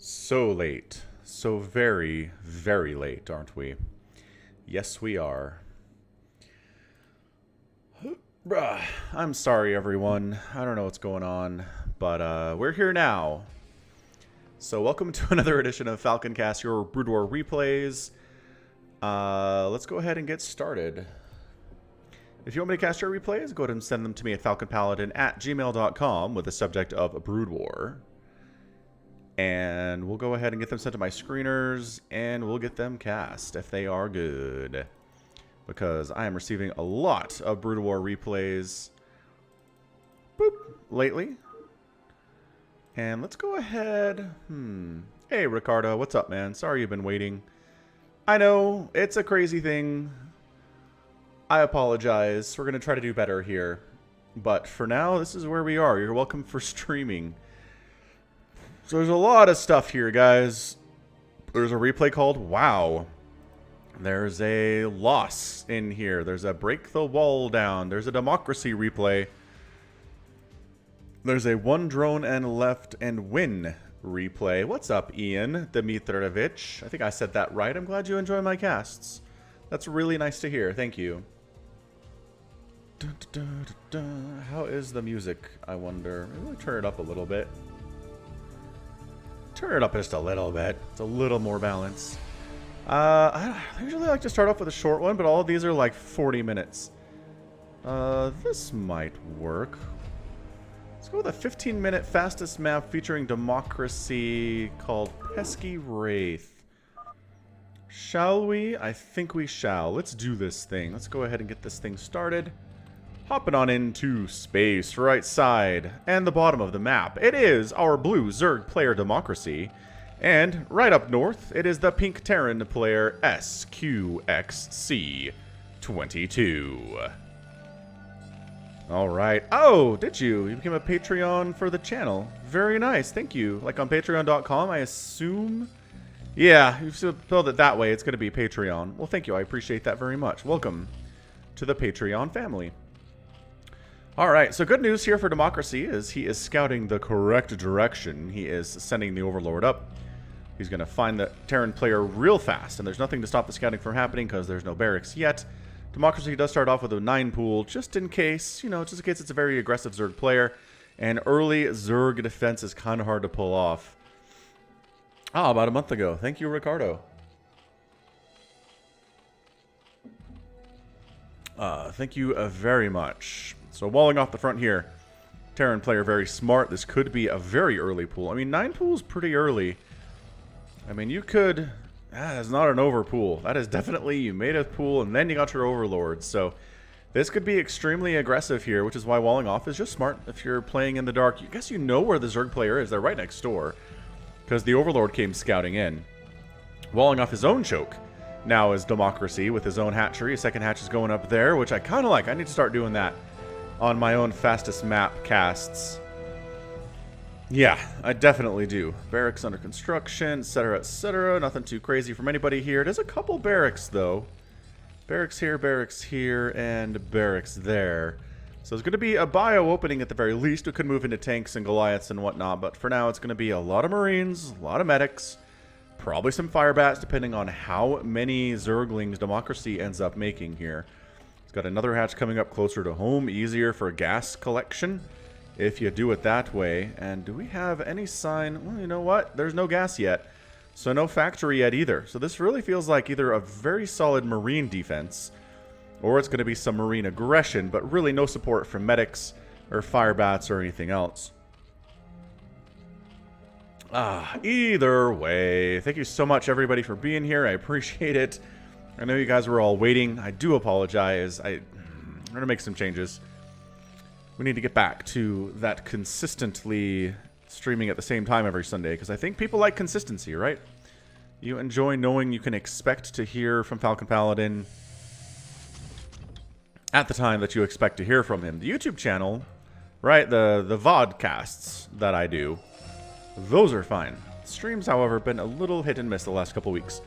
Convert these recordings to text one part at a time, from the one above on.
So late. So very, very late, aren't we? Yes, we are. Bruh, I'm sorry, everyone. I don't know what's going on, but we're here now. So welcome to another edition of FalconCast, your Brood War replays. Let's go ahead and get started. If you want me to cast your replays, go ahead and send them to me at FalconPaladin@gmail.com with the subject of Brood War. And we'll go ahead and get them sent to my screeners, and we'll get them cast if they are good. Because I am receiving a lot of Brood War replays lately. And let's go ahead. Hey, Ricardo, what's up, man? Sorry you've been waiting. I know, it's a crazy thing. I apologize. We're going to try to do better here. But for now, this is where we are. You're welcome for streaming. So there's a lot of stuff here, guys. There's a replay called Wow. There's a loss in here. There's a break the wall down. There's a democracy replay. There's a one drone and left and win replay. What's up, Ian Dmitrovich? I think I said that right. I'm glad you enjoy my casts. That's really nice to hear. Thank you. How is the music, I wonder? Maybe turn it up a little bit. Turn it up just a little bit. It's a little more balance. I usually like to start off with a short one, but all of these are like 40 minutes. This might work. Let's go with a 15-minute fastest map featuring democracy called Pesky Wraith. Shall we? I think we shall. Let's do this thing. Let's go ahead and get this thing started. Hopping on into space, right side, and the bottom of the map. It is our blue Zerg player democracy. And right up north, it is the pink Terran player SQXC 22. Alright. Oh, did you? You became a Patreon for the channel. Very nice, thank you. Like on patreon.com, I assume? Yeah, you've spelled it that way, it's going to be Patreon. Well, thank you, I appreciate that very much. Welcome to the Patreon family. Alright, so good news here for democracy is he is scouting the correct direction. He is sending the Overlord up. He's going to find the Terran player real fast, and there's nothing to stop the scouting from happening because there's no barracks yet. Democracy does start off with a 9 pool, just in case, you know, just in case it's a very aggressive Zerg player. And early Zerg defense is kind of hard to pull off. Ah, about a month ago. Thank you, Ricardo. Thank you very much. So walling off the front here, Terran player very smart. This could be a very early pool. I mean, 9 pools pretty early. I mean, you could... That's not an over pool. That is definitely, you made a pool and then you got your Overlord. So this could be extremely aggressive here, which is why walling off is just smart. If you're playing in the dark, I guess you know where the Zerg player is. They're right next door because the Overlord came scouting in. Walling off his own choke now is democracy with his own hatchery. His second hatch is going up there, which I kind of like. I need to start doing that on my own fastest map casts. Yeah, I definitely do. Barracks under construction, etc., etc. Nothing too crazy from anybody here. There's a couple barracks, though. Barracks here, and barracks there. So there's going to be a bio opening at the very least. We could move into tanks and Goliaths and whatnot, but for now it's going to be a lot of Marines, a lot of medics, probably some Firebats, depending on how many Zerglings democracy ends up making here. It's got another hatch coming up closer to home, easier for gas collection if you do it that way. And do we have any sign? Well, you know what? There's no gas yet. So no factory yet either. So this really feels like either a very solid Marine defense or it's going to be some Marine aggression, but really no support from medics or Firebats or anything else. Either way, thank you so much everybody for being here. I appreciate it. I know you guys were all waiting. I do apologize. I'm going to make some changes. We need to get back to that consistently streaming at the same time every Sunday, because I think people like consistency, right? You enjoy knowing you can expect to hear from FalconPaladin at the time that you expect to hear from him. The YouTube channel, right, the vodcasts that I do, those are fine. Streams, however, have been a little hit and miss the last couple weeks.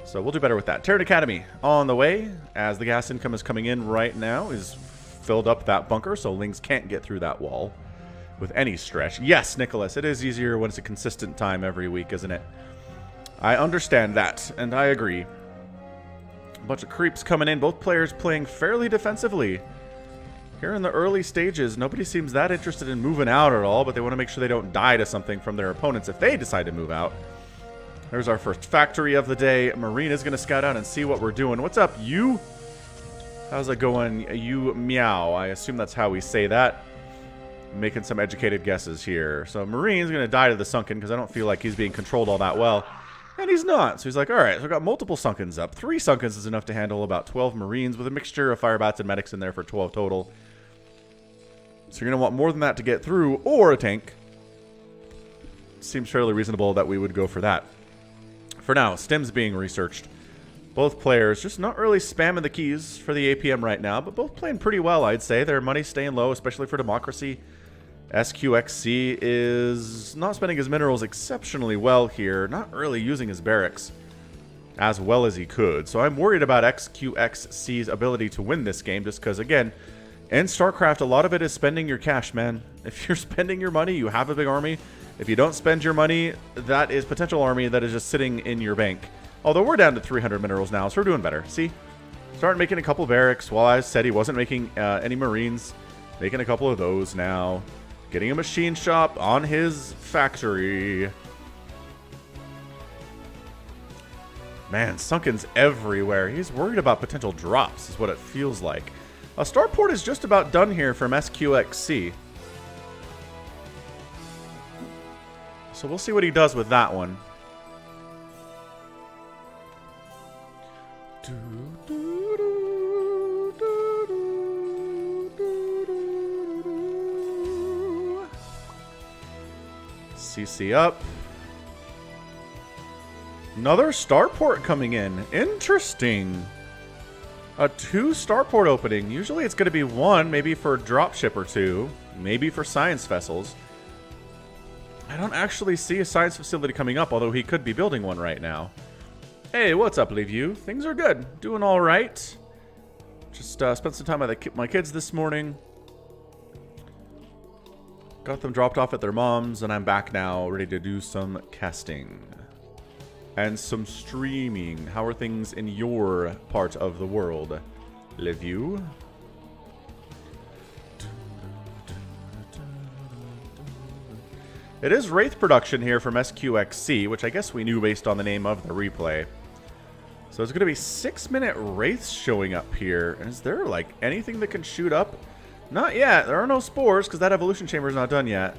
So we'll do better with that. Terran Academy on the way, as the gas income is coming in right now, is filled up that bunker, so Lings can't get through that wall. with any stretch. Yes, Nicholas, it is easier when it's a consistent time every week, isn't it? I understand that, and I agree. A bunch of creeps coming in, both players playing fairly defensively. Here in the early stages, nobody seems that interested in moving out at all, but they want to make sure they don't die to something from their opponents if they decide to move out. There's our first factory of the day. Marine is going to scout out and see what we're doing. What's up, you? How's it going, you meow? I assume that's how we say that. Making some educated guesses here. So Marine's going to die to the Sunken because I don't feel like he's being controlled all that well. And he's not. So he's like, all right, so I've got multiple Sunkens up. 3 Sunkens is enough to handle about 12 Marines with a mixture of Firebats and Medics in there for 12 total. So you're going to want more than that to get through, or a tank. Seems fairly reasonable that we would go for that. For now, Stim's being researched. Both players just not really spamming the keys for the APM right now, but both playing pretty well, I'd say. Their money's staying low, especially for Democracy. SQXC is not spending his minerals exceptionally well here, not really using his barracks as well as he could. So I'm worried about SQXC's ability to win this game just because, again, in StarCraft, a lot of it is spending your cash, man. If you're spending your money, you have a big army. If you don't spend your money, that is potential army that is just sitting in your bank. Although we're down to 300 minerals now, so we're doing better. See? Starting making a couple barracks. While I said he wasn't making any Marines, making a couple of those now. Getting a machine shop on his factory. Man, Sunken's everywhere. He's worried about potential drops, is what it feels like. A starport is just about done here from SQXC. So we'll see what he does with that one. CC up. Another starport coming in. Interesting. A 2 starport opening. Usually it's going to be 1, maybe for a dropship or 2, maybe for science vessels. I don't actually see a science facility coming up, although he could be building one right now. Hey, what's up, Leaveview? Things are good. Doing all right. Just spent some time with my kids this morning. Got them dropped off at their mom's, and I'm back now, ready to do some casting. And some streaming. How are things in your part of the world, Leaveview? It is Wraith production here from SQXC, which I guess we knew based on the name of the replay. So it's going to be 6-minute Wraiths showing up here. Is there, like, anything that can shoot up? Not yet. There are no spores, because that evolution chamber is not done yet.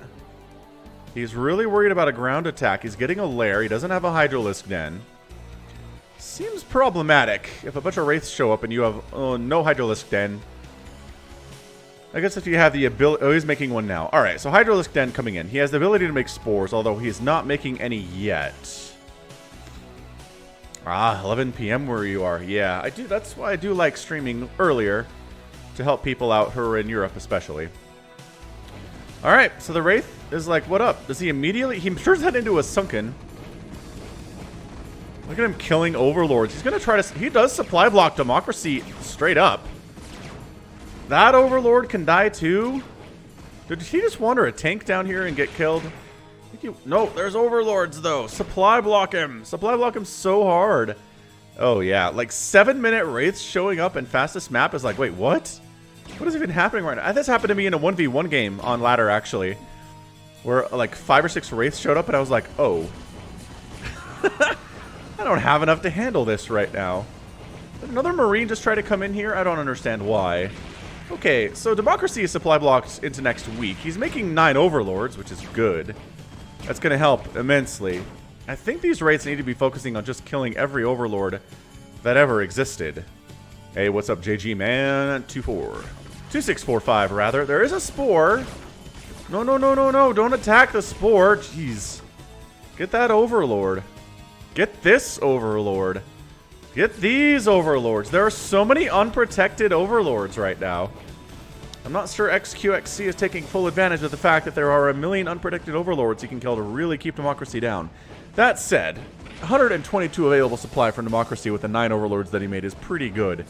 He's really worried about a ground attack. He's getting a lair. He doesn't have a Hydralisk Den. Seems problematic if a bunch of Wraiths show up and you have no Hydralisk Den. I guess if you have the ability... Oh, he's making one now. Alright, so Hydralisk Den coming in. He has the ability to make spores, although he's not making any yet. Ah, 11 p.m. where you are. Yeah, I do. That's why I do like streaming earlier to help people out who are in Europe especially. Alright, so the Wraith is like, what up? Does he immediately... He turns that into a Sunken. Look at him killing Overlords. He's going to try to... He does supply block Democracy straight up. That Overlord can die too? Did he just wander a tank down here and get killed? I think no, there's Overlords though. Supply block him. Supply block him so hard. Oh yeah, like 7-minute Wraiths showing up in fastest map is like, wait, what? What is even happening right now? This happened to me in a 1v1 game on ladder actually. Where like 5 or 6 Wraiths showed up and I was like, oh. I don't have enough to handle this right now. Did another Marine just try to come in here? I don't understand why. Okay, so Democracy is supply blocked into next week. He's making 9 Overlords, which is good. That's going to help immensely. I think these Wraiths need to be focusing on just killing every Overlord that ever existed. Hey, what's up, JG man? 2645, rather. There is a Spore. No, no, no, no, no. Don't attack the Spore. Jeez. Get that Overlord. Get this Overlord. Get these Overlords. There are so many unprotected Overlords right now. I'm not sure SQXC is taking full advantage of the fact that there are a million unprotected Overlords he can kill to really keep Democracy down. That said, 122 available supply from Democracy with the 9 Overlords that he made is pretty good.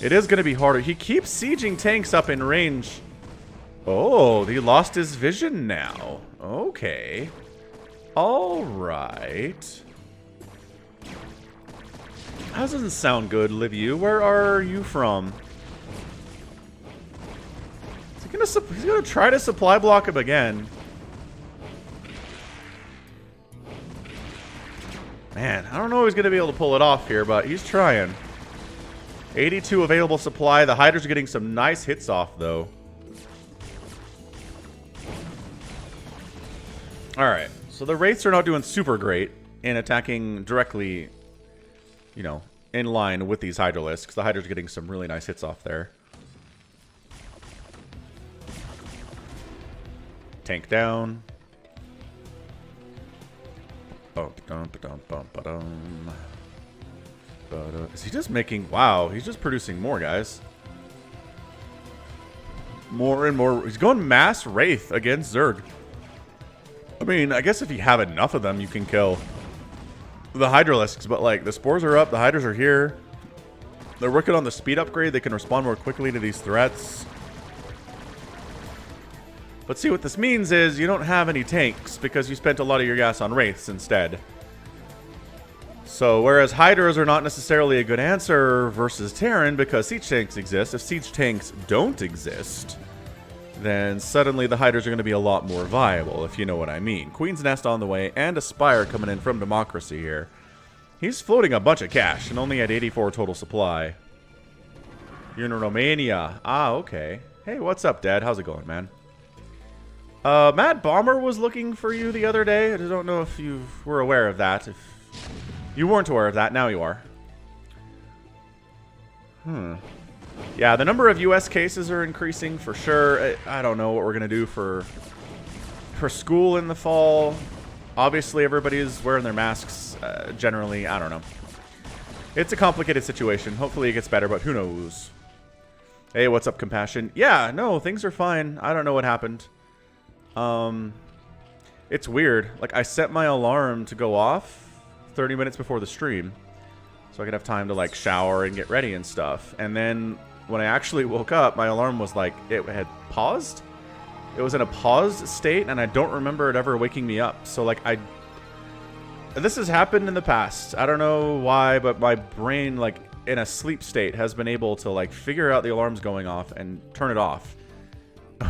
It is going to be harder. He keeps sieging tanks up in range. Oh, he lost his vision now. Okay. All right. That doesn't sound good, Liviu. Where are you from? He's gonna try to supply block him again. Man, I don't know if he's gonna be able to pull it off here, but he's trying. 82 available supply. The Hydras are getting some nice hits off, though. Alright, so the Wraiths are not doing super great in attacking directly, you know, in line with these Hydralisks. The Hydras are getting some really nice hits off there. Tank down. Is he just making... Wow, he's just producing more, guys. More and more. He's going mass Wraith against Zerg. I mean, I guess if you have enough of them, you can kill the Hydralisks. But, like, the Spores are up. The Hydras are here. They're working on the speed upgrade. They can respond more quickly to these threats. But see, what this means is you don't have any tanks because you spent a lot of your gas on Wraiths instead. So, whereas Hydras are not necessarily a good answer versus Terran because siege tanks exist, if siege tanks don't exist, then suddenly the Hydras are going to be a lot more viable, if you know what I mean. Queen's Nest on the way, and a Spire coming in from Democracy here. He's floating a bunch of cash and only at 84 total supply. You're in Romania. Ah, okay. Hey, what's up, Dad? How's it going, man? Mad Bomber was looking for you the other day. I don't know if you were aware of that. If you weren't aware of that, now you are. Yeah, the number of US cases are increasing for sure. I don't know what we're going to do for school in the fall. Obviously, everybody's wearing their masks generally. I don't know. It's a complicated situation. Hopefully it gets better, but who knows? Hey, what's up, Compassion? Yeah, no, things are fine. I don't know what happened. It's weird. Like, I set my alarm to go off 30 minutes before the stream so I could have time to, like, shower and get ready and stuff. And then when I actually woke up, my alarm was like, it had paused. It was in a paused state, and I don't remember it ever waking me up. So, like, this has happened in the past. I don't know why, but my brain, like, in a sleep state has been able to, like, figure out the alarm's going off and turn it off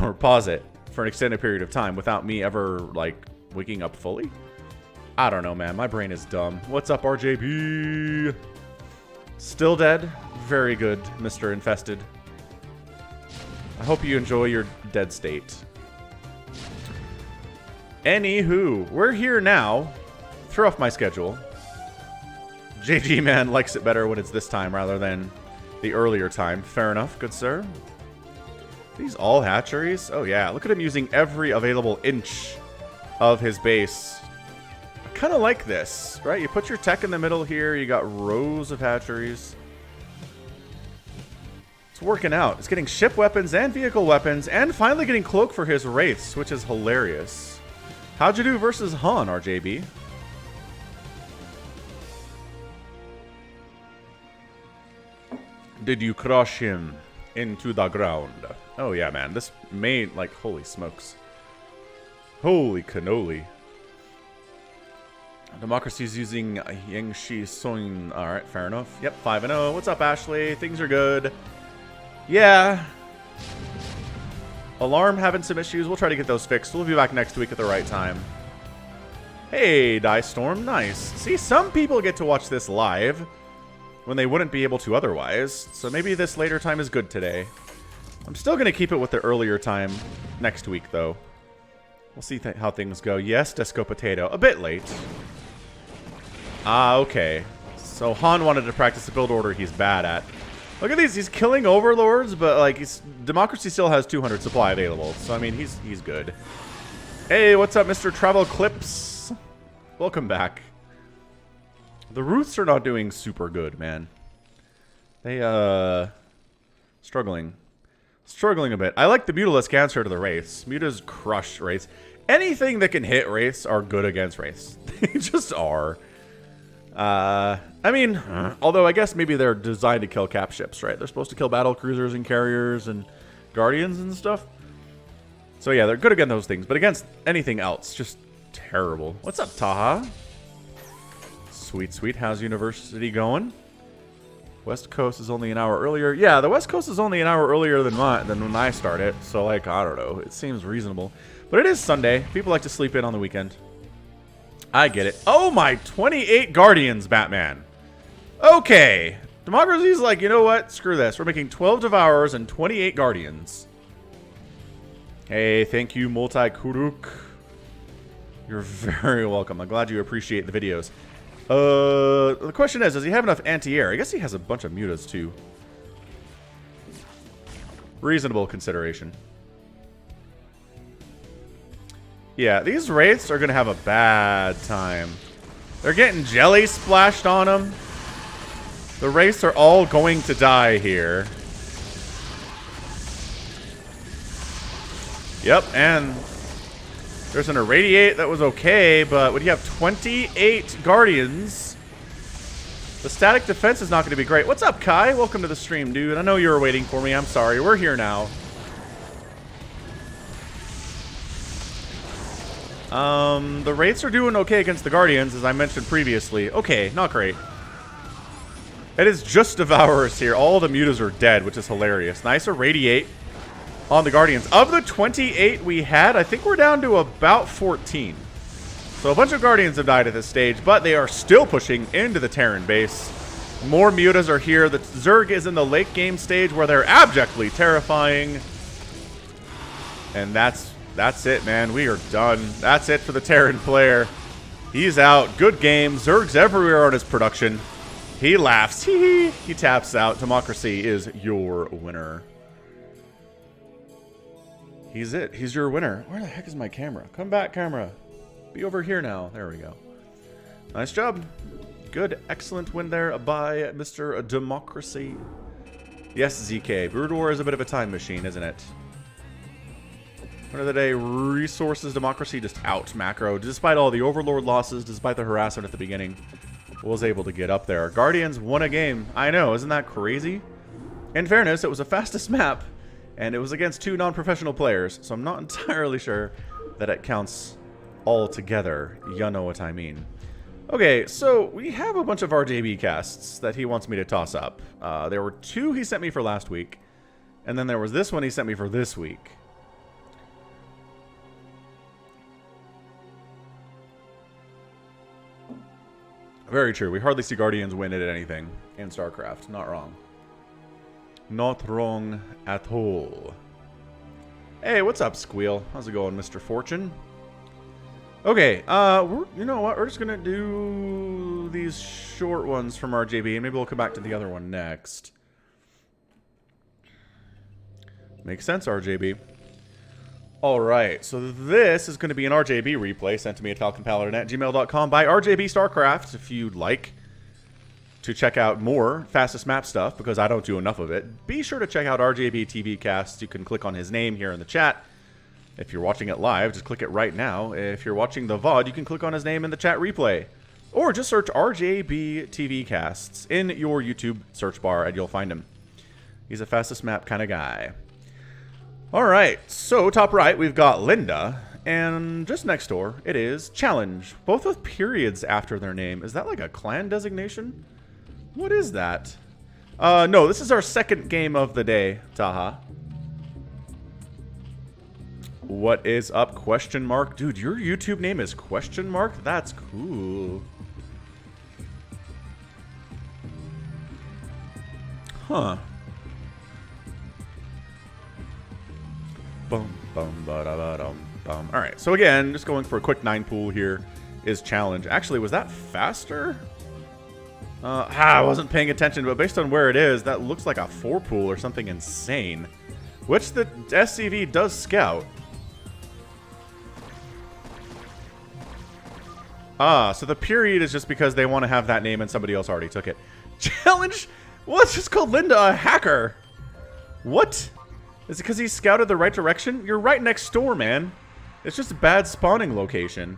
or pause it for an extended period of time without me ever, like, waking up fully. I don't know, man. My brain is dumb. What's up, RJB? Still dead? Very good, Mr. Infested. I hope you enjoy your dead state. Anywho, we're here now. Throw off my schedule. JG Man likes it better when it's this time rather than the earlier time. Fair enough, good sir. These all hatcheries? Oh yeah, look at him using every available inch of his base. I kind of like this, right? You put your tech in the middle here, you got rows of hatcheries. It's working out. It's getting ship weapons and vehicle weapons, and finally getting cloak for his wraiths, which is hilarious. How'd you do versus Han, RJB? Did you crush him into the ground? Oh yeah, man. This made, like, holy smokes. Holy cannoli. Democracy's using Yangshi Soin. Alright, fair enough. Yep, 5-0. What's up, Ashley? Things are good. Yeah. Alarm having some issues. We'll try to get those fixed. We'll be back next week at the right time. Hey, Dice Storm. Nice. See, some people get to watch this live when they wouldn't be able to otherwise. So maybe this later time is good today. I'm still going to keep it with the earlier time next week, though. We'll see how things go. Yes, Disco Potato. A bit late. Ah, okay. So Han wanted to practice a build order he's bad at. Look at these. He's killing overlords, but, like, Democracy still has 200 supply available. So, I mean, he's good. Hey, what's up, Mr. Travel Clips? Welcome back. The Ruths are not doing super good, man. They, struggling. Struggling a bit. I like the Mutalisk answer to the Wraiths. Mutas crush Wraiths. Anything that can hit Wraiths are good against Wraiths. They just are. I mean, although I guess maybe they're designed to kill cap ships, right? They're supposed to kill battle cruisers and carriers and guardians and stuff. So yeah, they're good against those things, but against anything else, just terrible. What's up, Taha? Sweet, sweet. How's university going? West Coast is only an hour earlier. Yeah, the West Coast is only an hour earlier than when I started. So, like, I don't know. It seems reasonable. But it is Sunday. People like to sleep in on the weekend. I get it. Oh, my 28 Guardians, Batman. Okay. Democracy's like, you know what? Screw this. We're making 12 Devourers and 28 Guardians. Hey, thank you, Multi-Kuruk. You're very welcome. I'm glad you appreciate the videos. The question is, does he have enough anti-air? I guess he has a bunch of mutas, too. Reasonable consideration. Yeah, these wraiths are going to have a bad time. They're getting jelly splashed on them. The wraiths are all going to die here. Yep, and there's an Irradiate that was okay, but when you have 28 Guardians, the static defense is not going to be great. What's up, Kai? Welcome to the stream, dude. I know you were waiting for me. I'm sorry. We're here now. The Wraiths are doing okay against the Guardians, as I mentioned previously. Okay, not great. It is just Devourers here. All the mutas are dead, which is hilarious. Nice Irradiate on the Guardians. Of the 28 we had, I think we're down to about 14. So a bunch of Guardians have died at this stage, but they are still pushing into the Terran base. More mutas are here. The Zerg is in the late game stage where they're abjectly terrifying. And that's it, man. We are done. That's it for the Terran player. He's out. Good game. Zerg's everywhere on his production. He laughs. He taps out. Democracy is your winner. He's it. He's your winner. Where the heck is my camera? Come back, camera. Be over here now. There we go. Nice job. Good. Excellent win there by Mr. Democracy. Yes, ZK. Brood War is a bit of a time machine, isn't it? End of the day, resources Democracy just out macro. Despite all the Overlord losses, despite the harassment at the beginning, was able to get up there. Guardians won a game. I know, isn't that crazy? In fairness, it was the fastest map, and it was against 2 non-professional players, so I'm not entirely sure that it counts all together. You know what I mean. Okay, so we have a bunch of RJB casts that he wants me to toss up. There were 2 he sent me for last week, and then there was this one he sent me for this week. Very true. We hardly see Guardians win at anything in StarCraft. Not wrong. Not wrong at all. Hey, what's up, Squeal? How's it going, Mr. Fortune? Okay, you know what? We're just going to do these short ones from RJB, and maybe we'll come back to the other one next. Makes sense, RJB. Alright, so this is going to be an RJB replay sent to me at FalconPaladin@gmail.com by RJB StarCraft, if you'd like to check out more fastest map stuff, because I don't do enough of it. Be sure to check out RJB TV Cast. You can click on his name here in the chat. If you're watching it live, just click it right now. If you're watching the VOD, you can click on his name in the chat replay. Or just search RJB TV Casts in your YouTube search bar and you'll find him. He's a fastest map kind of guy. Alright, so top right, we've got Linda, and just next door, it is Challenge, both with periods after their name. Is that like a clan designation? What is that? No, this is our second game of the day, Taha. What is up, question mark? Dude, your YouTube name is question mark? That's cool. Huh. Bum, bum, ba, da, ba, dum, bum. All right, so again, just going for a quick 9 pool here is Challenge. Actually, was that faster? I wasn't paying attention, but based on where it is, that looks like a 4 pool or something insane. Which the SCV does scout. So the period is just because they want to have that name and somebody else already took it. Challenge? What's just called Linda a hacker? What? Is it because he scouted the right direction? You're right next door, man. It's just a bad spawning location.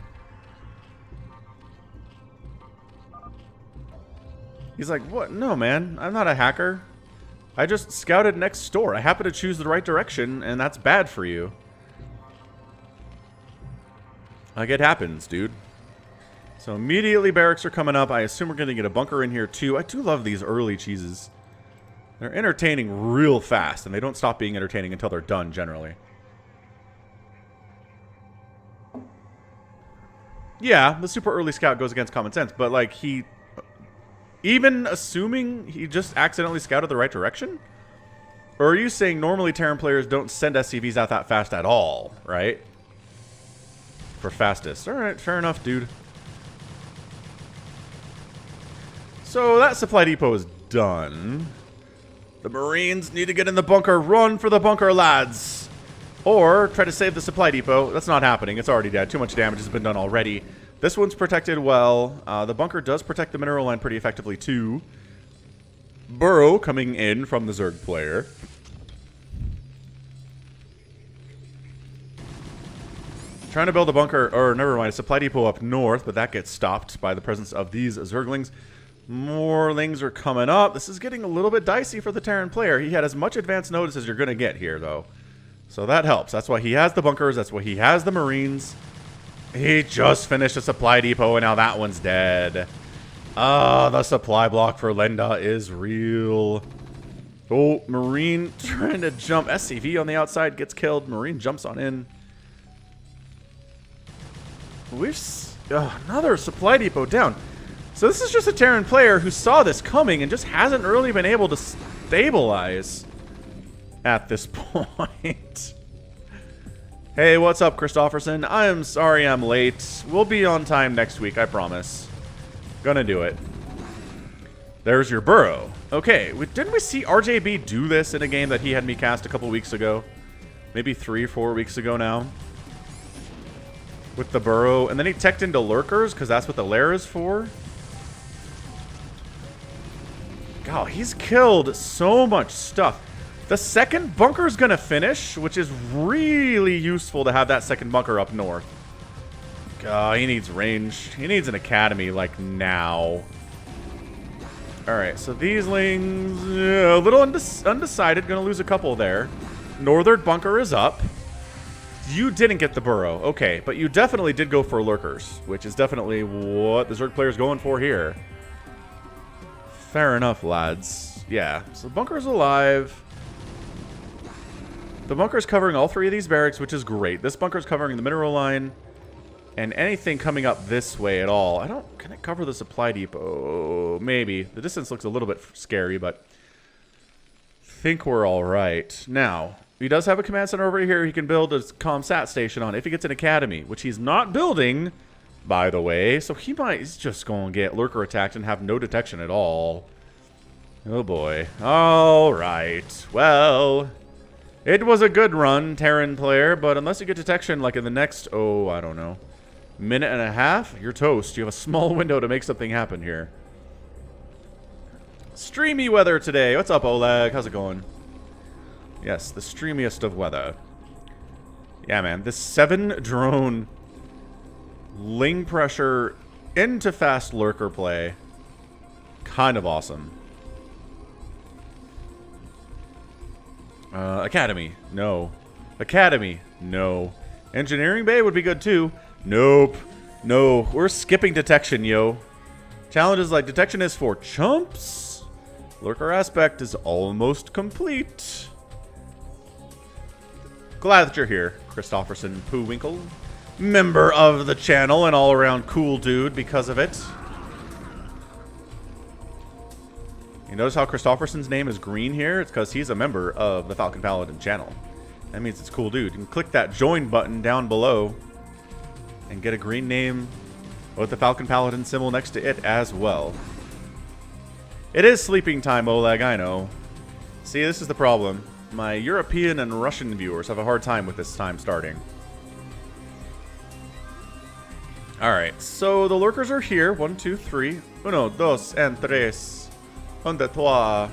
He's like, what? No, man. I'm not a hacker. I just scouted next door. I happen to choose the right direction, and that's bad for you. Like, it happens, dude. So immediately barracks are coming up. I assume we're going to get a bunker in here, too. I do love these early cheeses. They're entertaining real fast, and they don't stop being entertaining until they're done, generally. Yeah, the super early scout goes against common sense, but, like, he... Even assuming he just accidentally scouted the right direction? Or are you saying normally Terran players don't send SCVs out that fast at all, right? For fastest. Alright, fair enough, dude. So that supply depot is done. The Marines need to get in the bunker. Run for the bunker, lads. Or try to save the supply depot. That's not happening. It's already dead. Too much damage has been done already. This one's protected well. The bunker does protect the mineral line pretty effectively, too. Burrow coming in from the Zerg player. Trying to build a bunker, or never mind, a supply depot up north, but that gets stopped by the presence of these Zerglings. More Lings are coming up. This is getting a little bit dicey for the Terran player. He had as much advance notice as you're going to get here, though. So that helps. That's why he has the bunkers. That's why he has the Marines. He just finished a supply depot, and now that one's dead. The supply block for Lenda is real. Oh, Marine trying to jump. SCV on the outside gets killed. Marine jumps on in. Another supply depot down. So this is just a Terran player who saw this coming and just hasn't really been able to stabilize at this point. Hey, what's up, Christofferson? I'm sorry I'm late. We'll be on time next week, I promise. Gonna do it. There's your Burrow. Okay, didn't we see RJB do this in a game that he had me cast a couple weeks ago? Maybe 3 or 4 weeks ago now. With the Burrow. And then he teched into Lurkers, because that's what the lair is for. God, he's killed so much stuff. The second bunker's gonna finish, which is really useful to have that second bunker up north. God, he needs range. He needs an academy, like, now. Alright, so these Lings, a little undecided. Gonna lose a couple there. Northern bunker is up. You didn't get the Burrow. Okay, but you definitely did go for Lurkers, which is definitely what the Zerg player's going for here. Fair enough, lads. Yeah, so bunker's alive. The bunker's covering all 3 of these barracks, which is great. This bunker's covering the mineral line. And anything coming up this way at all. Can it cover the supply depot? Maybe. The distance looks a little bit scary, but I think we're alright. Now, he does have a command center over here he can build a ComSat station on if he gets an academy, which he's not building, by the way. So he's just going to get Lurker attacked and have no detection at all. Oh boy. Alright. Well, it was a good run, Terran player, but unless you get detection like in the next, I don't know, minute and a half, you're toast. You have a small window to make something happen here. Streamy weather today. What's up, Oleg? How's it going? Yes, the streamiest of weather. Yeah, man. This 7-drone Ling pressure into fast Lurker play. Kind of awesome. Academy. No. Academy. No. Engineering Bay would be good too. Nope. No. We're skipping detection, yo. Challenges like detection is for chumps. Lurker aspect is almost complete. Glad that you're here, Christofferson Poohwinkle. Member of the channel and all-around cool dude because of it. You notice how Christofferson's name is green here? It's because he's a member of the FalconPaladin channel. That means it's cool dude. You can click that join button down below and get a green name with the FalconPaladin symbol next to it as well. It is sleeping time, Oleg, I know. See, this is the problem. My European and Russian viewers have a hard time with this time starting. Alright, so the Lurkers are here. 1, 2, 3. 1, 2, and 3. 1, 2, 3.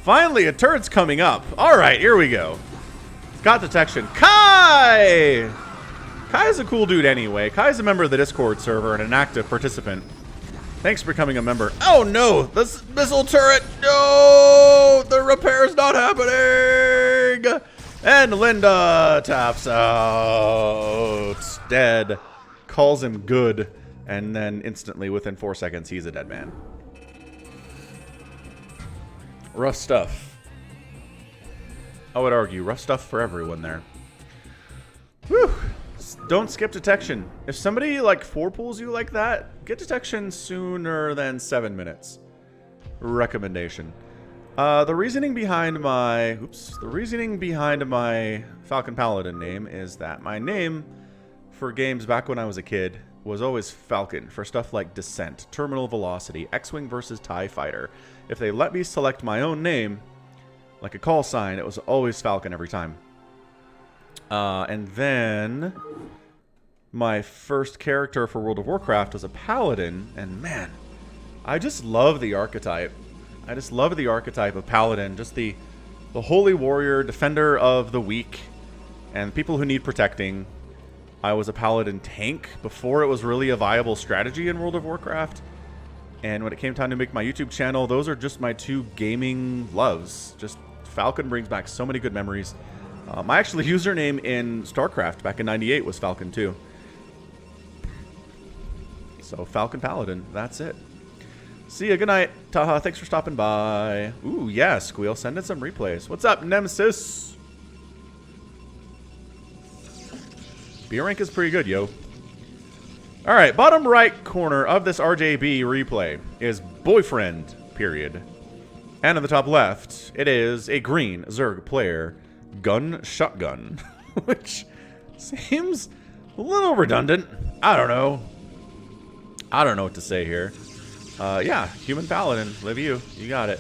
Finally, a turret's coming up. Alright, here we go. It's got detection. Kai! Kai's a cool dude anyway. Kai's a member of the Discord server and an active participant. Thanks for becoming a member. Oh no! This missile turret! No! The repair's not happening! And Linda taps out. Dead. Calls him good. And then instantly, within 4 seconds, he's a dead man. Rough stuff. I would argue, rough stuff for everyone there. Whew. Don't skip detection. If somebody, like, 4-pulls you like that, get detection sooner than 7 minutes. Recommendation. The reasoning behind my... Oops. The reasoning behind my FalconPaladin name is that my name for games back when I was a kid was always Falcon for stuff like Descent, Terminal Velocity, X-Wing versus TIE Fighter. If they let me select my own name, like a call sign, it was always Falcon every time. And then my first character for World of Warcraft was a Paladin, and man, I just love the archetype. I just love the archetype of Paladin, just the holy warrior, defender of the weak, and people who need protecting. I was a Paladin tank before it was really a viable strategy in World of Warcraft. And when it came time to make my YouTube channel, those are just my two gaming loves. Just Falcon brings back so many good memories. My actual username in StarCraft back in '98 was Falcon too. So FalconPaladin, that's it. See ya, good night. Taha, thanks for stopping by. Ooh, yeah, Squeal, send in some replays. What's up, Nemesis? B rank is pretty good, yo. Alright, bottom right corner of this RJB replay is boyfriend, period. And on the top left, it is a green Zerg player gun shotgun. Which seems a little redundant. I don't know. I don't know what to say here. Yeah, human paladin. Live you. You got it.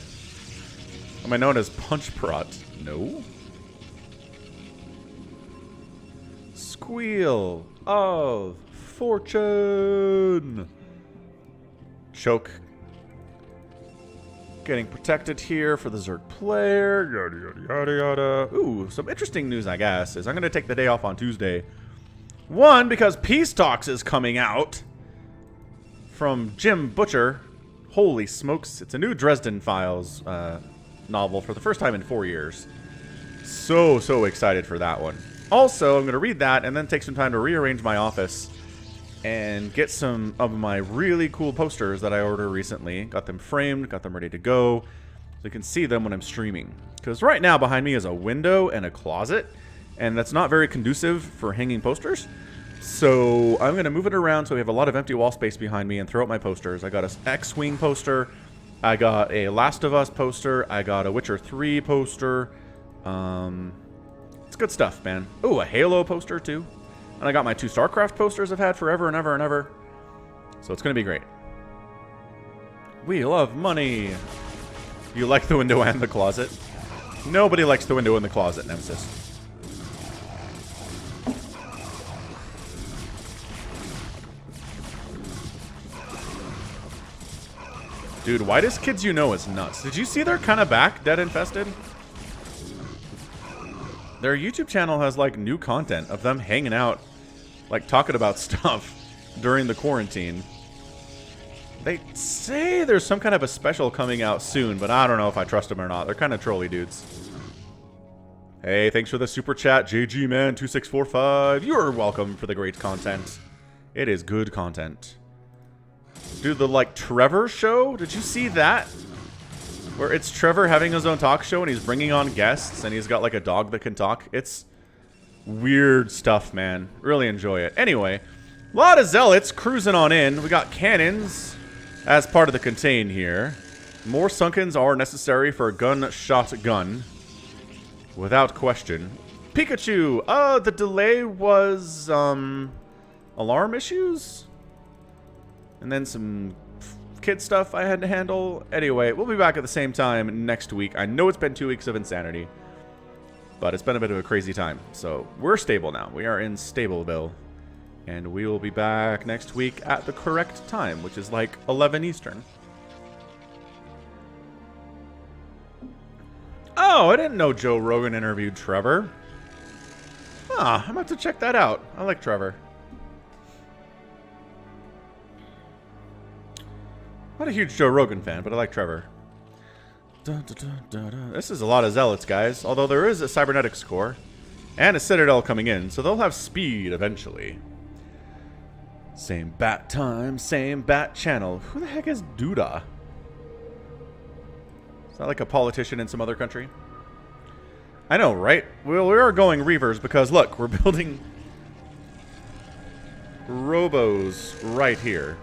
Am I known as Punch Prot? No. Squeal of Fortune. Choke. Getting protected here for the Zerg player. Yada, yada, yada, yada. Ooh, some interesting news, I guess, is I'm going to take the day off on Tuesday. One, because Peace Talks is coming out from Jim Butcher. Holy smokes. It's a new Dresden Files novel for the first time in 4 years. So excited for that one. Also, I'm going to read that and then take some time to rearrange my office and get some of my really cool posters that I ordered recently. Got them framed, got them ready to go, so you can see them when I'm streaming. Because right now behind me is a window and a closet, and that's not very conducive for hanging posters. So I'm going to move it around so we have a lot of empty wall space behind me and throw out my posters. I got an X-Wing poster, I got a Last of Us poster, I got a Witcher 3 poster. It's good stuff, man. Ooh, a Halo poster too. And I got my 2 StarCraft posters I've had forever and ever and ever. So it's going to be great. We love money. You like the window and the closet? Nobody likes the window and the closet, Nemesis. Dude, why does Kids You Know is nuts? Did you see they're kind of back, Dead Infested? Their YouTube channel has, like, new content of them hanging out, like, talking about stuff during the quarantine. They say there's some kind of a special coming out soon, but I don't know if I trust them or not. They're kind of trolly dudes. Hey, thanks for the super chat, JGman2645. You're welcome for the great content. It is good content. Dude, the, like, Trevor show? Did you see that? Where it's Trevor having his own talk show and he's bringing on guests and he's got like a dog that can talk. It's weird stuff, man. Really enjoy it. Anyway, a lot of zealots cruising on in. We got cannons as part of the contain here. More Sunkens are necessary for a gunshot gun. Without question. Pikachu! The delay was, alarm issues? And then some kid stuff I had to handle. Anyway, we'll be back at the same time next week. I know it's been 2 weeks of insanity, but it's been a bit of a crazy time. So we're stable now. We are in Stableville, and we will be back next week at the correct time, which is like 11 Eastern. Oh, I didn't know Joe Rogan interviewed Trevor. Ah, I'm about to check that out. I like Trevor. Not a huge Joe Rogan fan, but I like Trevor. This is a lot of zealots, guys. Although there is a cybernetics core. And a Citadel coming in, so they'll have speed eventually. Same bat time, same bat channel. Who the heck is Duda? Is that like a politician in some other country? I know, right? Well, we are going Reavers because, look, we're building Robos right here.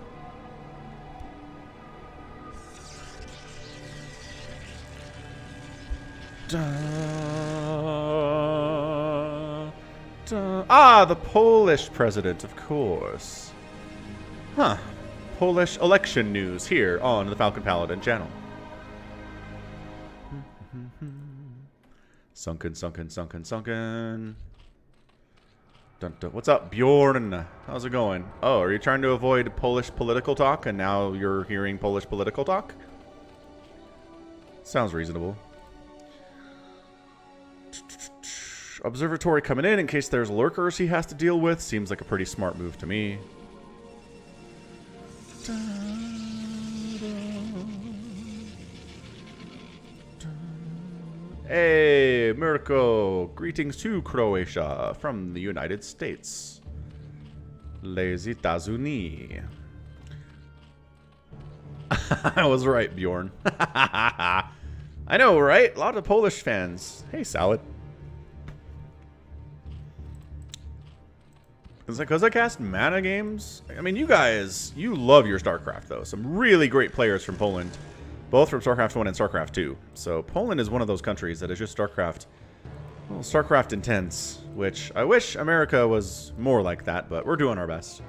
Ah, the Polish president, of course. Huh. Polish election news here on the FalconPaladin channel. Sunken, sunken, sunken, sunken. Dun, dun. What's up, Bjorn? How's it going? Oh, are you trying to avoid Polish political talk and now you're hearing Polish political talk? Sounds reasonable. Observatory coming in case there's lurkers he has to deal with. Seems like a pretty smart move to me. Hey, Mirko. Greetings to Croatia from the United States. Les États-Unis. I was right, Bjorn. I know, right? A lot of Polish fans. Hey, Salad. Is that because I cast mana games? I mean, you guys, you love your StarCraft, though. Some really great players from Poland. Both from StarCraft 1 and StarCraft 2. So Poland is one of those countries that is just StarCraft, well, StarCraft intense, which I wish America was more like that, but we're doing our best.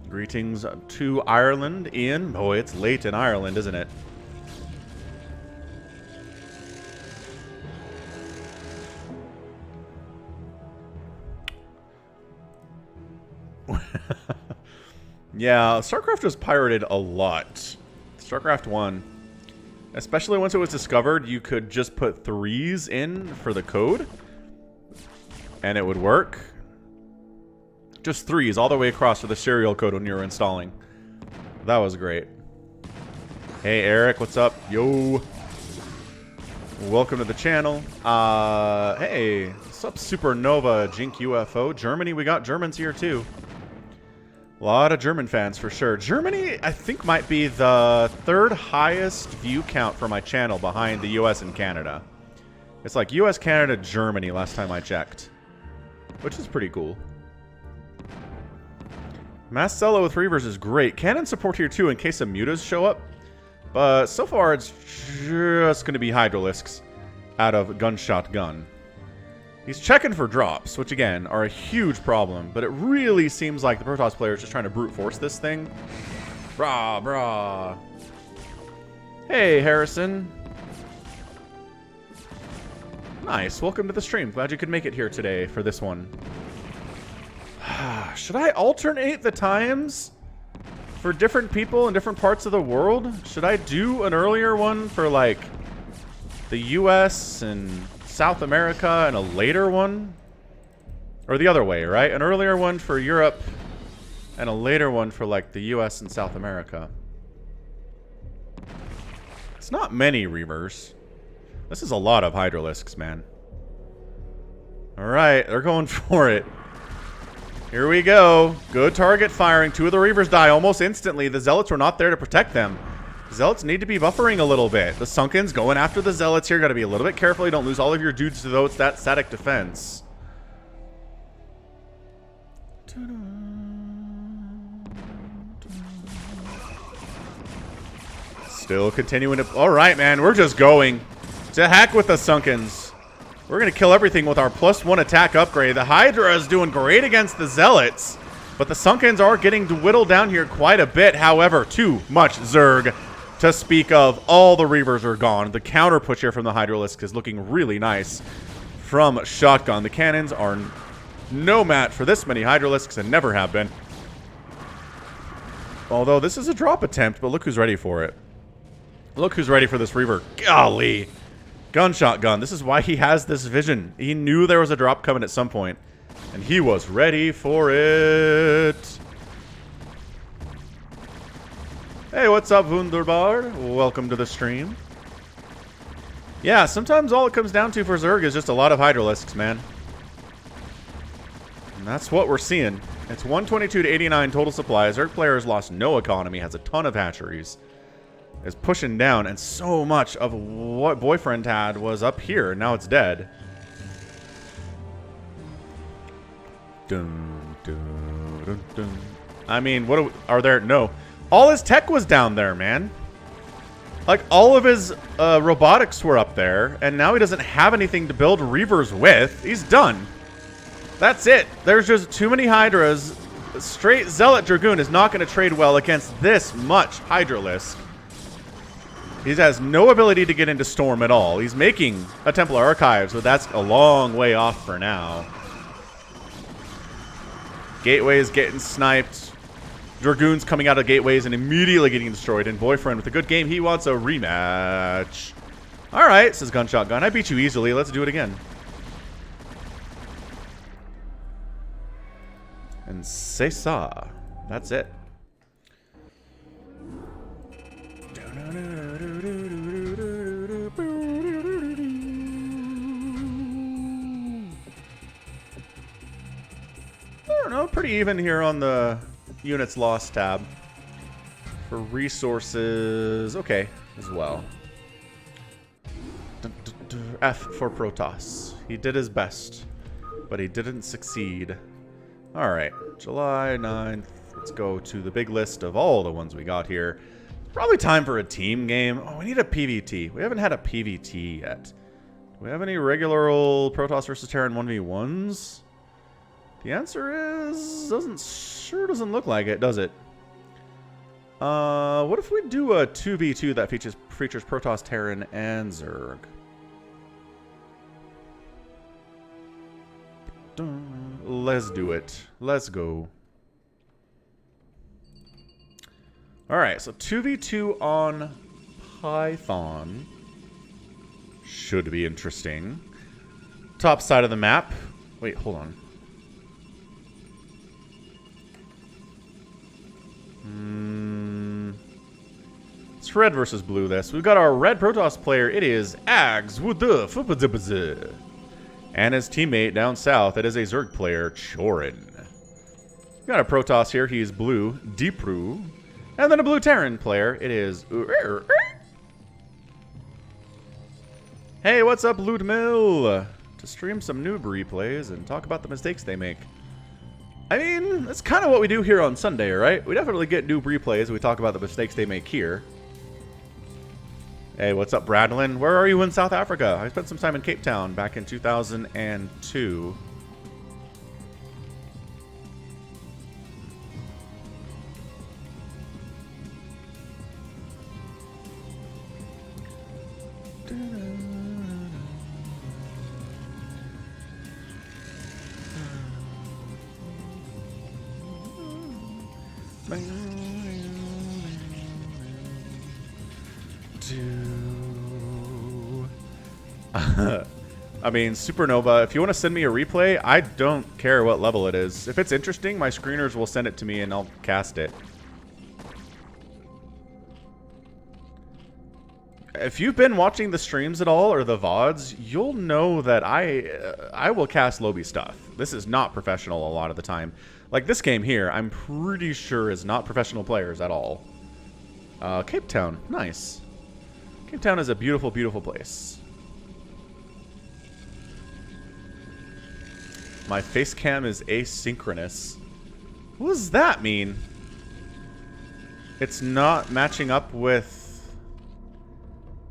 Greetings to Ireland, Ian. Boy, it's late in Ireland, isn't it? Yeah, StarCraft was pirated a lot. StarCraft 1. Especially once it was discovered, you could just put 3s in for the code. And it would work. Just 3s all the way across for the serial code when you were installing. That was great. Hey, Eric, what's up? Yo. Welcome to the channel. Hey, what's up, Supernova, Jink UFO? Germany, we got Germans here too. A lot of German fans for sure. Germany, I think, might be the 3rd highest view count for my channel behind the US and Canada. It's like US, Canada, Germany last time I checked. Which is pretty cool. Marcelo with Reavers is great. Cannon support here too in case some mutas show up. But so far it's just going to be Hydralisks out of Gunshot Gun. He's checking for drops, which again are a huge problem, but it really seems like the Protoss player is just trying to brute force this thing. Brah, brah. Hey, Harrison. Nice, welcome to the stream. Glad you could make it here today for this one. Should I alternate the times for different people in different parts of the world? Should I do an earlier one for like the US and South America and a later one? Or the other way, right? An earlier one for Europe and a later one for like the US and South America. It's not many Reavers. This is a lot of Hydralisks, man. Alright, they're going for it. Here we go. Good target firing. 2 of the Reavers die almost instantly. The Zealots were not there to protect them. Zealots need to be buffering a little bit. The Sunken's going after the Zealots here. Got to be a little bit careful. You don't lose all of your dudes to those that static defense. Still continuing to... Alright, man. We're just going. To heck with the Sunkens. We're going to kill everything with our +1 attack upgrade. The Hydra is doing great against the Zealots. But the Sunkens are getting whittled down here quite a bit. However, too much Zerg to speak of. All the Reavers are gone. The counter push here from the Hydralisk is looking really nice from Shotgun. The cannons are no match for this many Hydralisks and never have been. Although this is a drop attempt, but look who's ready for it. Look who's ready for this Reaver. Golly. Gunshot Gun. This is why he has this vision. He knew there was a drop coming at some point, and he was ready for it. Hey, what's up, Wunderbar? Welcome to the stream. Yeah, sometimes all it comes down to for Zerg is just a lot of Hydralisks, man. And that's what we're seeing. It's 122 to 89 total supply. Zerg player has lost no economy, has a ton of hatcheries. Is pushing down, and so much of what Boyfriend had was up here, and now it's dead. Dun, dun, dun, dun. I mean, what are there? No. All his tech was down there, man. Like, all of his robotics were up there, and now he doesn't have anything to build Reavers with. He's done. That's it. There's just too many Hydras. Straight Zealot Dragoon is not going to trade well against this much Hydralisk. He has no ability to get into Storm at all. He's making a Templar Archives, but that's a long way off for now. Gateways getting sniped. Dragoons coming out of gateways and immediately getting destroyed. And Boyfriend with a good game. He wants a rematch. All right, says Gunshot Gun. I beat you easily. Let's do it again. And c'est ça. That's it. I don't know, pretty even here on the units lost tab. For resources, okay, as well. F for Protoss. He did his best, but he didn't succeed. Alright, July 9th. Let's go to the big list of all the ones we got here. Probably time for a team game. Oh, we need a PvT. We haven't had a PvT yet. Do we have any regular old Protoss versus Terran 1v1s? The answer is... sure doesn't look like it, does it? What if we do a 2v2 that features Protoss, Terran, and Zerg? Let's do it. Let's go. Alright, so 2v2 on Python. Should be interesting. Top side of the map. Wait, hold on. It's red versus blue this. We've got our red Protoss player. It is Ags. And his teammate down south, it is a Zerg player, Chorin. We've got a Protoss here. He's blue, Deepru. And then a blue Terran player. It is... Hey, what's up, Ludmil? To stream some noob replays and talk about the mistakes they make. I mean, that's kind of what we do here on Sunday, right? We definitely get noob replays and we talk about the mistakes they make here. Hey, what's up, Bradlin? Where are you in South Africa? I spent some time in Cape Town back in 2002. I mean, Supernova, if you want to send me a replay, I don't care what level it is. If it's interesting, my screeners will send it to me and I'll cast it. If you've been watching the streams at all or the VODs, you'll know that I will cast Lobby stuff. This is not professional a lot of the time. Like this game here, I'm pretty sure is not professional players at all. Cape Town, nice. Cape Town is a beautiful, beautiful place. My face cam is asynchronous. What does that mean? It's not matching up with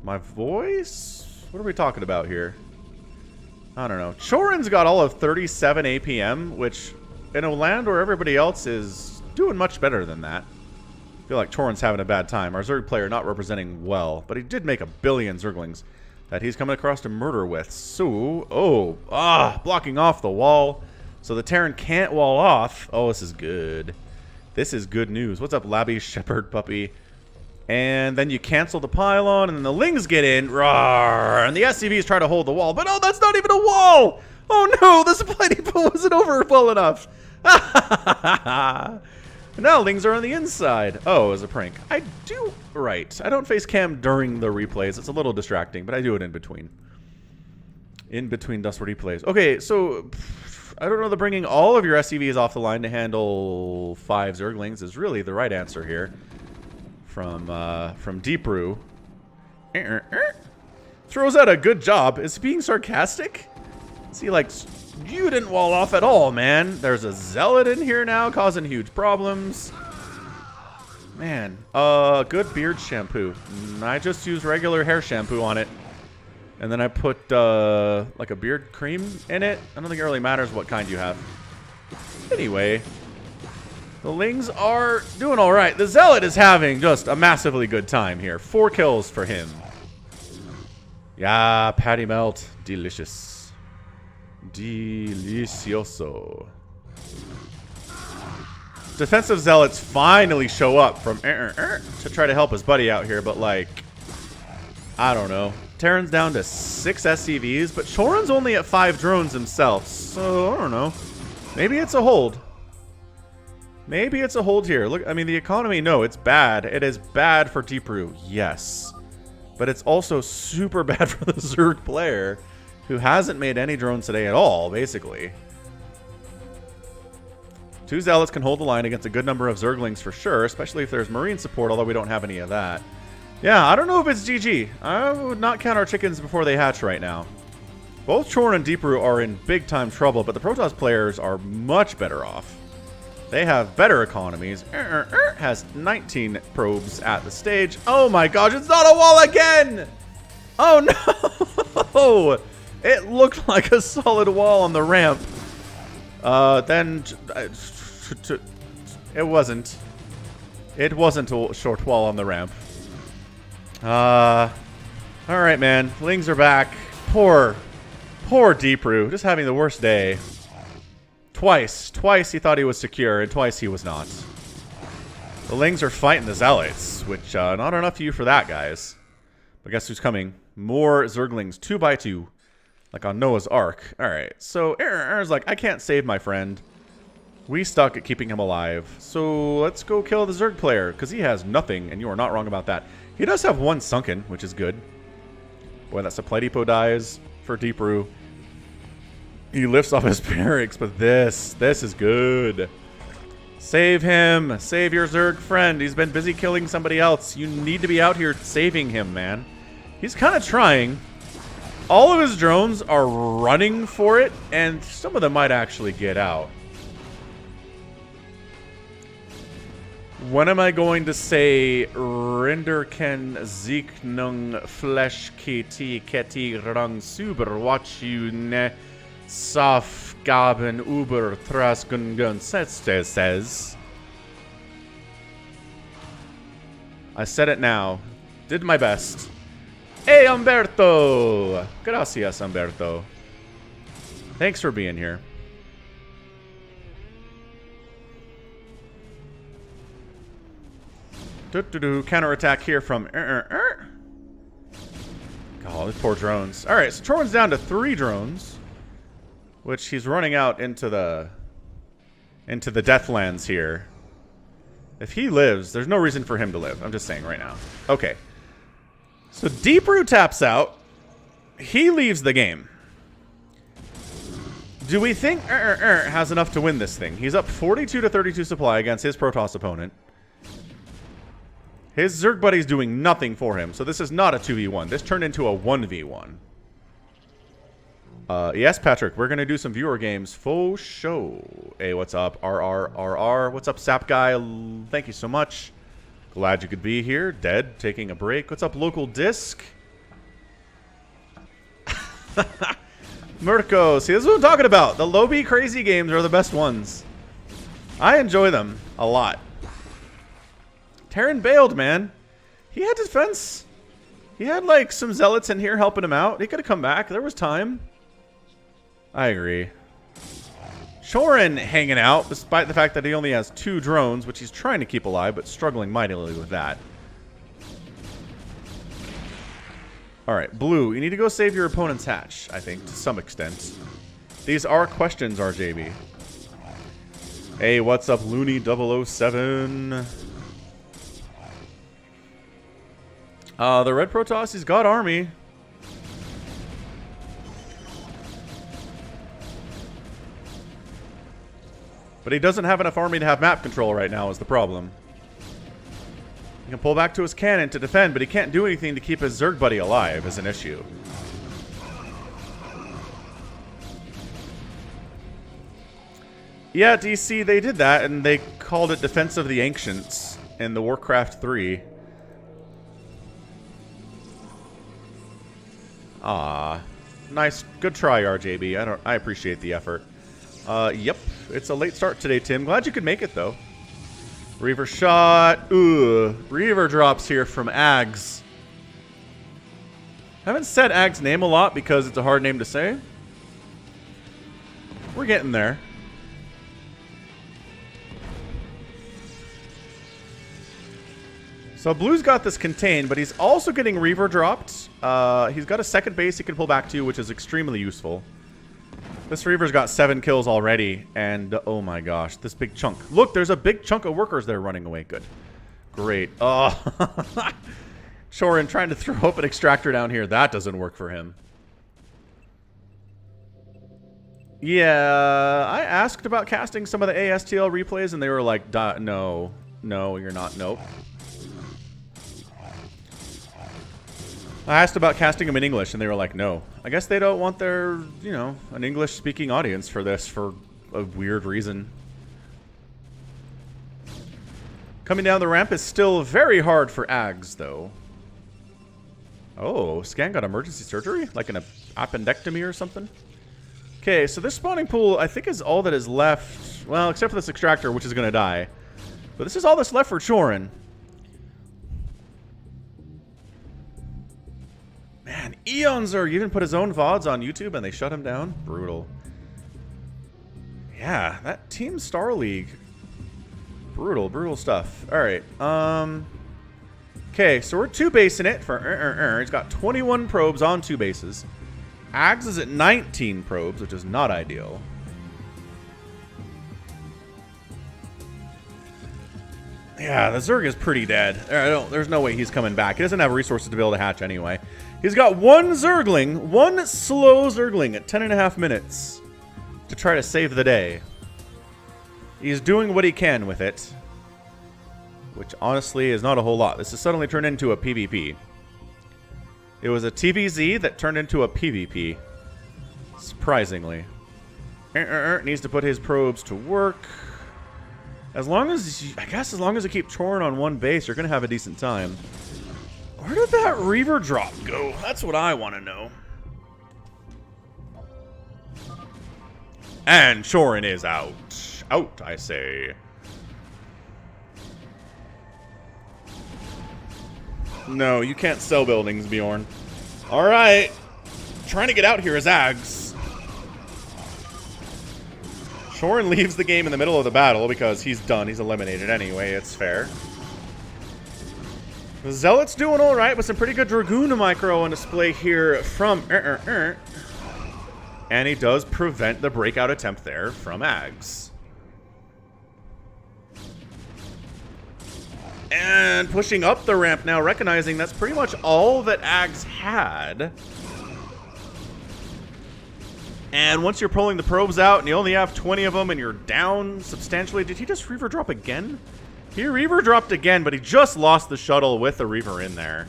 my voice? What are we talking about here? I don't know. Chorin's got all of 37 APM, which in a land where everybody else is doing much better than that. I feel like Chorin's having a bad time. Our Zerg player not representing well, but he did make a billion Zerglings that he's coming across to murder with. So, blocking off the wall. So the Terran can't wall off. Oh, this is good. This is good news. What's up, Labby, Shepherd, Puppy? And then you cancel the pylon, and then the Lings get in. Rawr, and the SCVs try to hold the wall. But oh, that's not even a wall! Oh no, the supply depot wasn't over well enough. Now Lings are on the inside. Oh, as a prank. I do... Right. I don't face cam during the replays. It's a little distracting, but I do it in between. In between Dust replays. Okay, so... I don't know that bringing all of your SCVs off the line to handle 5 Zerglings is really the right answer here. From Deep Brew. Throws out a good job. Is he being sarcastic? Is he like... You didn't wall off at all, man. There's a zealot in here now causing huge problems. Man. Good beard shampoo. I just used regular hair shampoo on it. And then I put, like a beard cream in it. I don't think it really matters what kind you have. Anyway. The Lings are doing alright. The zealot is having just a massively good time here. 4 kills for him. Yeah, patty melt. Delicious. Delicioso. Defensive zealots finally show up from to try to help his buddy out here, but like, I don't know. Terran's down to 6 SCVs, but Choran's only at 5 drones himself, so I don't know. Maybe it's a hold. Maybe it's a hold here. Look, I mean, the economy, no, it's bad. It is bad for Deep Brew, yes. But it's also super bad for the Zerg player, who hasn't made any drones today at all, basically. 2 Zealots can hold the line against a good number of Zerglings for sure, especially if there's Marine support, although we don't have any of that. Yeah, I don't know if it's GG. I would not count our chickens before they hatch right now. Both Chorn and Deep Brew are in big-time trouble, but the Protoss players are much better off. They have better economies. Has 19 probes at the stage. Oh my gosh, it's not a wall again! Oh no! It looked like a solid wall on the ramp. Then it wasn't. It wasn't a short wall on the ramp. Alright, man. Lings are back. Poor Deep Brew. Just having the worst day. Twice he thought he was secure, and twice he was not. The Lings are fighting the Zealots, which, not enough of you for that, guys. But guess who's coming? More Zerglings, 2 by 2. Like on Noah's Ark. Alright, so Aaron's like, I can't save my friend. We stuck at keeping him alive. So let's go kill the Zerg player, because he has nothing, and you are not wrong about that. He does have 1 sunken, which is good. Boy, that supply depot dies for Deep Brew. He lifts off his barracks, but this is good. Save him. Save your Zerg friend. He's been busy killing somebody else. You need to be out here saving him, man. He's kind of trying. All of his drones are running for it, and some of them might actually get out. When am I going to say Rinderken Zieknung Flesh KT Keti Rang Super Watch you ne Saf Gaben Uber Trasgungun says. I said it now. Did my best. Hey, Umberto! Gracias, Umberto. Thanks for being here. Counterattack here from... Oh, these poor drones. Alright, so Trowan's down to 3 drones. Which he's running out into the Deathlands here. If he lives, there's no reason for him to live. I'm just saying right now. Okay. So Deep Brew taps out. He leaves the game. Do we think has enough to win this thing? He's up 42 to 32 supply against his Protoss opponent. His Zerg buddy's doing nothing for him, so this is not a 2v1. This turned into a 1v1. Yes, Patrick, we're going to do some viewer games. Faux show. Hey, what's up? RRRR. What's up, Sap Guy? Thank you so much. Glad you could be here. Dead, taking a break. What's up, Local Disc? Mirko. See, this is what I'm talking about. The low-B crazy games are the best ones. I enjoy them a lot. Terran bailed, man. He had defense. He had, like, some zealots in here helping him out. He could have come back. There was time. I agree. Choran hanging out, despite the fact that he only has 2 drones, which he's trying to keep alive, but struggling mightily with that. Alright, Blue, you need to go save your opponent's hatch, I think, to some extent. These are questions, RJB. Hey, what's up, Looney 007? The Red Protoss, he's got army. But he doesn't have enough army to have map control right now is the problem. He can pull back to his cannon to defend, but he can't do anything to keep his Zerg buddy alive is an issue. Yeah, DC, they did that, and they called it Defense of the Ancients in the Warcraft 3. Ah, nice. Good try, RJB. I appreciate the effort. Yep. It's a late start today, Tim. Glad you could make it, though. Reaver shot. Ooh. Reaver drops here from Ags. Haven't said Ag's name a lot because it's a hard name to say. We're getting there. So Blue's got this contained, but he's also getting Reaver dropped. He's got a second base he can pull back to, which is extremely useful. This Reaver's got 7 kills already, and oh my gosh, this big chunk. Look, there's a big chunk of workers there running away. Good. Great. Oh. Shorin trying to throw up an extractor down here. That doesn't work for him. Yeah, I asked about casting some of the ASTL replays, and they were like, no. No, you're not. Nope. I asked about casting them in English, and they were like, no. I guess they don't want their, you know, an English-speaking audience for this for a weird reason. Coming down the ramp is still very hard for Ags, though. Oh, Scan got emergency surgery? Like an appendectomy or something? Okay, so this spawning pool, I think, is all that is left. Well, except for this extractor, which is going to die. But this is all that's left for Shorin. Man, Eonzerg even put his own VODs on YouTube and they shut him down. Brutal. Yeah, that Team Star League. Brutal, brutal stuff. Alright, okay, so we're 2-basing it for He's got 21 probes on 2 bases. Ags is at 19 probes, which is not ideal. Yeah, the Zerg is pretty dead. There's no way he's coming back. He doesn't have resources to be able to hatch anyway. He's got one Zergling, one slow Zergling at 10.5 minutes to try to save the day. He's doing what he can with it, which honestly is not a whole lot. This has suddenly turned into a PvP. It was a TVZ that turned into a PvP. Surprisingly. Needs to put his probes to work. As long as, I guess as long as you keep choring on one base, you're going to have a decent time. Where did that Reaver drop go? That's what I want to know. And Shorin is out. Out, I say. No, you can't sell buildings, Bjorn. Alright. Trying to get out here is Ags. Shorin leaves the game in the middle of the battle because he's done. He's eliminated anyway. It's fair. The Zealot's doing alright with some pretty good Dragoon micro on display here from And he does prevent the breakout attempt there from Ags. And pushing up the ramp now, recognizing that's pretty much all that Ags had. And once you're pulling the probes out and you only have 20 of them and you're down substantially. Did he just Reaver drop again? He Reaver dropped again, but he just lost the shuttle with the Reaver in there.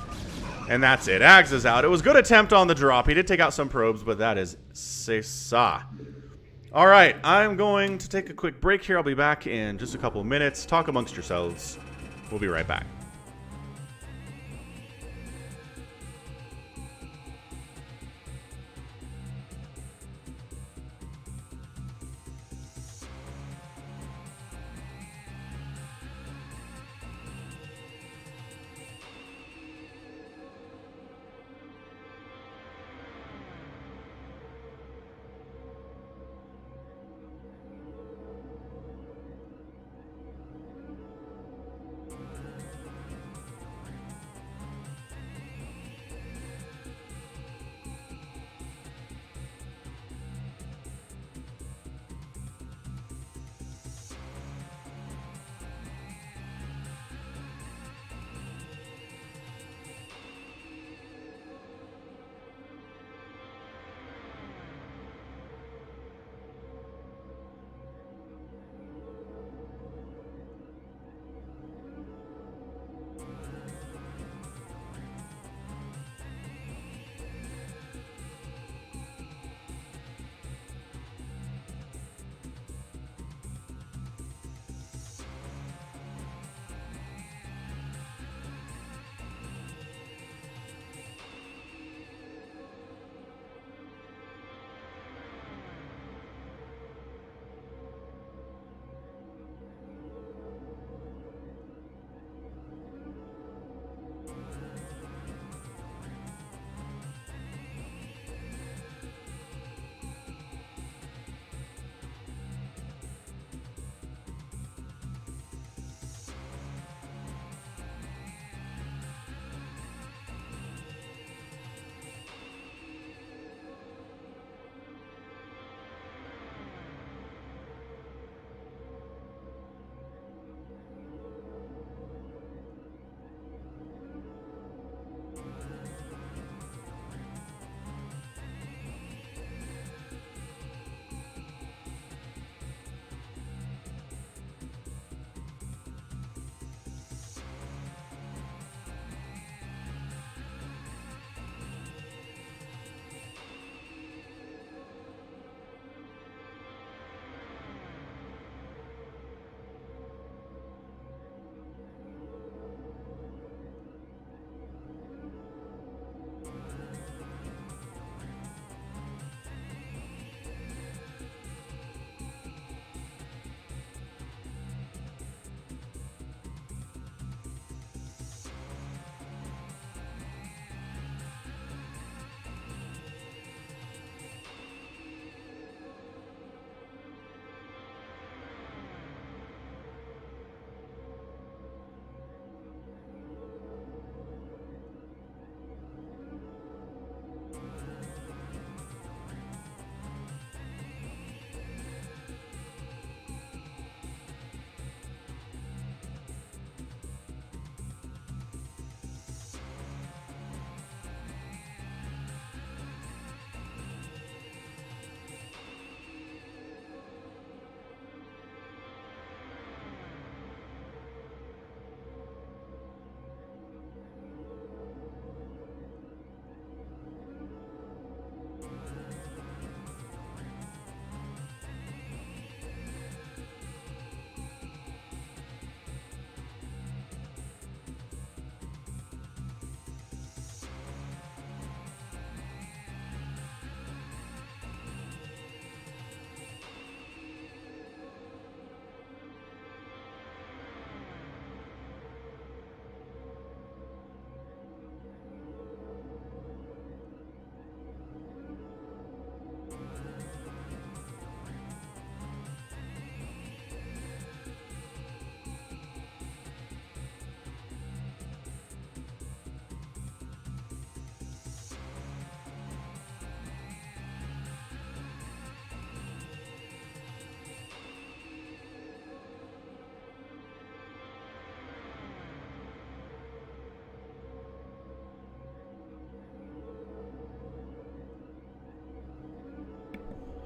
And that's it. Ags is out. It was a good attempt on the drop. He did take out some probes, but that is ça. All right, I'm going to take a quick break here. I'll be back in just a couple of minutes. Talk amongst yourselves. We'll be right back.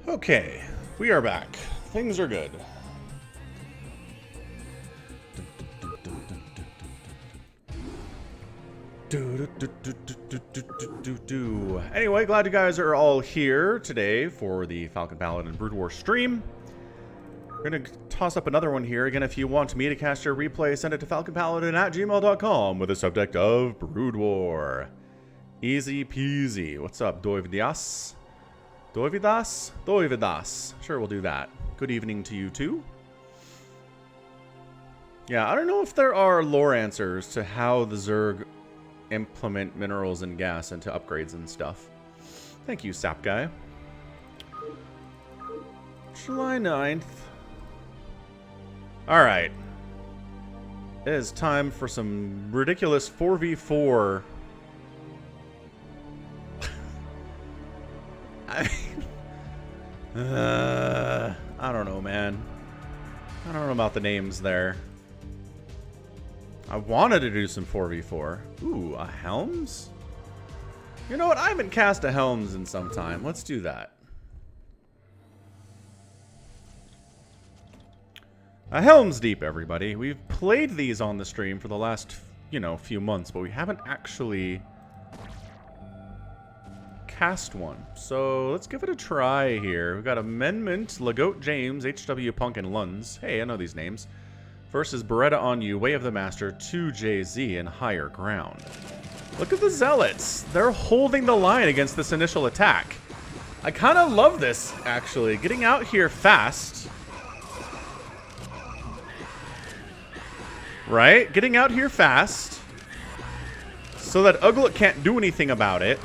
Okay, we are back. Things are good. Anyway, glad you guys are all here today for the FalconPaladin Brood War stream. We're going to toss up another one here. Again, if you want me to cast your replay, send it to falconpaladin@gmail.com with the subject of Brood War. Easy peasy. What's up, Doividas? Doividas? Doividas. Sure, we'll do that. Good evening to you, too. Yeah, I don't know if there are lore answers to how the Zerg implement minerals and gas into upgrades and stuff. Thank you, Sap Guy. July 9th. Alright. It is time for some ridiculous 4v4. I don't know, man. I don't know about the names there. I wanted to do some 4v4. Ooh, a Helms? You know what? I haven't cast a Helms in some time. Let's do that. A Helms Deep, everybody. We've played these on the stream for the last, few months, but we haven't actually cast one. So let's give it a try here. We've got Amendment, Lagoat James, HW Punk, and Lunds. Hey, I know these names. Versus Beretta on You, Way of the Master, 2JZ, and Higher Ground. Look at the Zealots. They're holding the line against this initial attack. I kind of love this, actually. Getting out here fast. Right? Getting out here fast. So that Uglet can't do anything about it.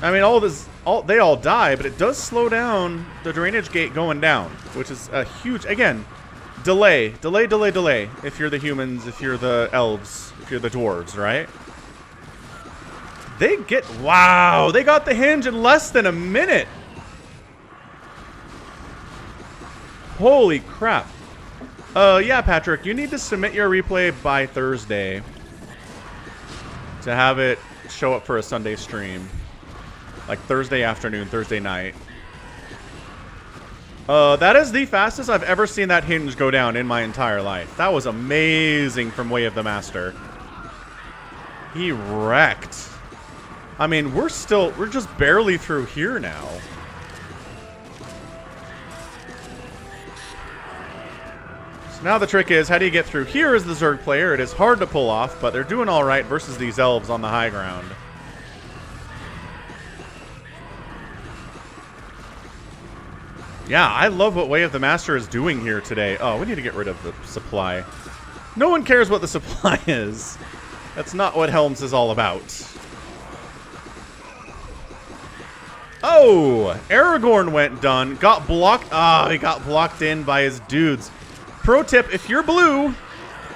I mean, they all die, but it does slow down the drainage gate going down, which is a huge, again, delay, if you're the humans, if you're the elves, if you're the dwarves, right? Wow, they got the hinge in less than a minute. Holy crap. Yeah, Patrick, you need to submit your replay by Thursday to have it show up for a Sunday stream. Like Thursday afternoon, Thursday night. That is the fastest I've ever seen that hinge go down in my entire life. That was amazing from Way of the Master. He wrecked. I mean, we're just barely through here now. So now the trick is, how do you get through here as the Zerg player? It is hard to pull off, but they're doing all right versus these elves on the high ground. Yeah, I love what Way of the Master is doing here today. Oh, we need to get rid of the supply. No one cares what the supply is. That's not what Helms is all about. Oh, Aragorn went done. Got blocked. He got blocked in by his dudes. Pro tip, if you're blue,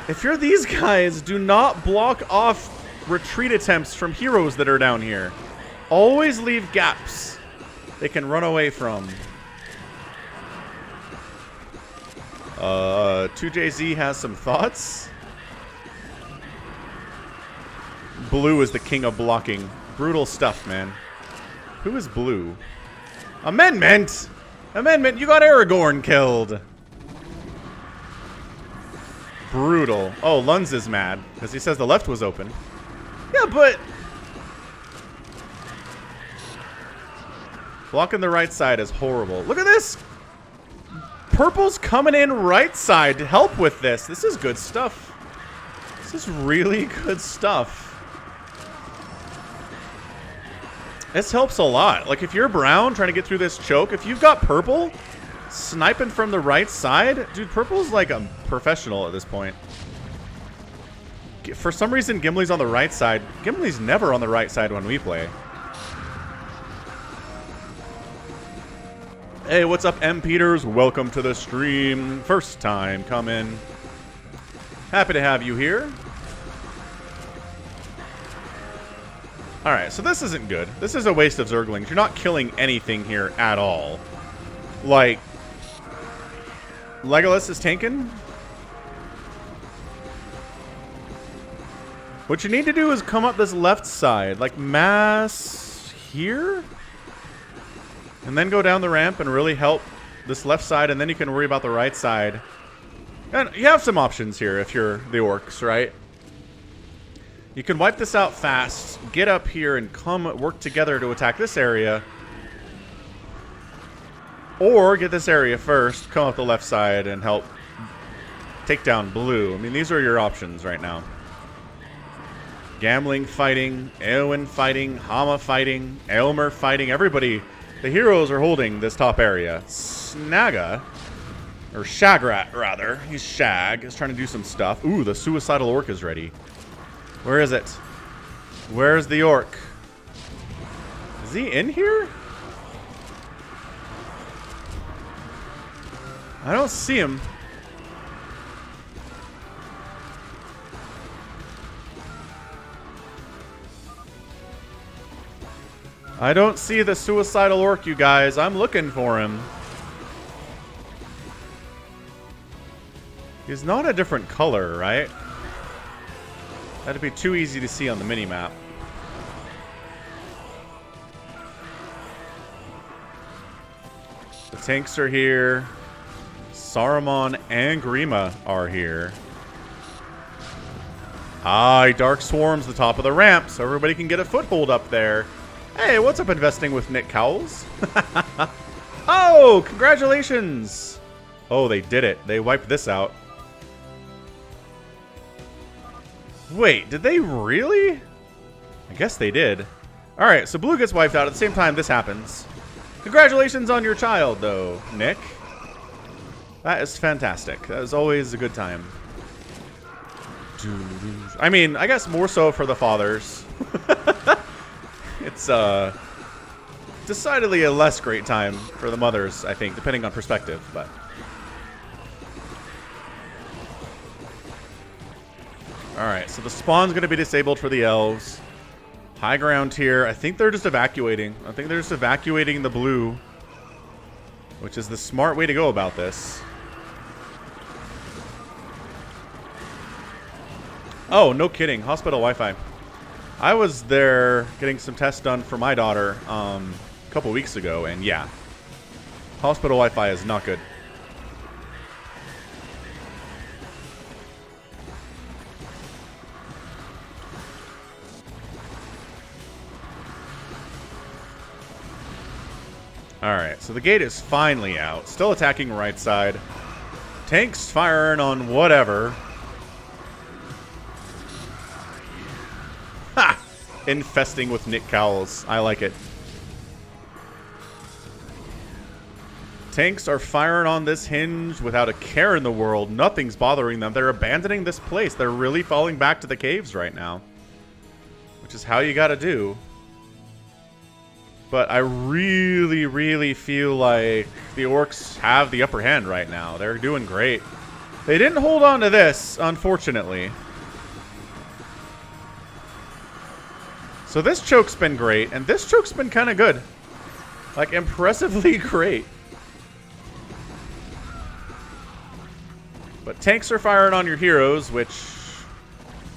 if you're these guys, do not block off retreat attempts from heroes that are down here. Always leave gaps they can run away from. 2JZ has some thoughts. Blue is the king of blocking. Brutal stuff, man. Who is blue? Amendment! Amendment, you got Aragorn killed. Brutal. Oh, Lunds is mad because he says the left was open. Yeah, but blocking the right side is horrible. Look at this! Purple's coming in right side to help with this. This is good stuff. This is really good stuff. This helps a lot. Like, if you're brown trying to get through this choke, if you've got purple sniping from the right side, dude, purple's like a professional at this point. For some reason, Gimli's on the right side. Gimli's never on the right side when we play. Hey, what's up, M. Peters? Welcome to the stream. First time coming. Happy to have you here. Alright, so this isn't good. This is a waste of Zerglings. You're not killing anything here at all. Like, Legolas is tanking. What you need to do is come up this left side. Like, mass here? And then go down the ramp and really help this left side, and then you can worry about the right side. And you have some options here if you're the orcs, right? You can wipe this out fast, get up here, and come work together to attack this area. Or get this area first, come up the left side, and help take down blue. I mean, these are your options right now. Gambling fighting, Eowyn fighting, Hama fighting, Aylmer fighting, everybody. The heroes are holding this top area. Snagga, or Shagrat rather, he's Shag, is trying to do some stuff. Ooh, the suicidal orc is ready. Where is it? Where's the orc? Is he in here? I don't see him. I don't see the suicidal orc, you guys. I'm looking for him. He's not a different color, right? That'd be too easy to see on the mini-map. The tanks are here. Saruman and Grima are here. Ah, Dark Swarm's the top of the ramp, so everybody can get a foothold up there. Hey, what's up investing with Nick Cowles? Oh, congratulations! Oh, they did it. They wiped this out. Wait, did they really? I guess they did. Alright, so blue gets wiped out. At the same time, this happens. Congratulations on your child, though, Nick. That is fantastic. That is always a good time. I mean, I guess more so for the fathers. It's decidedly a less great time for the mothers, I think, depending on perspective, but... Alright, so the spawn's going to be disabled for the elves. High ground here. I think they're just evacuating. I think they're just evacuating the blue, which is the smart way to go about this. Oh, no kidding. Hospital Wi-Fi. I was there getting some tests done for my daughter a couple weeks ago, and yeah. Hospital Wi-Fi is not good. Alright, so the gate is finally out. Still attacking right side. Tanks firing on whatever. Ha! Infesting with Nick Cowles. I like it. Tanks are firing on this hinge without a care in the world. Nothing's bothering them. They're abandoning this place. They're really falling back to the caves right now. Which is how you gotta do. But I really, really feel like the orcs have the upper hand right now. They're doing great. They didn't hold on to this, unfortunately. So this choke's been great, and this choke's been kind of good. Like, impressively great. But tanks are firing on your heroes, which...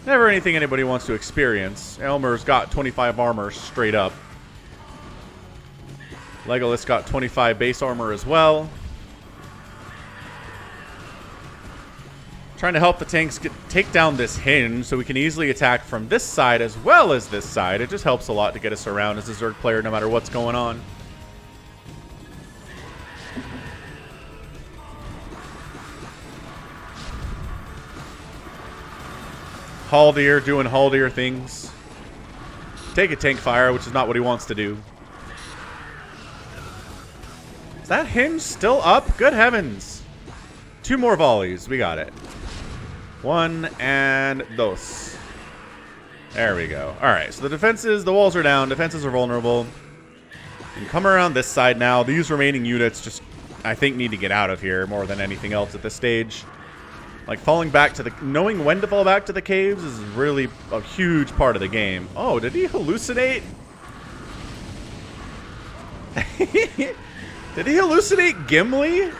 never anything anybody wants to experience. Elmer's got 25 armor straight up. Legolas got 25 base armor as well. Trying to help the tanks take down this hinge so we can easily attack from this side as well as this side. It just helps a lot to get us around as a Zerg player no matter what's going on. Haldir doing Haldir things. Take a tank fire, which is not what he wants to do. Is that hinge still up? Good heavens. 2 more volleys. We got it. 1 and dos. There we go. Alright, so the defenses, the walls are down. Defenses are vulnerable. You can come around this side now. These remaining units just, I think, need to get out of here more than anything else at this stage. Like, falling back to the... knowing when to fall back to the caves is really a huge part of the game. Oh, did he hallucinate? Did he hallucinate Gimli?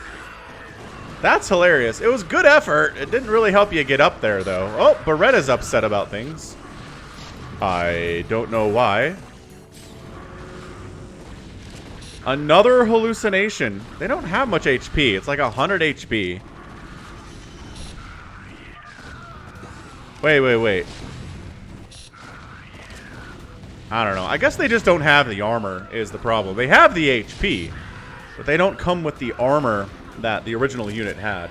That's hilarious. It was good effort. It didn't really help you get up there, though. Oh, Beretta's upset about things. I don't know why. Another hallucination. They don't have much HP. It's like 100 HP. Wait. I don't know. I guess they just don't have the armor is the problem. They have the HP, but they don't come with the armor that the original unit had.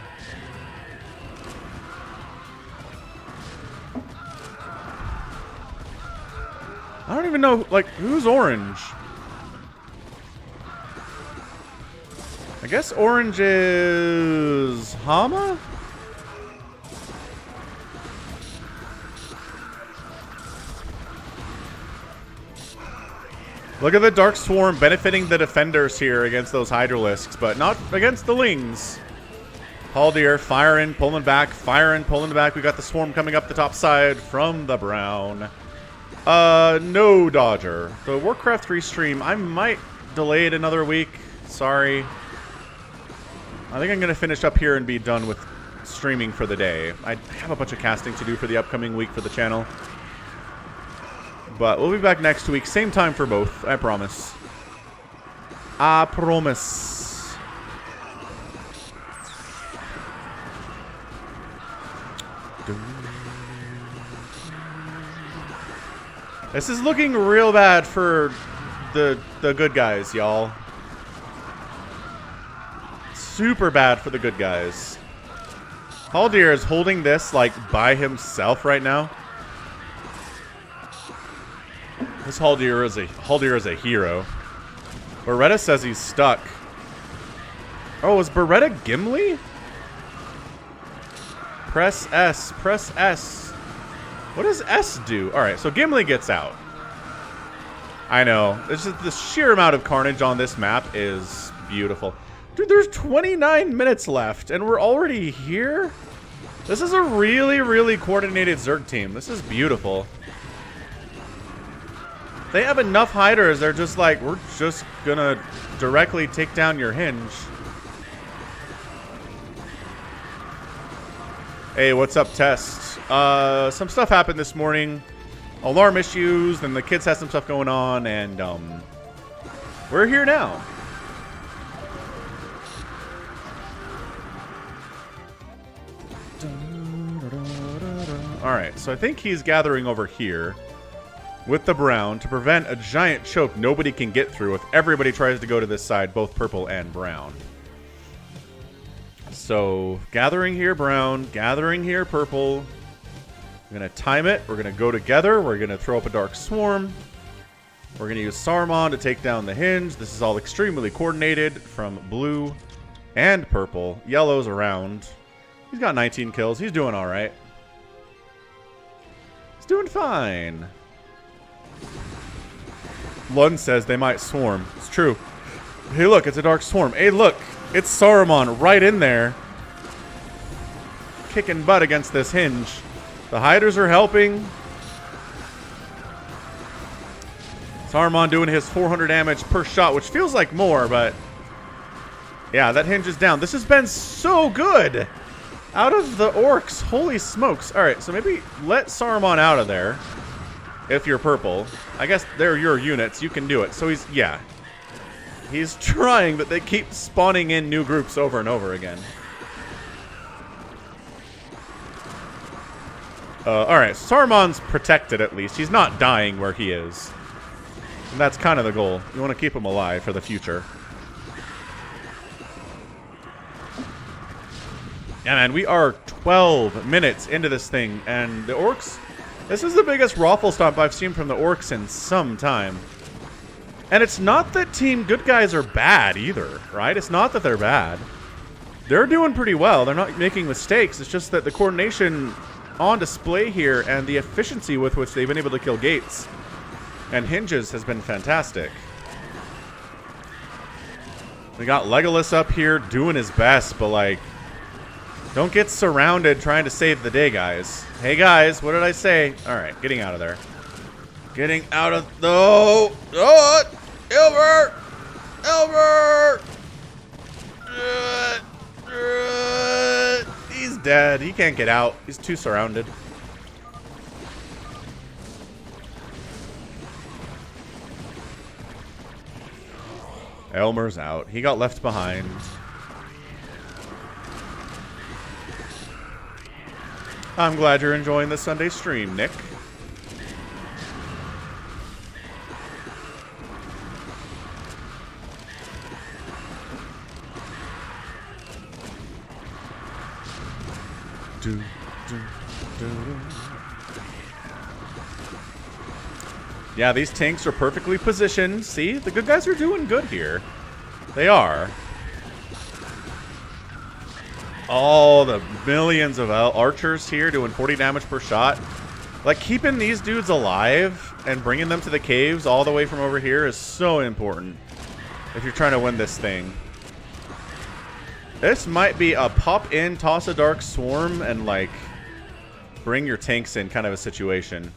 I don't even know, like, who's orange? I guess orange is Hama? Look at the Dark Swarm benefiting the defenders here against those Hydralisks, but not against the Lings. Haldir firing, pulling back, firing, pulling back. We got the Swarm coming up the top side from the Brown. No Dodger. The Warcraft 3 stream, I might delay it another week. Sorry. I think I'm going to finish up here and be done with streaming for the day. I have a bunch of casting to do for the upcoming week for the channel. But we'll be back next week. Same time for both. I promise. I promise. This is looking real bad for the good guys, y'all. Super bad for the good guys. Haldir is holding this, like, by himself right now. This Haldir is a hero. Beretta says he's stuck. Oh, is Beretta Gimli? Press S. Press S. What does S do? Alright, so Gimli gets out. I know. It's just the sheer amount of carnage on this map is beautiful. Dude, there's 29 minutes left, and we're already here? This is a really, really coordinated Zerg team. This is beautiful. They have enough hiders. They're just like, we're just gonna directly take down your hinge. Hey, what's up, Test? Some stuff happened this morning. Alarm issues, then the kids had some stuff going on, and we're here now. Alright, so I think he's gathering over here with the Brown to prevent a giant choke nobody can get through if everybody tries to go to this side, both purple and brown. So, gathering here Brown, gathering here purple. We're going to time it. We're going to go together. We're going to throw up a Dark Swarm. We're going to use Saruman to take down the hinge. This is all extremely coordinated from blue and purple. Yellow's around. He's got 19 kills. He's doing all right. He's doing fine. Lund says they might swarm. It's true. Hey, look, it's a Dark Swarm. Hey, look, it's Saruman right in there. Kicking butt against this hinge. The hiders are helping. Saruman doing his 400 damage per shot, which feels like more, but yeah, that hinge is down. This has been so good out of the orcs. Holy smokes. All right, so maybe let Saruman out of there if you're purple. I guess they're your units. You can do it. So he's, yeah. He's trying, but they keep spawning in new groups over and over again. Alright, Saruman's protected at least. He's not dying where he is. And that's kind of the goal. You want to keep him alive for the future. Yeah, man, we are 12 minutes into this thing, and the orcs... This is the biggest raffle stomp I've seen from the orcs in some time. And it's not that Team Good Guys are bad either, right? It's not that they're bad. They're doing pretty well. They're not making mistakes. It's just that the coordination on display here and the efficiency with which they've been able to kill gates and hinges has been fantastic. We got Legolas up here doing his best, but like, don't get surrounded trying to save the day, guys. Hey guys, what did I say? Alright, getting out of there. Getting out of the... Oh! Ilver! Ilver! He's dead. He can't get out. He's too surrounded. Elmer's out. He got left behind. I'm glad you're enjoying the Sunday stream, Nick. Yeah, these tanks are perfectly positioned. See, the good guys are doing good here. They are. Oh, the millions of archers here doing 40 damage per shot. Like, keeping these dudes alive and bringing them to the caves all the way from over here is so important if you're trying to win this thing. This might be a pop in, toss a dark swarm, and, like, bring your tanks in kind of a situation.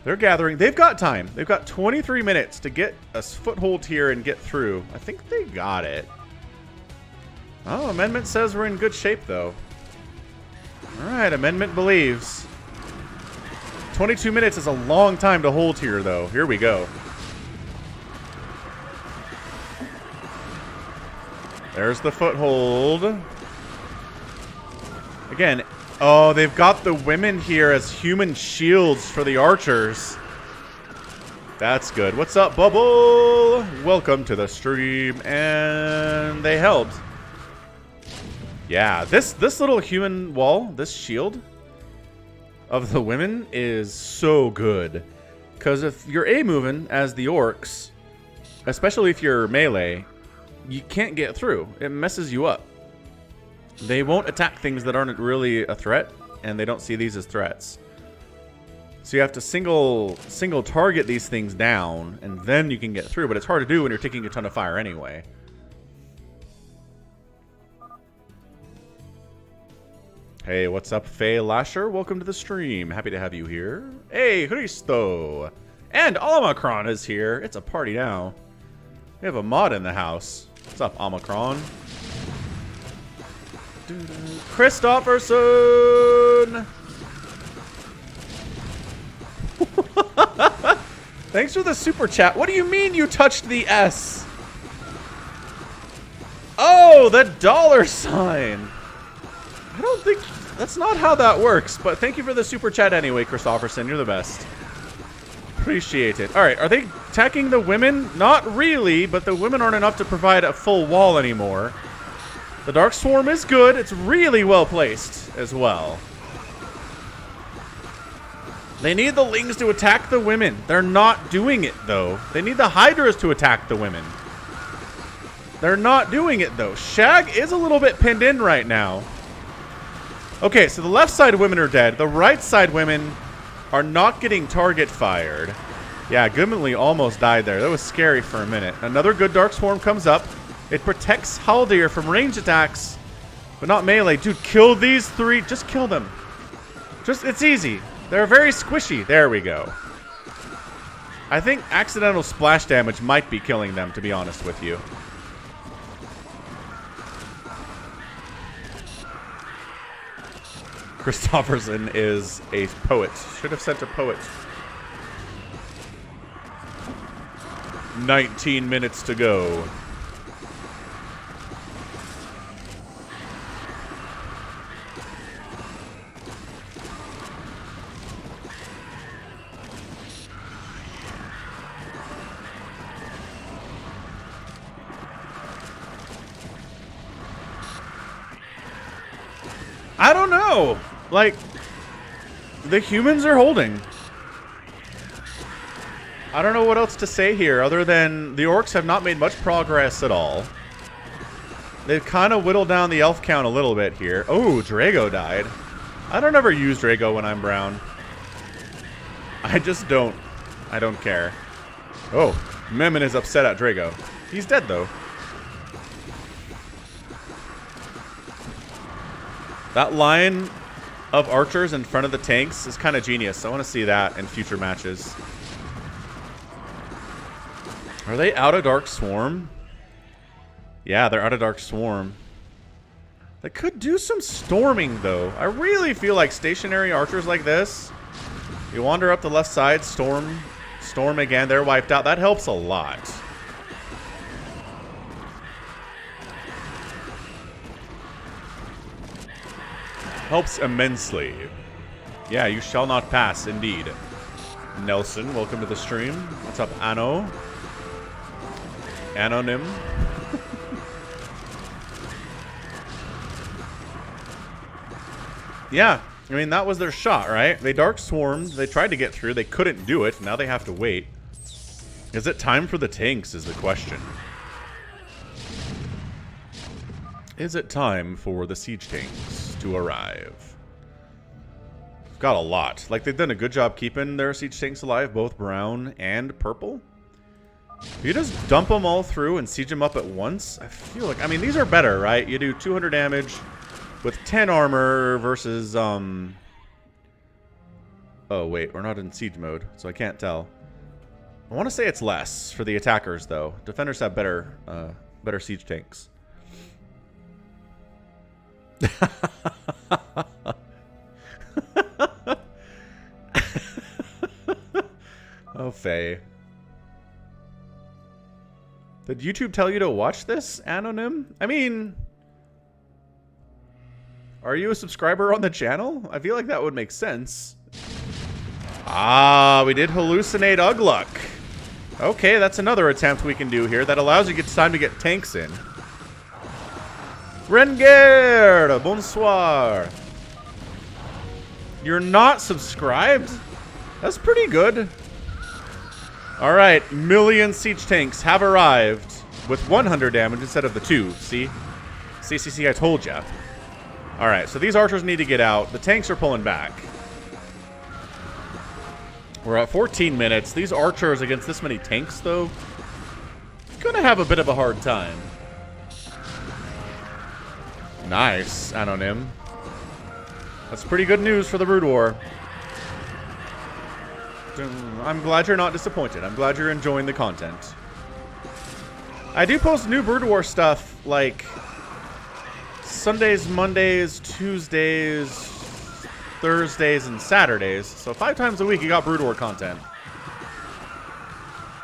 They're gathering. They've got time. They've got 23 minutes to get a foothold here and get through. I think they got it. Oh, Amendment says we're in good shape, though. Alright, Amendment believes. 22 minutes is a long time to hold here, though. Here we go. There's the foothold. Again, oh, they've got the women here as human shields for the archers. That's good. What's up, Bubble? Welcome to the stream. And they helped. Yeah, this little human wall, this shield of the women is so good. Because if you're A-moving as the orcs, especially if you're melee, you can't get through. It messes you up. They won't attack things that aren't really a threat, and they don't see these as threats. So you have to single target these things down, and then you can get through. But it's hard to do when you're taking a ton of fire anyway. Hey, what's up, Faye Lasher? Welcome to the stream. Happy to have you here. Hey, Christo. And Omicron is here. It's a party now. We have a mod in the house. What's up, Omicron? Christopherson! Thanks for the super chat. What do you mean you touched the S? Oh, the $sign. I don't think... That's not how that works, but thank you for the super chat anyway, Christopherson. You're the best. Appreciate it. Alright, are they attacking the women? Not really, but the women aren't enough to provide a full wall anymore. The Dark Swarm is good. It's really well placed as well. They need the Lings to attack the women. They're not doing it, though. They need the Hydras to attack the women. They're not doing it, though. Shag is a little bit pinned in right now. Okay, so the left side women are dead. The right side women are not getting target fired. Yeah, Gimli almost died there. That was scary for a minute. Another good Dark Swarm comes up. It protects Haldir from range attacks, but not melee. Dude, kill these three. Just kill them. It's easy. They're very squishy. There we go. I think accidental splash damage might be killing them, to be honest with you. Christopherson is a poet. Should have sent a poet. 19 minutes to go. I don't know. Like, the humans are holding. I don't know what else to say here other than the orcs have not made much progress at all. They've kind of whittled down the elf count a little bit here. Oh, Drago died. I don't ever use Drago when I'm brown. I just don't. I don't care. Oh, Memon is upset at Drago. He's dead, though. That line of archers in front of the tanks is kind of genius. I want to see that in future matches. Are they out of Dark Swarm? Yeah, they're out of Dark Swarm. They could do some storming, though. I really feel like stationary archers like this, you wander up the left side, storm again, they're wiped out. That helps a lot. Helps immensely. Yeah, you shall not pass, indeed. Nelson, welcome to the stream. What's up, Anno? Anonym. Yeah, I mean, that was their shot, right? They Dark Swarmed, they tried to get through, they couldn't do it, now they have to wait. Is it time for the tanks, is the question. Is it time for the siege tanks to arrive? We've got a lot. Like, they've done a good job keeping their siege tanks alive, both brown and purple. If you just dump them all through and siege them up at once, I feel like... I mean, these are better, right? You do 200 damage with 10 armor versus... Oh, wait. We're not in siege mode, so I can't tell. I want to say it's less for the attackers, though. Defenders have better siege tanks. Oh, Faye. Did YouTube tell you to watch this, Anonym? I mean... Are you a subscriber on the channel? I feel like that would make sense. Ah, we did hallucinate Ugluk. Okay, that's another attempt we can do here. That allows you time to get tanks in. Rengard, bonsoir. You're not subscribed? That's pretty good. Alright, million siege tanks have arrived with 100 damage instead of the 2. See? See, I told ya. Alright, so these archers need to get out. The tanks are pulling back. We're at 14 minutes. These archers against this many tanks, though, gonna have a bit of a hard time. Nice, Anonym. That's pretty good news for the Brood War. I'm glad you're not disappointed. I'm glad you're enjoying the content. I do post new Brood War stuff, like Sundays, Mondays, Tuesdays, Thursdays, and Saturdays. So 5 times a week you got Brood War content.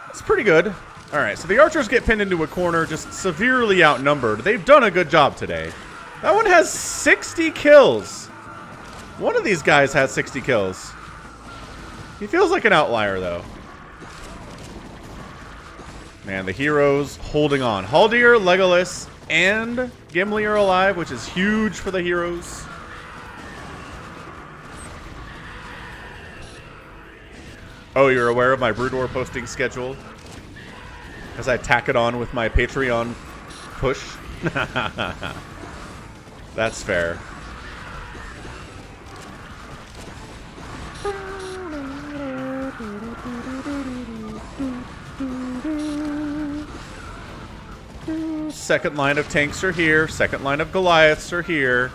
That's pretty good. Alright, so the archers get pinned into a corner, just severely outnumbered. They've done a good job today. That one has 60 kills. One of these guys has 60 kills. He feels like an outlier, though. Man, the heroes holding on. Haldir, Legolas, and Gimli are alive, which is huge for the heroes. Oh, you're aware of my Brood War posting schedule? As I tack it on with my Patreon push? That's fair. Second line of tanks are here. Second line of Goliaths are here.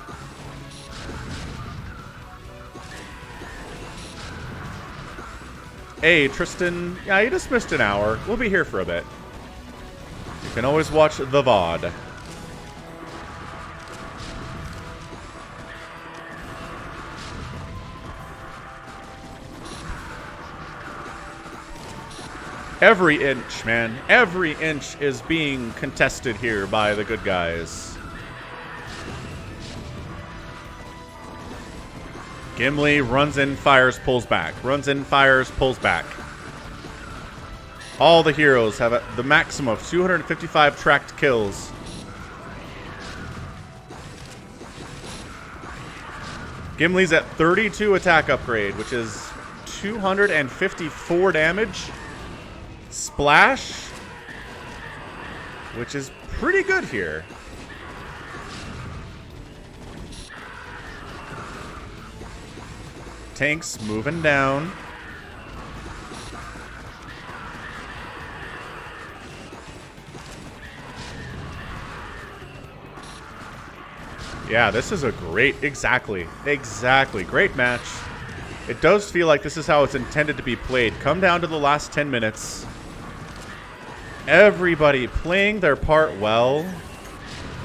Hey, Tristan. Yeah, you just missed an hour. We'll be here for a bit. You can always watch the VOD. Every inch, man. Every inch is being contested here by the good guys. Gimli runs in, fires, pulls back. Runs in, fires, pulls back. All the heroes have the maximum of 255 tracked kills. Gimli's at 32 attack upgrade, which is 254 damage. Splash, which is pretty good here. Tanks moving down. Yeah, this is a great, exactly, great match. It does feel like this is how it's intended to be played. Come down to the last 10 minutes. Everybody playing their part well.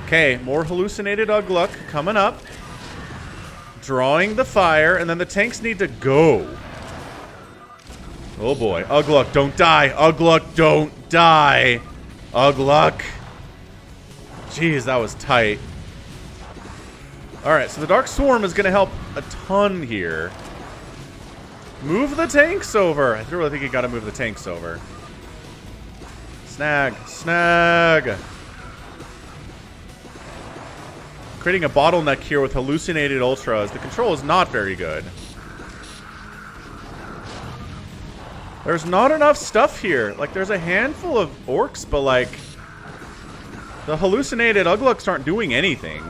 Okay, more hallucinated Ugluk coming up. Drawing the fire, and then the tanks need to go. Oh boy, Ugluk, don't die. Ugluk, don't die. Ugluk. Jeez, that was tight. Alright, so the Dark Swarm is going to help a ton here. Move the tanks over. I really think you got to move the tanks over. Snag. Snag. Creating a bottleneck here with hallucinated ultras. The control is not very good. There's not enough stuff here. Like, there's a handful of orcs, but, like, the hallucinated Ugluks aren't doing anything.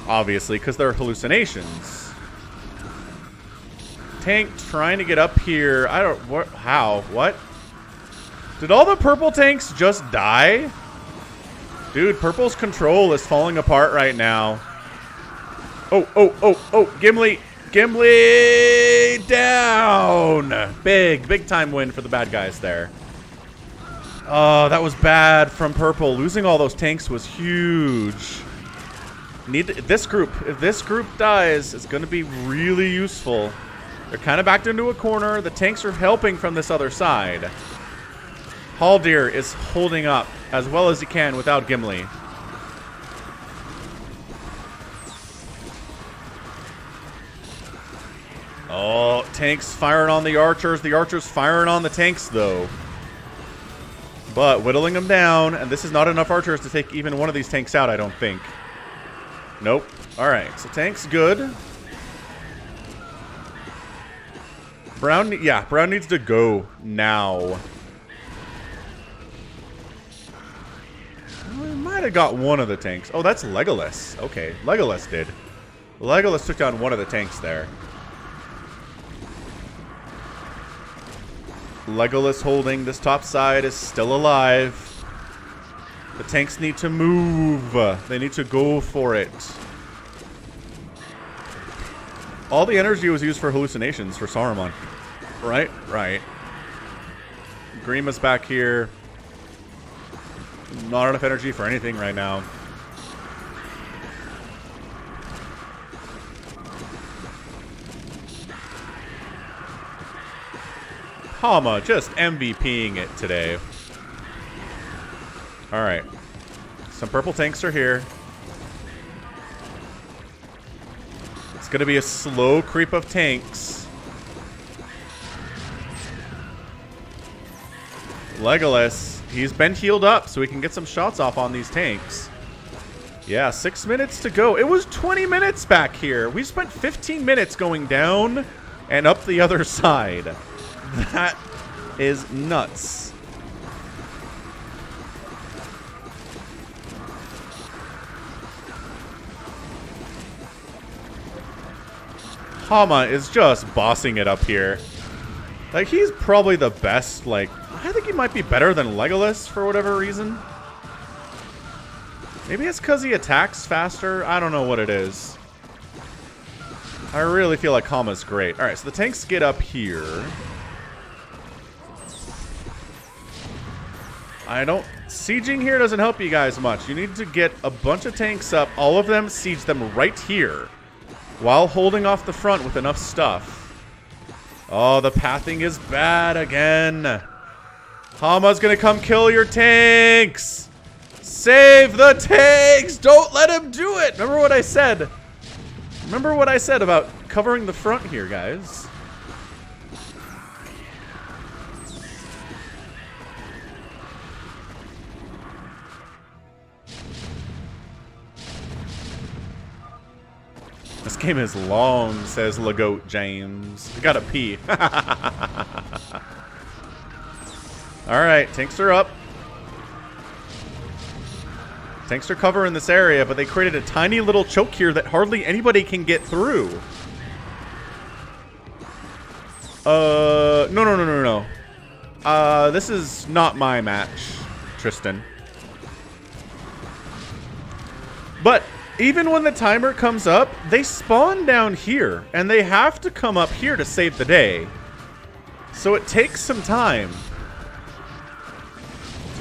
Obviously, because they're hallucinations. Tank trying to get up here. I don't... What? How? What? Did all the purple tanks just die? Dude, purple's control is falling apart right now. Oh. Gimli. Gimli down. Big time win for the bad guys there. Oh, that was bad from purple. Losing all those tanks was huge. This group. If this group dies, it's going to be really useful. They're kind of backed into a corner. The tanks are helping from this other side. Haldir is holding up as well as he can without Gimli. Oh, tanks firing on the archers. The archers firing on the tanks, though. But whittling them down, and this is not enough archers to take even one of these tanks out, I don't think. Nope. All right, so tank's good. Brown needs to go now. We might have got one of the tanks. Oh, that's Legolas. Okay, Legolas did. Legolas took down one of the tanks there. Legolas holding this top side is still alive. The tanks need to move. They need to go for it. All the energy was used for hallucinations for Saruman. Right? Right. Grima's back here. Not enough energy for anything right now. Hama just MVPing it today. Alright. Some purple tanks are here. It's going to be a slow creep of tanks. Legolas, he's been healed up so we can get some shots off on these tanks. Yeah, 6 minutes to go. It was 20 minutes back here. We spent 15 minutes going down and up the other side. That is nuts. Hama is just bossing it up here. Like, he's probably the best, like, I think he might be better than Legolas for whatever reason. Maybe it's because he attacks faster. I don't know what it is. I really feel like Hama's great. Alright, so the tanks get up here. Sieging here doesn't help you guys much. You need to get a bunch of tanks up, all of them, siege them right here, while holding off the front with enough stuff. Oh, the pathing is bad again. Hama's gonna come kill your tanks. Save the tanks! Don't let him do it! Remember what I said? Remember what I said about covering the front here, guys. This game is long, says Lagoat James. We gotta pee. Alright, tanks are up. Tanks are covering this area, but they created a tiny little choke here that hardly anybody can get through. No. This is not my match, Tristan. But even when the timer comes up, they spawn down here, and they have to come up here to save the day. So it takes some time.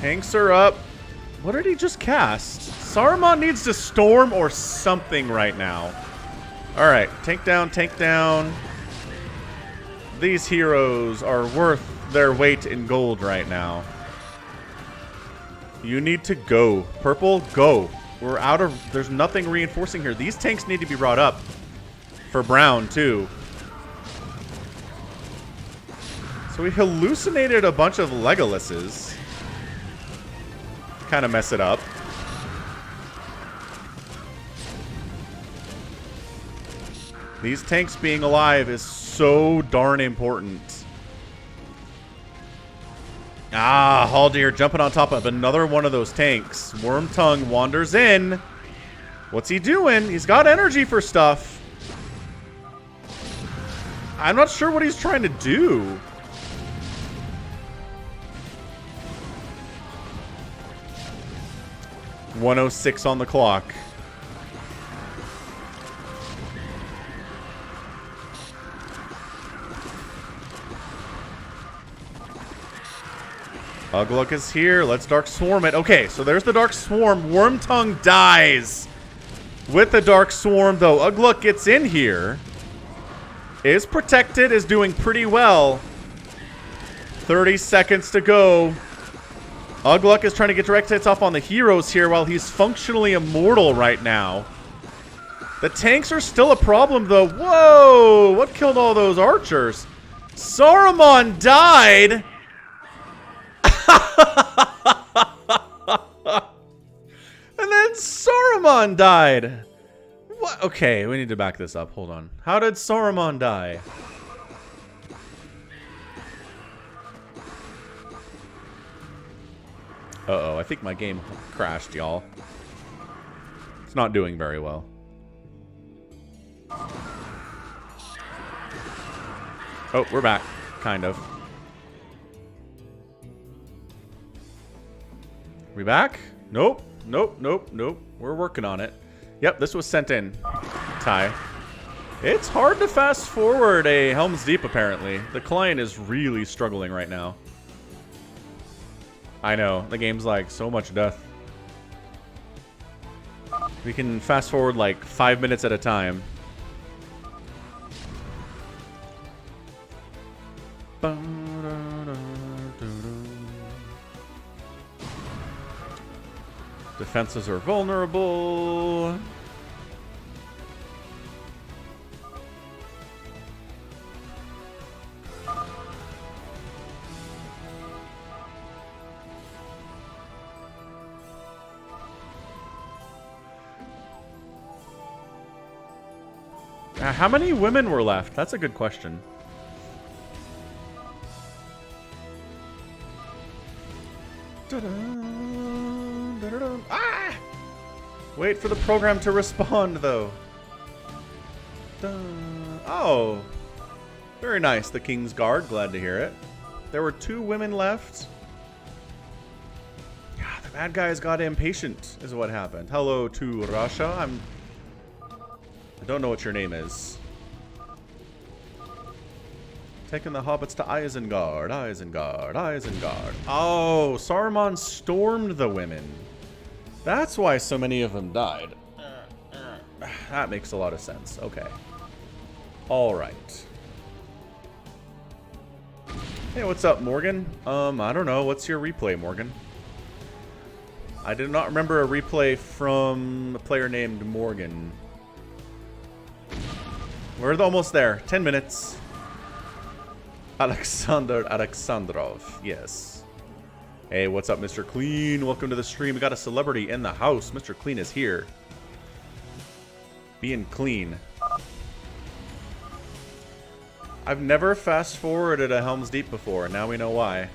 Tanks are up. What did he just cast? Saruman needs to storm or something right now. Alright, tank down, tank down. These heroes are worth their weight in gold right now. You need to go. Purple, go. We're out of... There's nothing reinforcing here. These tanks need to be brought up. For Brown, too. So we hallucinated a bunch of Legoluses. Kind of mess it up. These tanks being alive is so darn important. Ah, Haldir jumping on top of another one of those tanks. Wormtongue wanders in. What's he doing? He's got energy for stuff. I'm not sure what he's trying to do. .106 on the clock. Ugluk is here. Let's Dark Swarm it. Okay, so there's the Dark Swarm. Wormtongue dies with the Dark Swarm, though. Ugluk gets in here. Is protected. Is doing pretty well. 30 seconds to go. Ugluk is trying to get direct hits off on the heroes here while he's functionally immortal right now. The tanks are still a problem, though. Whoa! What killed all those archers? Saruman died! And then Saruman died. What? Okay, we need to back this up. Hold on. How did Saruman die? Uh-oh, I think my game crashed, y'all. It's not doing very well. Oh, we're back. Kind of. We back? Nope. Nope, nope, nope. We're working on it. Yep, this was sent in. Ty. It's hard to fast forward a Helms Deep, apparently. The client is really struggling right now. I know. The game's like so much death. We can fast forward like 5 minutes at a time. Defenses are vulnerable. How many women were left? That's a good question. Ah! Wait for the program to respond, though. Oh. Very nice, the King's Guard. Glad to hear it. There were 2 women left. Yeah, the bad guys got impatient, is what happened. Hello to Russia. I don't know what your name is. Taking the hobbits to Isengard. Isengard. Isengard. Oh, Saruman stormed the women. That's why so many of them died. That makes a lot of sense. Okay. All right. Hey, what's up, Morgan? I don't know. What's your replay, Morgan? I did not remember a replay from a player named Morgan. We're almost there. 10 minutes. Alexander Alexandrov. Yes. Hey, what's up, Mr. Clean? Welcome to the stream. We got a celebrity in the house. Mr. Clean is here. Being clean. I've never fast-forwarded a Helms Deep before. Now we know why.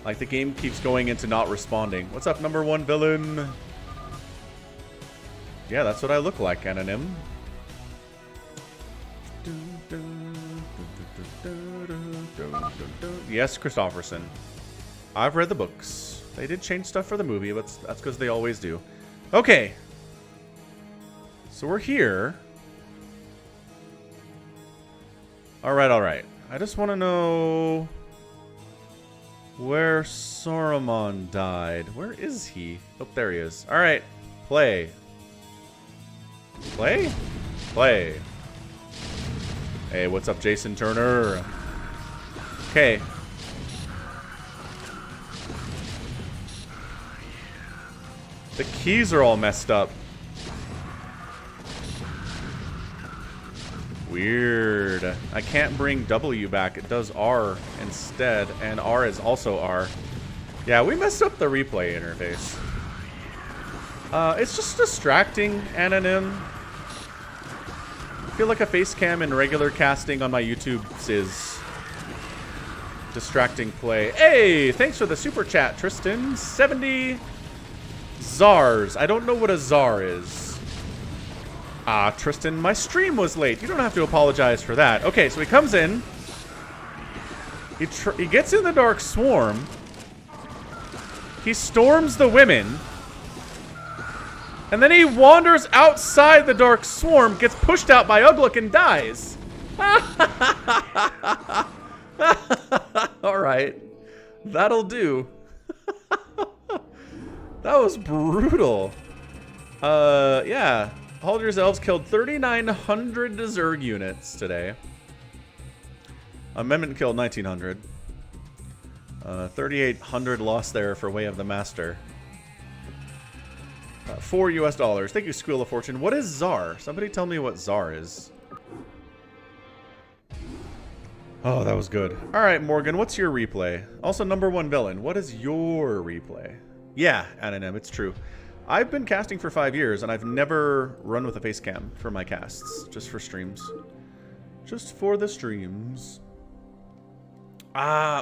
Like, the game keeps going into not responding. What's up, number 1 villain? Yeah, that's what I look like, Anonym. Yes, Christopherson. I've read the books. They did change stuff for the movie, but that's because they always do. Okay. So we're here. Alright, alright. I just want to know where Saruman died. Where is he? Oh, there he is. Alright. Play. Play? Play. Hey, what's up, Jason Turner? Okay. The keys are all messed up. Weird. I can't bring W back. It does R instead, and R is also R. Yeah, we messed up the replay interface. It's just distracting, Anonym. I feel like a face cam in regular casting on my YouTube is distracting play. Hey, thanks for the super chat, Tristan. 70 Zars. I don't know what a Zar is. Ah, Tristan, my stream was late. You don't have to apologize for that. Okay, so he comes in. He gets in the Dark Swarm. He storms the women. And then he wanders outside the Dark Swarm, gets pushed out by Ugluk, and dies. Alright. That'll do. That was brutal. Yeah. Haldir's Elves killed 3,900 Zerg units today. Amendment killed 1,900. 3,800 lost there for Way of the Master. $4 US. Thank you, Squeal of Fortune. What is Czar? Somebody tell me what Czar is. Oh, that was good. Alright, Morgan, what's your replay? Also, #1 villain. What is your replay? Yeah, Anonym, it's true. I've been casting for 5 years, and I've never run with a face cam for my casts. Just for streams. Just for the streams.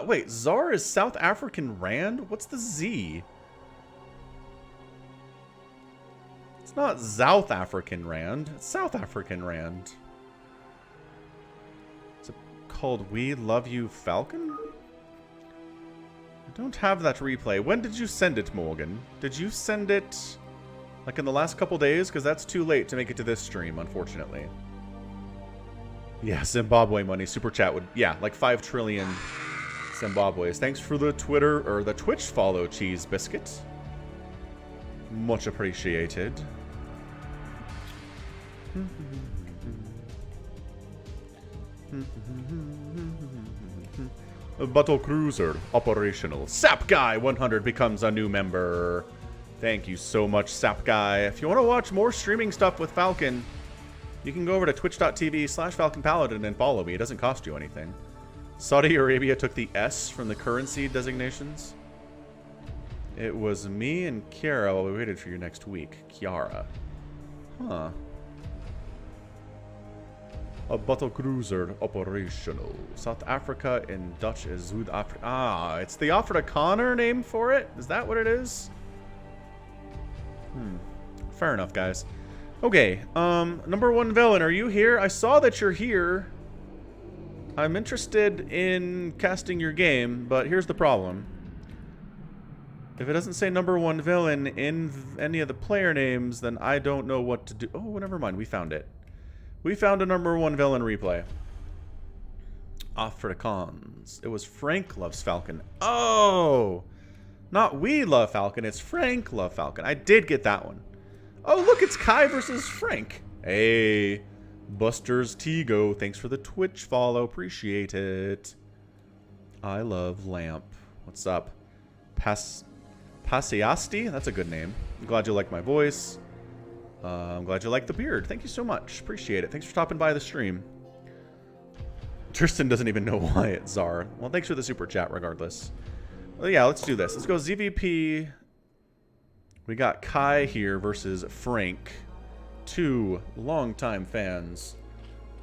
Wait, Czar is South African Rand? What's the Z? It's not South African Rand. It's South African Rand. Is it called We Love You Falcon? I don't have that replay. When did you send it, Morgan? Did you send it like in the last couple days? Because that's too late to make it to this stream, unfortunately. Yeah, Zimbabwe money. Super chat would... Yeah, like 5 trillion Zimbabwe's. Thanks for the Twitter or the Twitch follow, Cheese Biscuit. Much appreciated. Battle Cruiser operational. Sap Guy 100 becomes a new member. Thank you so much, Sap Guy. If you want to watch more streaming stuff with Falcon, you can go over to twitch.tv/FalconPaladin and follow me. It doesn't cost you anything. Saudi Arabia took the S from the currency designations. It was me and Kiara while we waited for you next week. Kiara. Huh. A battle cruiser operational. South Africa in Dutch is Zuid-Afrika. Ah, it's the Afrikaner name for it? Is that what it is? Fair enough, guys. Okay, #1 villain, are you here? I saw that you're here. I'm interested in casting your game, but here's the problem. If it doesn't say #1 villain in any of the player names, then I don't know what to do. Oh, never mind. We found it. We found a #1 villain replay. Afrikaans. It was Frank Loves Falcon. Oh! Not We Love Falcon. It's Frank Love Falcon. I did get that one. Oh, look. It's Kai versus Frank. Hey. Buster's Tigo. Thanks for the Twitch follow. Appreciate it. I love Lamp. What's up? Pasiasti? That's a good name. I'm glad you like my voice. I'm glad you like the beard. Thank you so much. Appreciate it. Thanks for stopping by the stream. Tristan doesn't even know why it's Czar. Well, thanks for the super chat regardless. Well, yeah, let's do this. Let's go ZVP. We got Kai here versus Frank. 2 longtime fans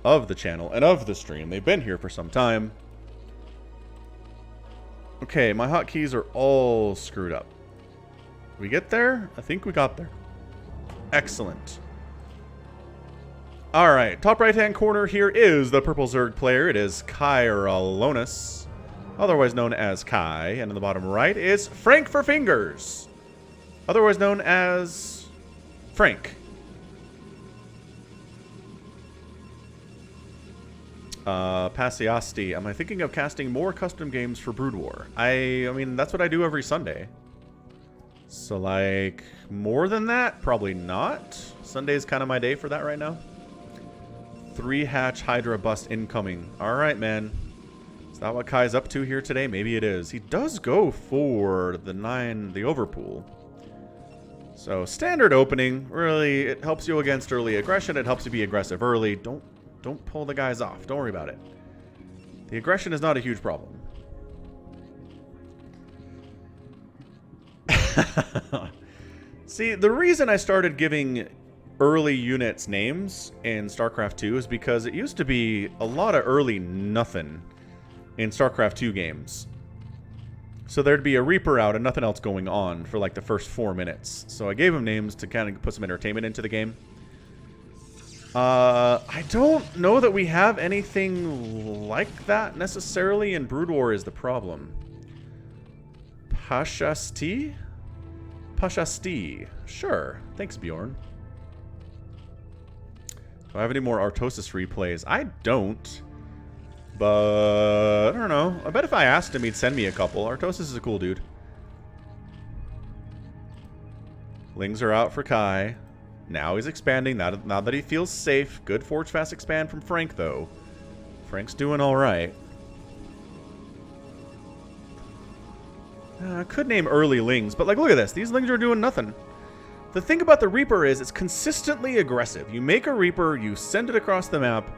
of the channel and of the stream. They've been here for some time. Okay, my hotkeys are all screwed up. We get there? I think we got there. Excellent. Alright, top right-hand corner here is the purple Zerg player. It is Kyralonis, otherwise known as Kai. And in the bottom right is Frank for Fingers, otherwise known as Frank. Pasiasti. Am I thinking of casting more custom games for Brood War? I mean, that's what I do every Sunday. So, like, more than that? Probably not. Sunday's kind of my day for that right now. 3-hatch Hydra bust incoming. Alright, man. Is that what Kai's up to here today? Maybe it is. He does go for the 9, the overpool. So standard opening, really, it helps you against early aggression. It helps you be aggressive early. Don't pull the guys off. Don't worry about it. The aggression is not a huge problem. See, the reason I started giving early units names in StarCraft 2 is because it used to be a lot of early nothing in StarCraft 2 games. So there'd be a Reaper out and nothing else going on for like the first 4 minutes. So I gave them names to kind of put some entertainment into the game. I don't know that we have anything like that necessarily, and Brood War is the problem. Pashasti? Pashasti. Sure. Thanks, Bjorn. Do I have any more Artosis replays? I don't. But I don't know. I bet if I asked him, he'd send me a couple. Artosis is a cool dude. Lings are out for Kai. Now he's expanding. Now that he feels safe. Good Forge Fast expand from Frank, though. Frank's doing all right. I could name early Lings, but like, look at this. These Lings are doing nothing. The thing about the Reaper is it's consistently aggressive. You make a Reaper, you send it across the map,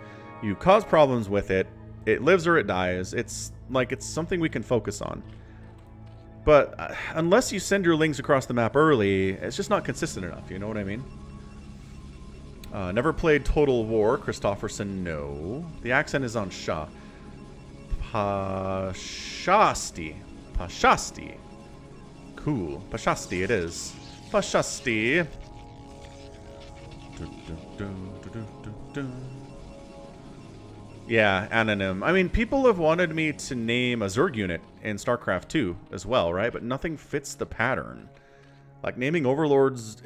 you cause problems with it. It lives or it dies. It's like it's something we can focus on. But unless you send your Lings across the map early, it's just not consistent enough. You know what I mean? Never played Total War. Christofferson, no. The accent is on Shah. Pashasti. Pashasti. Cool. Pashasti it is. Pashasti. Yeah, Anonym. I mean, people have wanted me to name a Zerg unit in StarCraft 2 as well, right? But nothing fits the pattern. Like, naming Overlords,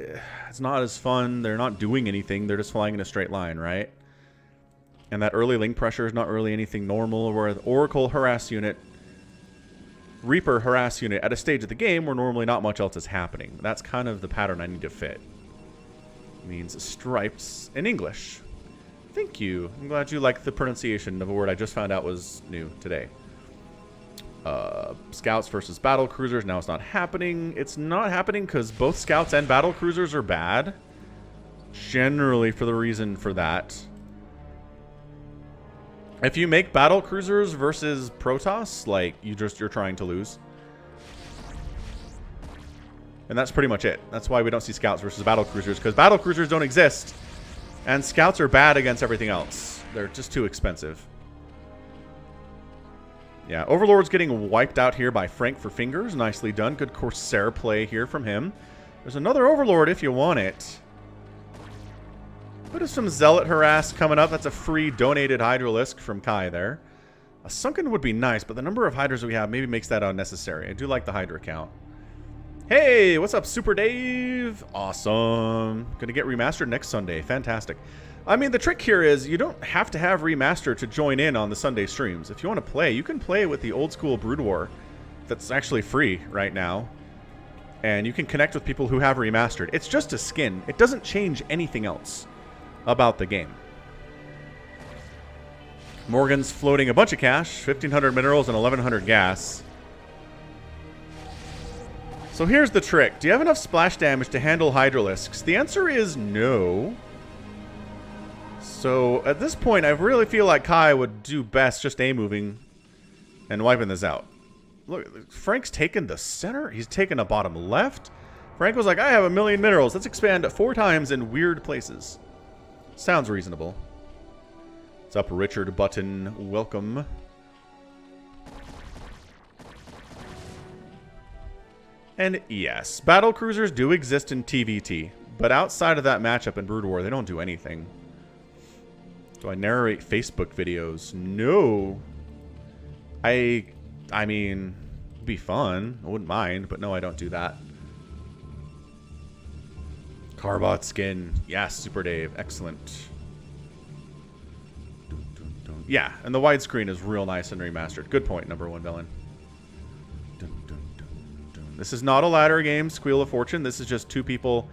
it's not as fun. They're not doing anything. They're just flying in a straight line, right? And that early link pressure is not really anything normal. Where the Oracle harass unit, Reaper harass unit at a stage of the game where normally not much else is happening. That's kind of the pattern I need to fit. It means stripes in English. Thank you. I'm glad you like the pronunciation of a word I just found out was new today. Scouts versus battle cruisers. Now it's not happening. It's not happening because both scouts and battle cruisers are bad. Generally for the reason for that. If you make battle cruisers versus Protoss, like you're trying to lose. And that's pretty much it. That's why we don't see scouts versus battle cruisers, because battle cruisers don't exist. And scouts are bad against everything else. They're just too expensive. Yeah, Overlord's getting wiped out here by Frank for fingers. Nicely done. Good Corsair play here from him. There's another Overlord if you want it. Bit of some Zealot harass coming up. That's a free donated Hydralisk from Kai there. A Sunken would be nice, but the number of Hydras we have maybe makes that unnecessary. I do like the Hydra count. Hey, what's up, Super Dave? Awesome. Gonna get remastered next Sunday. Fantastic. I mean, the trick here is you don't have to have remaster to join in on the Sunday streams. If you want to play, you can play with the old school Brood War that's actually free right now. And you can connect with people who have remastered. It's just a skin. It doesn't change anything else about the game. Morgan's floating a bunch of cash, 1,500 minerals and 1,100 gas. So here's the trick. Do you have enough splash damage to handle Hydralisks? The answer is no. So at this point, I really feel like Kai would do best just A-moving and wiping this out. Look, Frank's taken the center. He's taken the bottom left. Frank was like, I have 1,000,000 minerals. Let's expand 4 times in weird places. Sounds reasonable. What's up, Richard Button? Welcome. And yes, battle cruisers do exist in TVT, but outside of that matchup in Brood War, they don't do anything. Do I narrate Facebook videos? No. I mean, it'd be fun. I wouldn't mind, but no, I don't do that. Carbot skin. Yes, Super Dave. Excellent. Yeah, and the widescreen is real nice and remastered. Good point, number 1 villain. This is not a ladder game, Squeal of Fortune. This is just 2 people,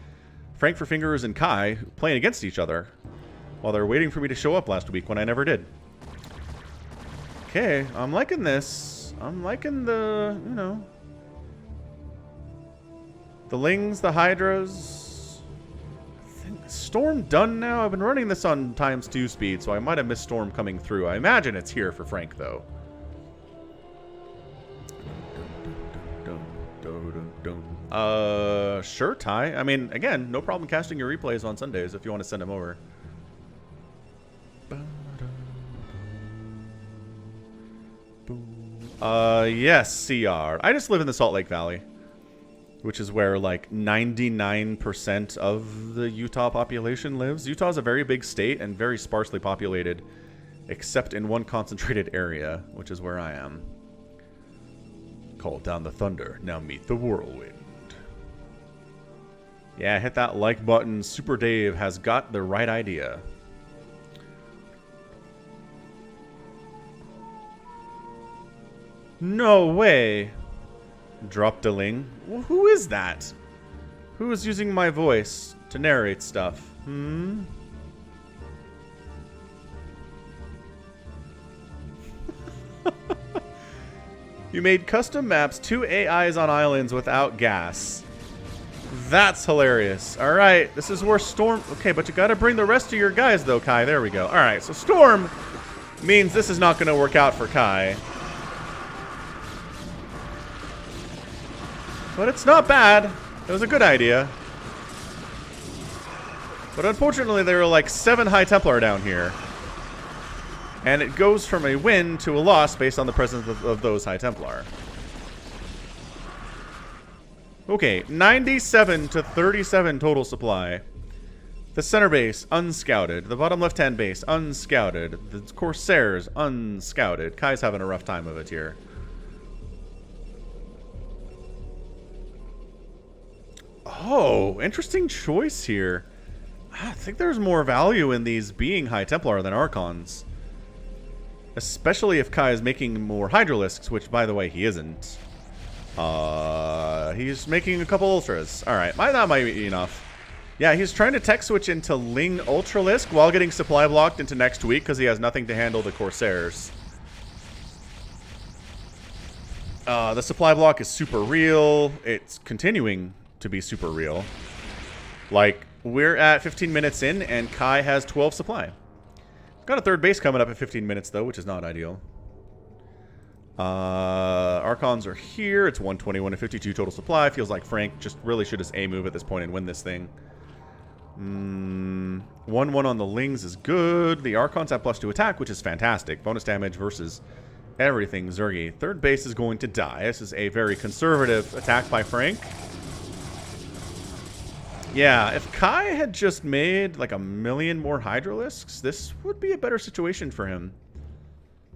Frank for Fingers and Kai, playing against each other while they're waiting for me to show up last week when I never did. Okay, I'm liking this. I'm liking the, you know. The Lings, the Hydras. I think Storm done now? I've been running this on ×2 speed, so I might have missed Storm coming through. I imagine it's here for Frank, though. Sure, Ty. I mean, again, no problem casting your replays on Sundays if you want to send them over. Yes, CR. I just live in the Salt Lake Valley, which is where like 99% of the Utah population lives. Utah is a very big state and very sparsely populated, except in one concentrated area, which is where I am. Call down the thunder, now meet the whirlwind. Yeah, hit that like button. Super Dave has got the right idea. No way. Drop the ling. Well, who is that? Who is using my voice to narrate stuff? You made custom maps, 2 AIs on islands without gas. That's hilarious. Alright, this is where Storm... Okay, but you gotta bring the rest of your guys, though, Kai. There we go. Alright, so Storm means this is not gonna work out for Kai. But it's not bad. It was a good idea. But unfortunately, there are like 7 High Templar down here. And it goes from a win to a loss based on the presence of those High Templar. Okay, 97 to 37 total supply. The center base, unscouted. The bottom left-hand base, unscouted. The Corsairs, unscouted. Kai's having a rough time of it here. Oh, interesting choice here. I think there's more value in these being High Templar than Archons. Especially if Kai is making more Hydralisks, which, by the way, he isn't. He's making a couple Ultras. Alright, that might be enough. Yeah, he's trying to tech switch into Ling Ultralisk while getting supply blocked into next week because he has nothing to handle the Corsairs. The supply block is super real. It's continuing to be super real. Like, we're at 15 minutes in, and Kai has 12 supply. Got a third base coming up at 15 minutes, though, which is not ideal. Archons are here. It's 121 to 52 total supply. Feels like Frank just really should just A-move at this point and win this thing. 1-1 on the Lings is good. The Archons have +2 attack, which is fantastic. Bonus damage versus everything Zergy. Third base is going to die. This is a very conservative attack by Frank. Yeah, if Kai had just made like 1 million more Hydralisks, this would be a better situation for him.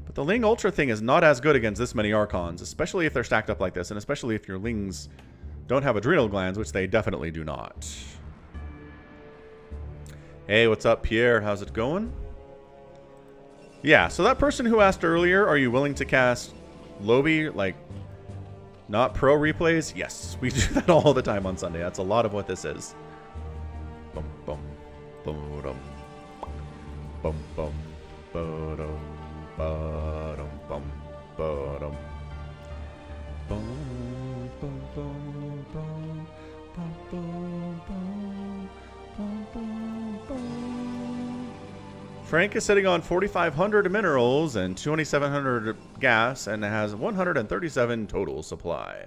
But the Ling Ultra thing is not as good against this many Archons, especially if they're stacked up like this, and especially if your Lings don't have adrenal glands, which they definitely do not. Hey, what's up, Pierre? How's it going? Yeah, so that person who asked earlier, are you willing to cast Lobby, like, not pro replays? Yes, we do that all the time on Sunday. That's a lot of what this is. Bum, bum, bum, bum, bum, bum, ba-dum, ba-dum, bum, ba-dum. Bum, bum, bum, bum, bum, bum, bum, bum, bum, bum. Frank is sitting on 4,500 minerals and 2,700 gas and has 137 total supply.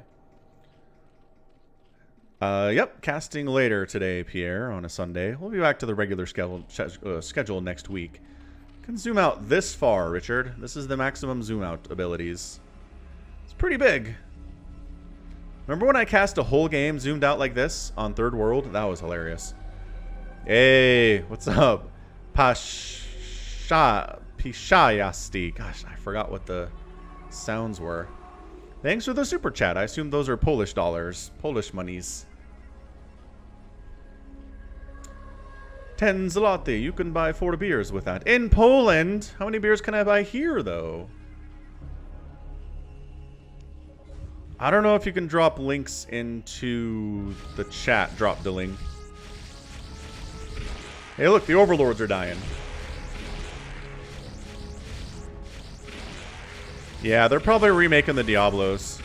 Yep, casting later today, Pierre, on a Sunday. We'll be back to the regular schedule next week. Can zoom out this far, Richard. This is the maximum zoom out abilities. It's pretty big. Remember when I cast a whole game zoomed out like this on Third World? That was hilarious. Hey, what's up? Pishayasti. Gosh, I forgot what the sounds were. Thanks for the super chat. I assume those are Polish dollars. Polish monies. 10 zloty. You can buy 4 beers with that. In Poland! How many beers can I buy here, though? I don't know if you can drop links into the chat. Drop the link. Hey, look, the Overlords are dying. Yeah, they're probably remaking the Diablos.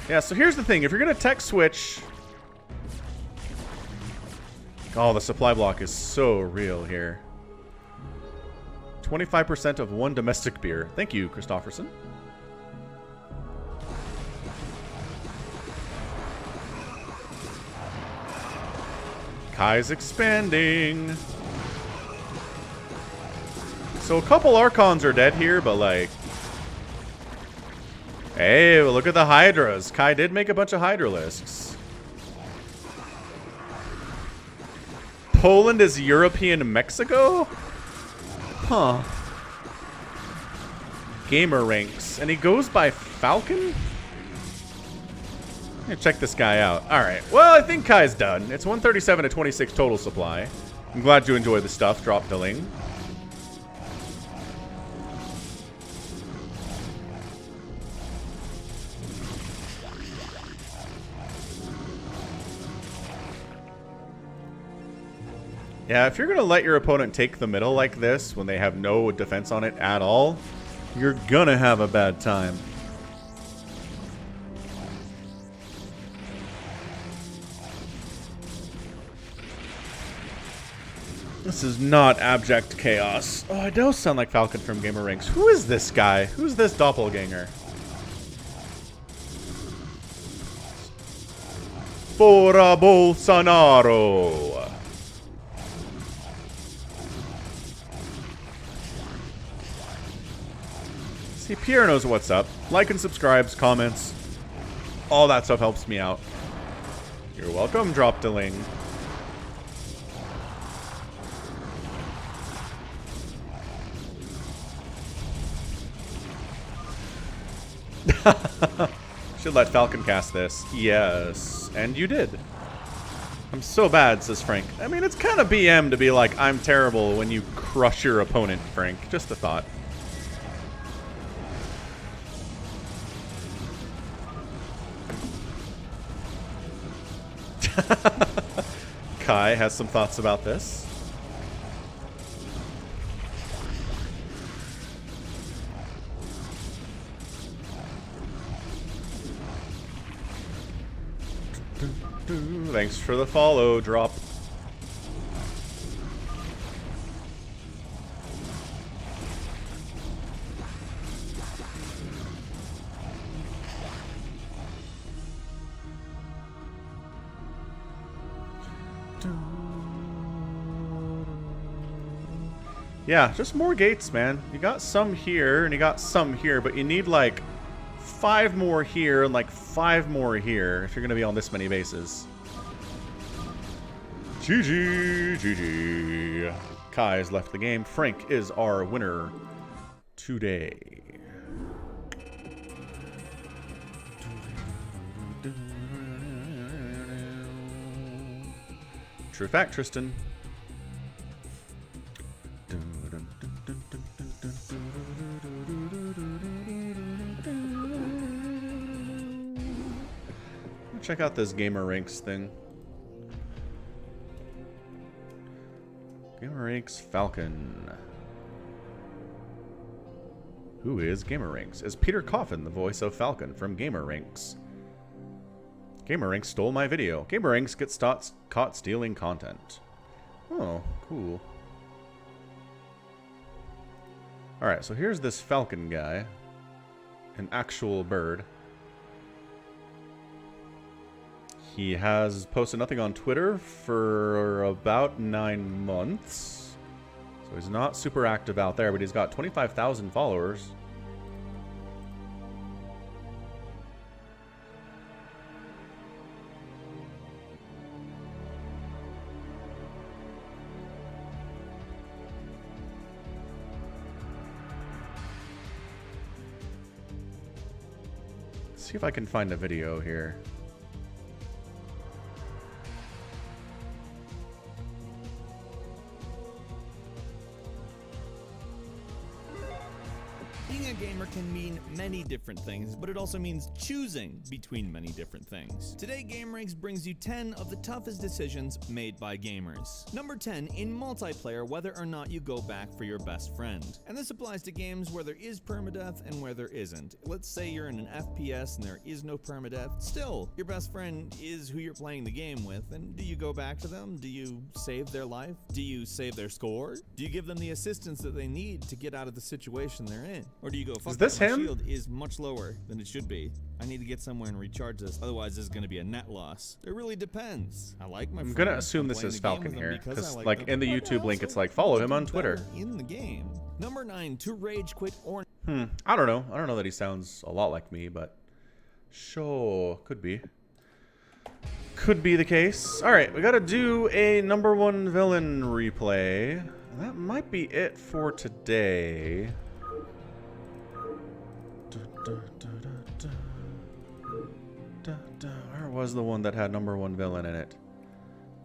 Yeah, so here's the thing. If you're going to tech switch... Oh, the supply block is so real here. 25% of one domestic beer. Thank you, Christofferson. Kai's expanding. So a couple Archons are dead here, but like... Hey, well, look at the Hydras. Kai did make a bunch of Hydralisks. Poland is European Mexico? Huh. Gamer ranks. And he goes by Falcon? I'm gonna check this guy out. Alright. Well, I think Kai's done. It's 137 to 26 total supply. I'm glad you enjoy the stuff. Drop Dilling. Yeah, if you're going to let your opponent take the middle like this when they have no defense on it at all, you're going to have a bad time. This is not abject chaos. Oh, it does sound like Falcon from Gamer Ranks. Who is this guy? Who's this doppelganger? Fora Bolsonaro. See, Pierre knows what's up. Like and subscribes, comments. All that stuff helps me out. You're welcome, Drop Dilling. Should let Falcon cast this. Yes. And you did. I'm so bad, says Frank. I mean, it's kind of BM to be like, I'm terrible when you crush your opponent, Frank. Just a thought. Kai has some thoughts about this. Thanks for the follow, Drop. Yeah, just more gates, man. You got some here, and you got some here, but you need, like, 5 more here and, like, 5 more here if you're going to be on this many bases. GG, GG. Kai has left the game. Frank is our winner today. True fact, Tristan. Check out this Gamer Ranks thing. Gamer Ranks Falcon. Who is Gamer Ranks? Is Peter Coffin the voice of Falcon from Gamer Ranks? Gamer Ranks stole my video. Gamer Ranks gets caught stealing content. Oh, cool. Alright, so here's this Falcon guy. An actual bird. He has posted nothing on Twitter for about 9 months. So he's not super active out there, but he's got 25,000 followers. Let's see if I can find a video here. Being a gamer can mean many different things, but it also means choosing between many different things. Today, GameRanks brings you 10 of the toughest decisions made by gamers. Number 10, in multiplayer, whether or not you go back for your best friend. And this applies to games where there is permadeath and where there isn't. Let's say you're in an FPS and there is no permadeath. Still, your best friend is who you're playing the game with, and do you go back to them? Do you save their life? Do you save their score? Do you give them the assistance that they need to get out of the situation they're in? Or do you go, fuck, is this my him? shield is much lower than it should be. I need to get somewhere and recharge this, otherwise this is going to be a net loss. It really depends. I like my I'm gonna assume this is Falcon here, because like in the YouTube link it's like follow him on Twitter. In the game. Number 9, to rage quit or I don't know that he sounds a lot like me, but sure, could be. Could be the case. Alright, we gotta do a number 1 villain replay. That might be it for today. Where was the one that had number 1 villain in it?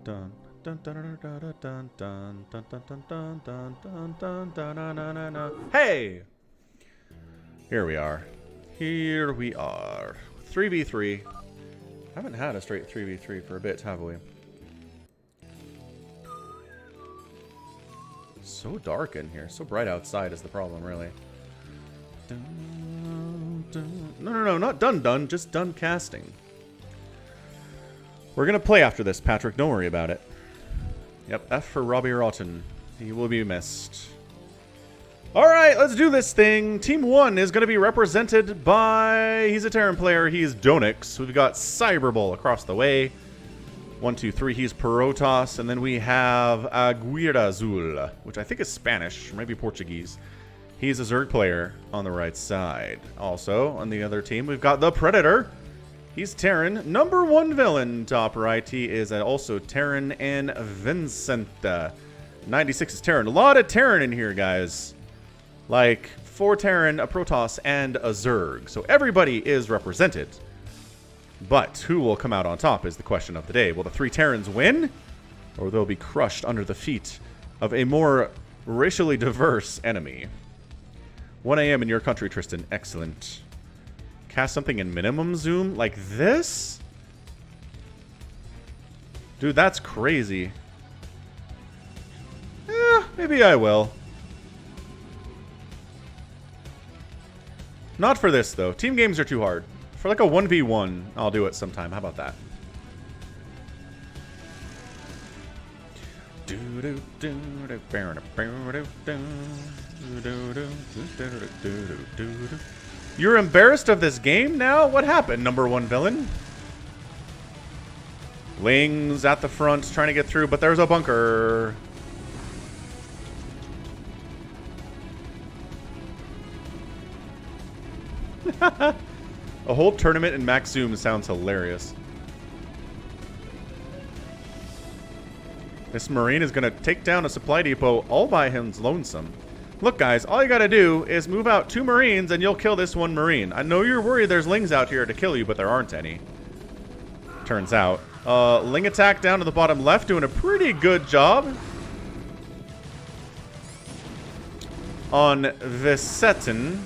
Dun dun dun dun dun dun dun dun dun dun dun dun dun dun. Hey! Here we are. Here we are. 3v3. Haven't had a straight 3v3 for a bit, have we? So dark in here. So bright outside is the problem, really. Dun, dun. No, not done. Just done casting. We're going to play after this, Patrick. Don't worry about it. Yep, F for Robbie Rotten. He will be missed. Alright, let's do this thing. Team 1 is going to be represented by... He's a Terran player. He's Donix. We've got Cyberball across the way. 1, 2, 3. He's Perotas. And then we have Aguirre Azul, which I think is Spanish, maybe Portuguese. He's a Zerg player on the right side. Also, on the other team, we've got the Predator. He's Terran. Number 1 villain, top right. He is also Terran and Vincent. 96 is Terran. A lot of Terran in here, guys. Like 4 Terran, a Protoss, and a Zerg. So everybody is represented. But who will come out on top is the question of the day. Will the 3 Terrans win? Or they'll be crushed under the feet of a more racially diverse enemy? 1 a.m. in your country, Tristan. Excellent. Cast something in minimum zoom? Like this? Dude, that's crazy. Maybe I will. Not for this, though. Team games are too hard. For like a 1v1, I'll do it sometime. How about that? You're embarrassed of this game now? What happened, number 1 villain? Lings at the front trying to get through, but there's a bunker. A whole tournament in max zoom sounds hilarious. This Marine is going to take down a supply depot all by him lonesome. Look, guys, all you got to do is move out 2 Marines and you'll kill this 1 Marine. I know you're worried there's Lings out here to kill you, but there aren't any. Turns out. Ling attack down to the bottom left, doing a pretty good job. On Visetin.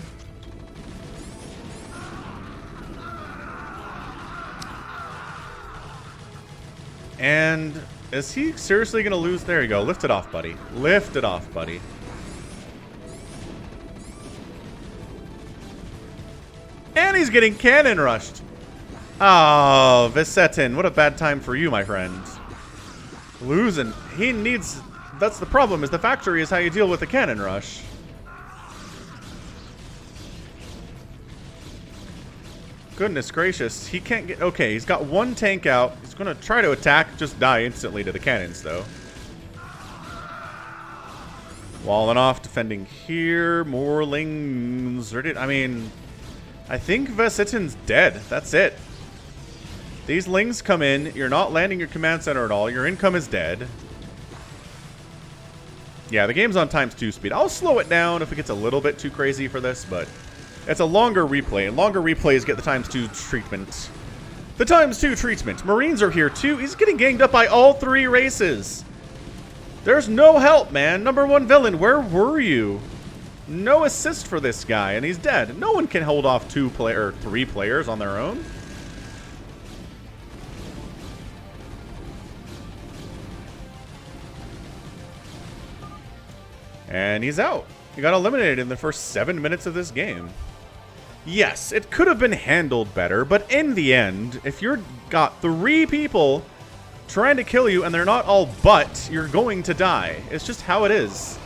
And is he seriously going to lose? There you go. Lift it off, buddy. Lift it off, buddy. And he's getting cannon rushed. Oh, Visetin. What a bad time for you, my friend. Losing. He needs... That's the problem, is the factory is how you deal with the cannon rush. Goodness gracious. He can't get... Okay, he's got 1 tank out. He's going to try to attack. Just die instantly to the cannons, though. Walling off, defending here. More Lings. I mean... I think Vesitin's dead. That's it. These Lings come in. You're not landing your command center at all. Your income is dead. Yeah, the game's on ×2 speed. I'll slow it down if it gets a little bit too crazy for this, but it's a longer replay, and longer replays get the ×2 treatment. The ×2 treatment. Marines are here, too. He's getting ganged up by all 3 races. There's no help, man. Number 1 villain, where were you? No assist for this guy, and he's dead. No one can hold off 3 players on their own. And he's out. He got eliminated in the first 7 minutes of this game. Yes, it could have been handled better, but in the end, if you've got 3 people trying to kill you and they're not all but, you're going to die. It's just how it is.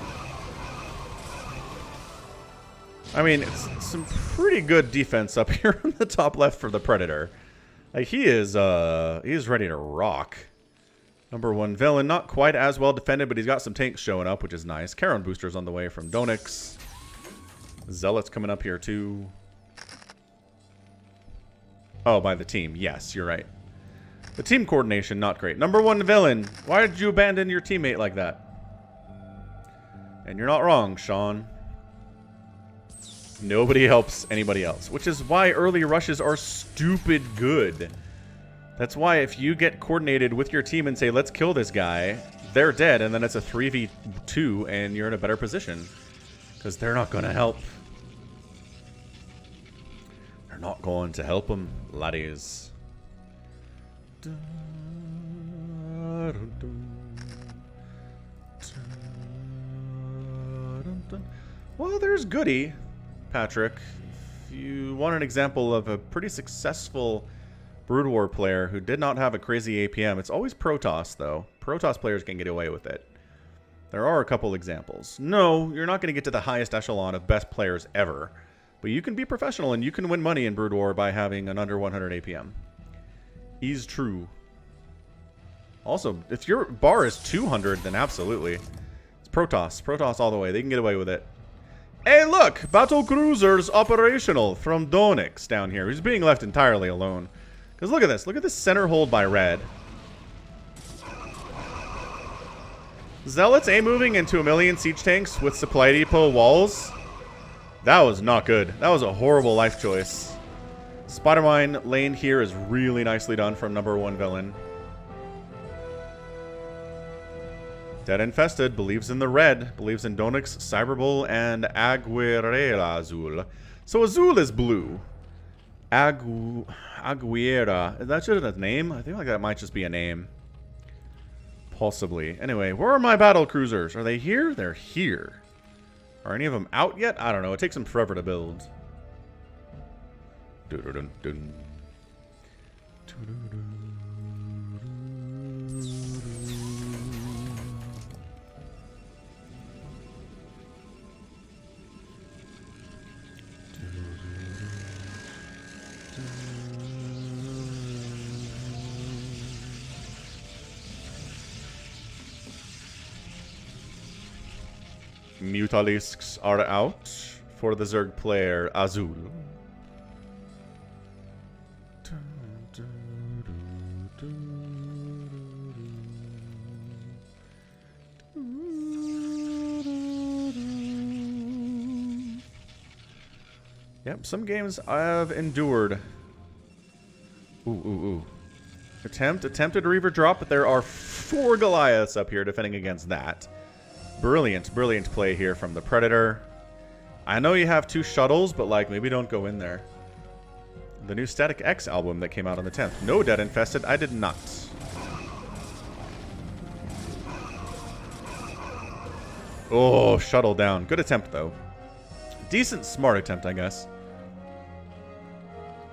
I mean, it's some pretty good defense up here on the top left for the Predator. Like, he is ready to rock. Number 1 villain, not quite as well defended, but he's got some tanks showing up, which is nice. Charon boosters on the way from Donix. Zealots coming up here too. Oh, by the team. Yes, you're right. The team coordination, not great. Number 1 villain, why did you abandon your teammate like that? And you're not wrong, Sean. Nobody helps anybody else, which is why early rushes are stupid good. That's why if you get coordinated with your team and say, let's kill this guy, they're dead, and then it's a 3v2, and you're in a better position. Because they're not going to help. They're not going to help them, laddies. Well, there's Goody, Patrick. If you want an example of a pretty successful Brood War player who did not have a crazy APM, it's always Protoss, though. Protoss players can get away with it. There are a couple examples. No, you're not going to get to the highest echelon of best players ever. But you can be professional and you can win money in Brood War by having an under 100 APM. Is true. Also, if your bar is 200, then absolutely. It's Protoss. Protoss all the way. They can get away with it. Hey, look! Battle Cruiser's operational from Donix down here. He's being left entirely alone. Because look at this. Look at this center hold by red. Zealots A-moving into 1,000,000 siege tanks with supply depot walls. That was not good. That was a horrible life choice. Spider-Mine lane here is really nicely done from number 1 villain. Dead Infested believes in the red. Believes in Donix, Cyberbull, and Aguilera Azul. So Azul is blue. Aguilera. Is that just a name? I think like that might just be a name. Possibly. Anyway, where are my battle cruisers? Are they here? They're here. Are any of them out yet? I don't know. It takes them forever to build. Dun-dun-dun-dun. Mutalisks are out for the Zerg player Azul. Yep, some games I have endured. Ooh. Attempted Reaver drop, but there are 4 Goliaths up here defending against that. Brilliant play here from the Predator. I know you have 2 shuttles, but like maybe don't go in there. The new Static X album that came out on the 10th. No Dead Infested. I did not. Oh, shuttle down. Good attempt though. Decent, smart attempt, I guess.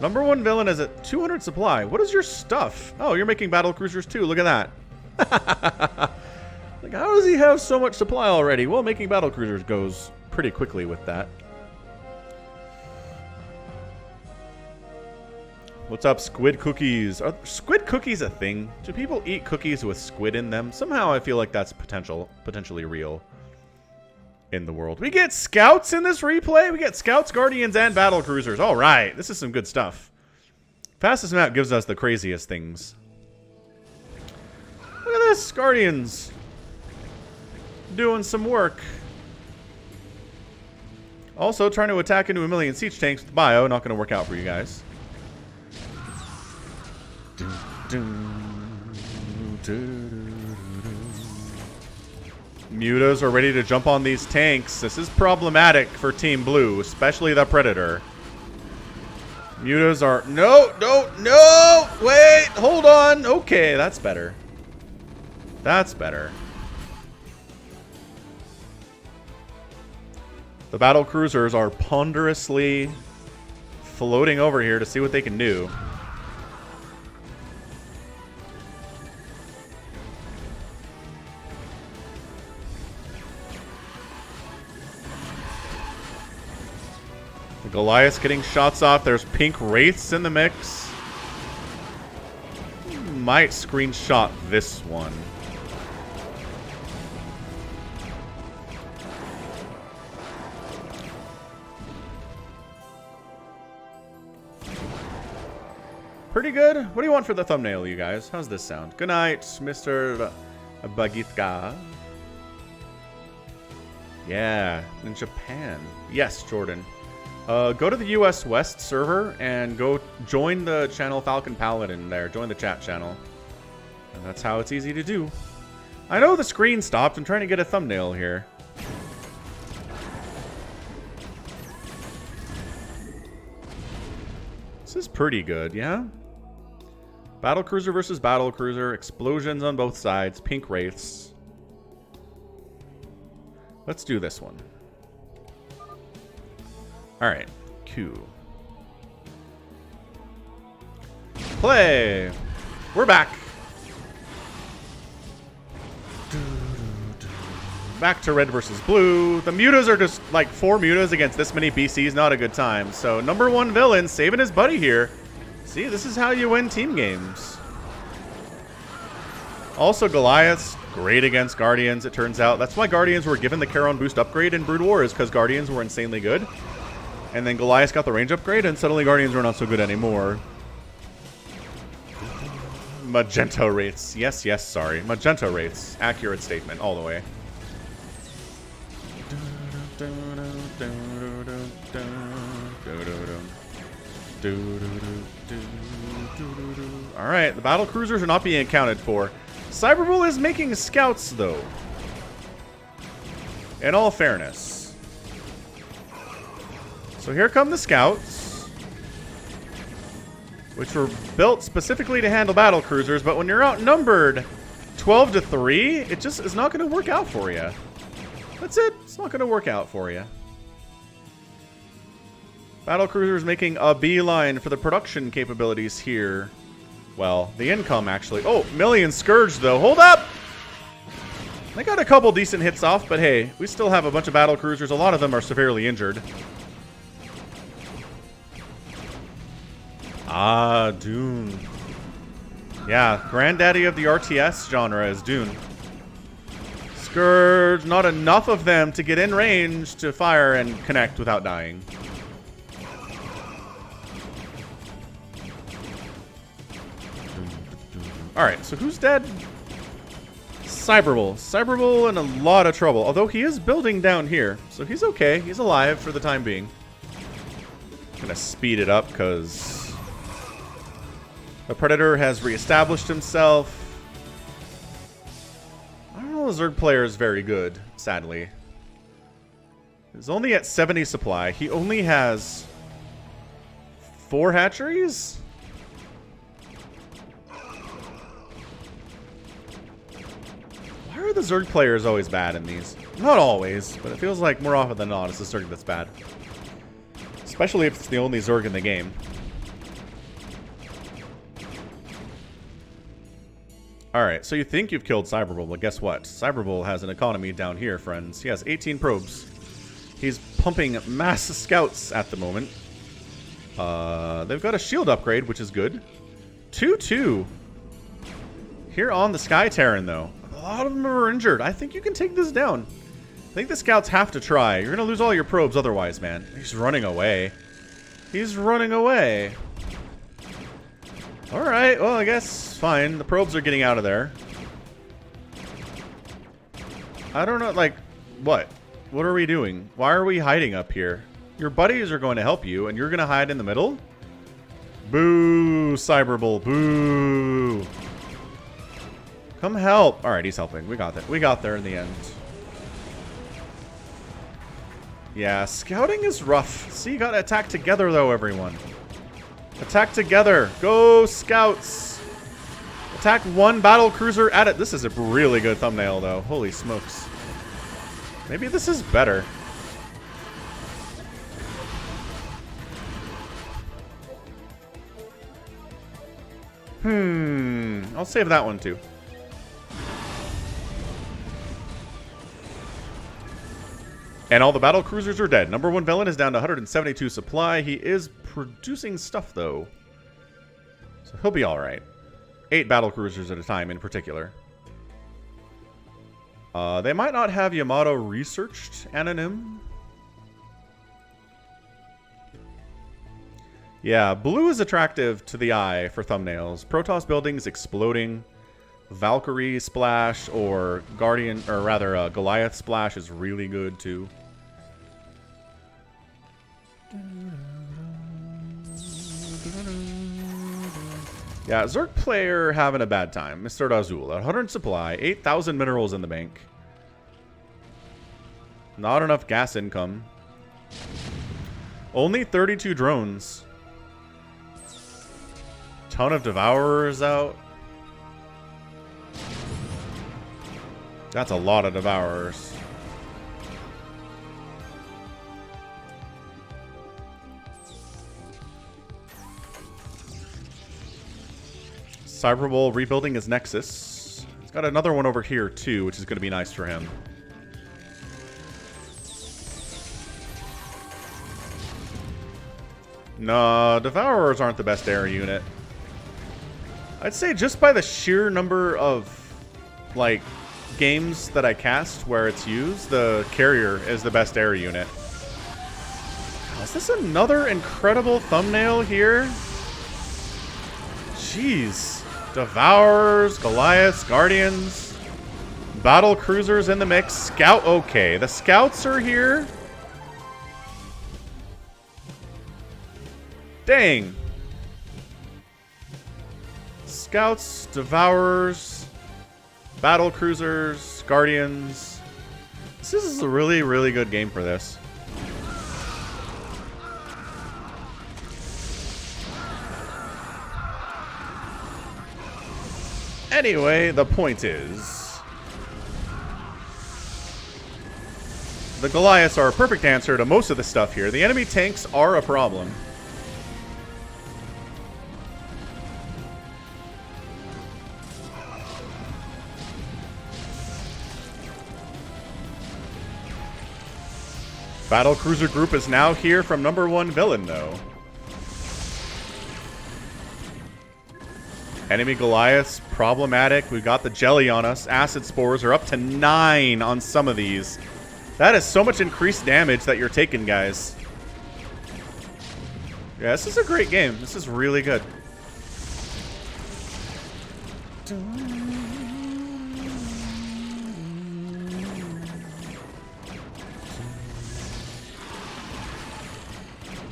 Number 1 villain is at 200 supply. What is your stuff? Oh, you're making battle cruisers too. Look at that. Like, how does he have so much supply already? Well, making battle cruisers goes pretty quickly with that. What's up, squid cookies? Are squid cookies a thing? Do people eat cookies with squid in them? Somehow I feel like that's potentially real in the world. We get scouts in this replay. We get scouts, guardians, and battle cruisers. All right, this is some good stuff. Fastest map gives us the craziest things. Look at this, guardians. Doing some work. Also, trying to attack into 1,000,000 siege tanks with bio. Not going to work out for you guys. Mutas are ready to jump on these tanks. This is problematic for Team Blue, especially the Predator. Mutas are... No! Wait! Hold on! Okay, that's better. That's better. The battle cruisers are ponderously floating over here to see what they can do. Goliath's getting shots off. There's pink wraiths in the mix. Might screenshot this one. Pretty good. What do you want for the thumbnail, you guys? How's this sound? Good night, Mr. Bagitka. Yeah, in Japan. Yes, Jordan. Go to the US West server and go join the channel FalconPaladin there. Join the chat channel. And that's how it's easy to do. I know the screen stopped. I'm trying to get a thumbnail here. This is pretty good, yeah? Battlecruiser versus battlecruiser. Explosions on both sides. Pink wraiths. Let's do this one. Alright, Q. Play! We're back! Back to red versus blue. The mutas are just like 4 mutas against this many BCs, not a good time. So, number 1 villain saving his buddy here. See, this is how you win team games. Also, Goliath's great against Guardians, it turns out. That's why Guardians were given the Charon boost upgrade in Brood War, is because Guardians were insanely good. And then Goliath got the range upgrade, and suddenly Guardians were not so good anymore. Magenta Wraiths. Yes, sorry. Magenta Wraiths. Accurate statement, all the way. Alright, the battle cruisers are not being accounted for. Cyberbull is making scouts, though. In all fairness. So here come the scouts, which were built specifically to handle battle cruisers, but when you're outnumbered 12-3, it just is not going to work out for you. That's it. It's not going to work out for you. Battle cruisers making a beeline for the production capabilities here. Well, the income, actually. Oh, Million Scourge, though. Hold up! They got a couple decent hits off, but hey, we still have a bunch of battle cruisers. A lot of them are severely injured. Ah, Dune. Yeah, granddaddy of the RTS genre is Dune. Scourge, not enough of them to get in range to fire and connect without dying. Alright, so who's dead? Cyberbull. Cyberbull in a lot of trouble, although he is building down here, so he's okay. He's alive for the time being. I'm gonna speed it up because the Predator has reestablished himself. I don't know, the Zerg player is very good, sadly. He's only at 70 supply. He only has 4 hatcheries? Why are the Zerg players always bad in these? Not always, but it feels like more often than not it's the Zerg that's bad. Especially if it's the only Zerg in the game. Alright, so you think you've killed Cyberbull, but guess what? Cyberbull has an economy down here, friends. He has 18 probes. He's pumping mass scouts at the moment. They've got a shield upgrade, which is good. 2-2. Here on the Sky Terran, though. A lot of them are injured. I think you can take this down. I think the scouts have to try. You're going to lose all your probes otherwise, man. He's running away. He's running away. Alright, well, I guess fine. The probes are getting out of there. I don't know, like, what? What are we doing? Why are we hiding up here? Your buddies are going to help you, and you're going to hide in the middle? Boo, Cyberbull, boo. Come help. Alright, he's helping. We got that. We got there in the end. Yeah, scouting is rough. See, you gotta attack together, though, everyone. Attack together. Go, scouts. Attack one battle cruiser at it. This is a really good thumbnail, though. Holy smokes. Maybe this is better. I'll save that one, too. And all the battle cruisers are dead. Number 1 villain is down to 172 supply. He is producing stuff, though. So he'll be alright. 8 battle cruisers at a time, in particular. They might not have Yamato researched Anonym. Yeah, blue is attractive to the eye for thumbnails. Protoss buildings exploding. Valkyrie splash or Guardian, or rather Goliath splash is really good too. Yeah, Zerg player having a bad time. Mr. Azul, 100 supply, 8,000 minerals in the bank. Not enough gas income. Only 32 drones. Ton of Devourers out. That's a lot of Devourers. Cyberbull rebuilding his Nexus. He's got another one over here too, which is going to be nice for him. No, Devourers aren't the best air unit. I'd say just by the sheer number of, like, games that I cast where it's used, the carrier is the best air unit. Is this another incredible thumbnail here? Jeez. Devourers, Goliaths, Guardians, battle cruisers in the mix. Scout, okay. The scouts are here. Dang. Scouts, Devourers, battle cruisers, Guardians. This is a really, really good game for this. Anyway, the point is, the Goliaths are a perfect answer to most of the stuff here. The enemy tanks are a problem. Battle cruiser group is now here from number 1 villain, though. Enemy Goliaths, problematic. We've got the jelly on us. Acid spores are up to 9 on some of these. That is so much increased damage that you're taking, guys. Yeah, this is a great game. This is really good.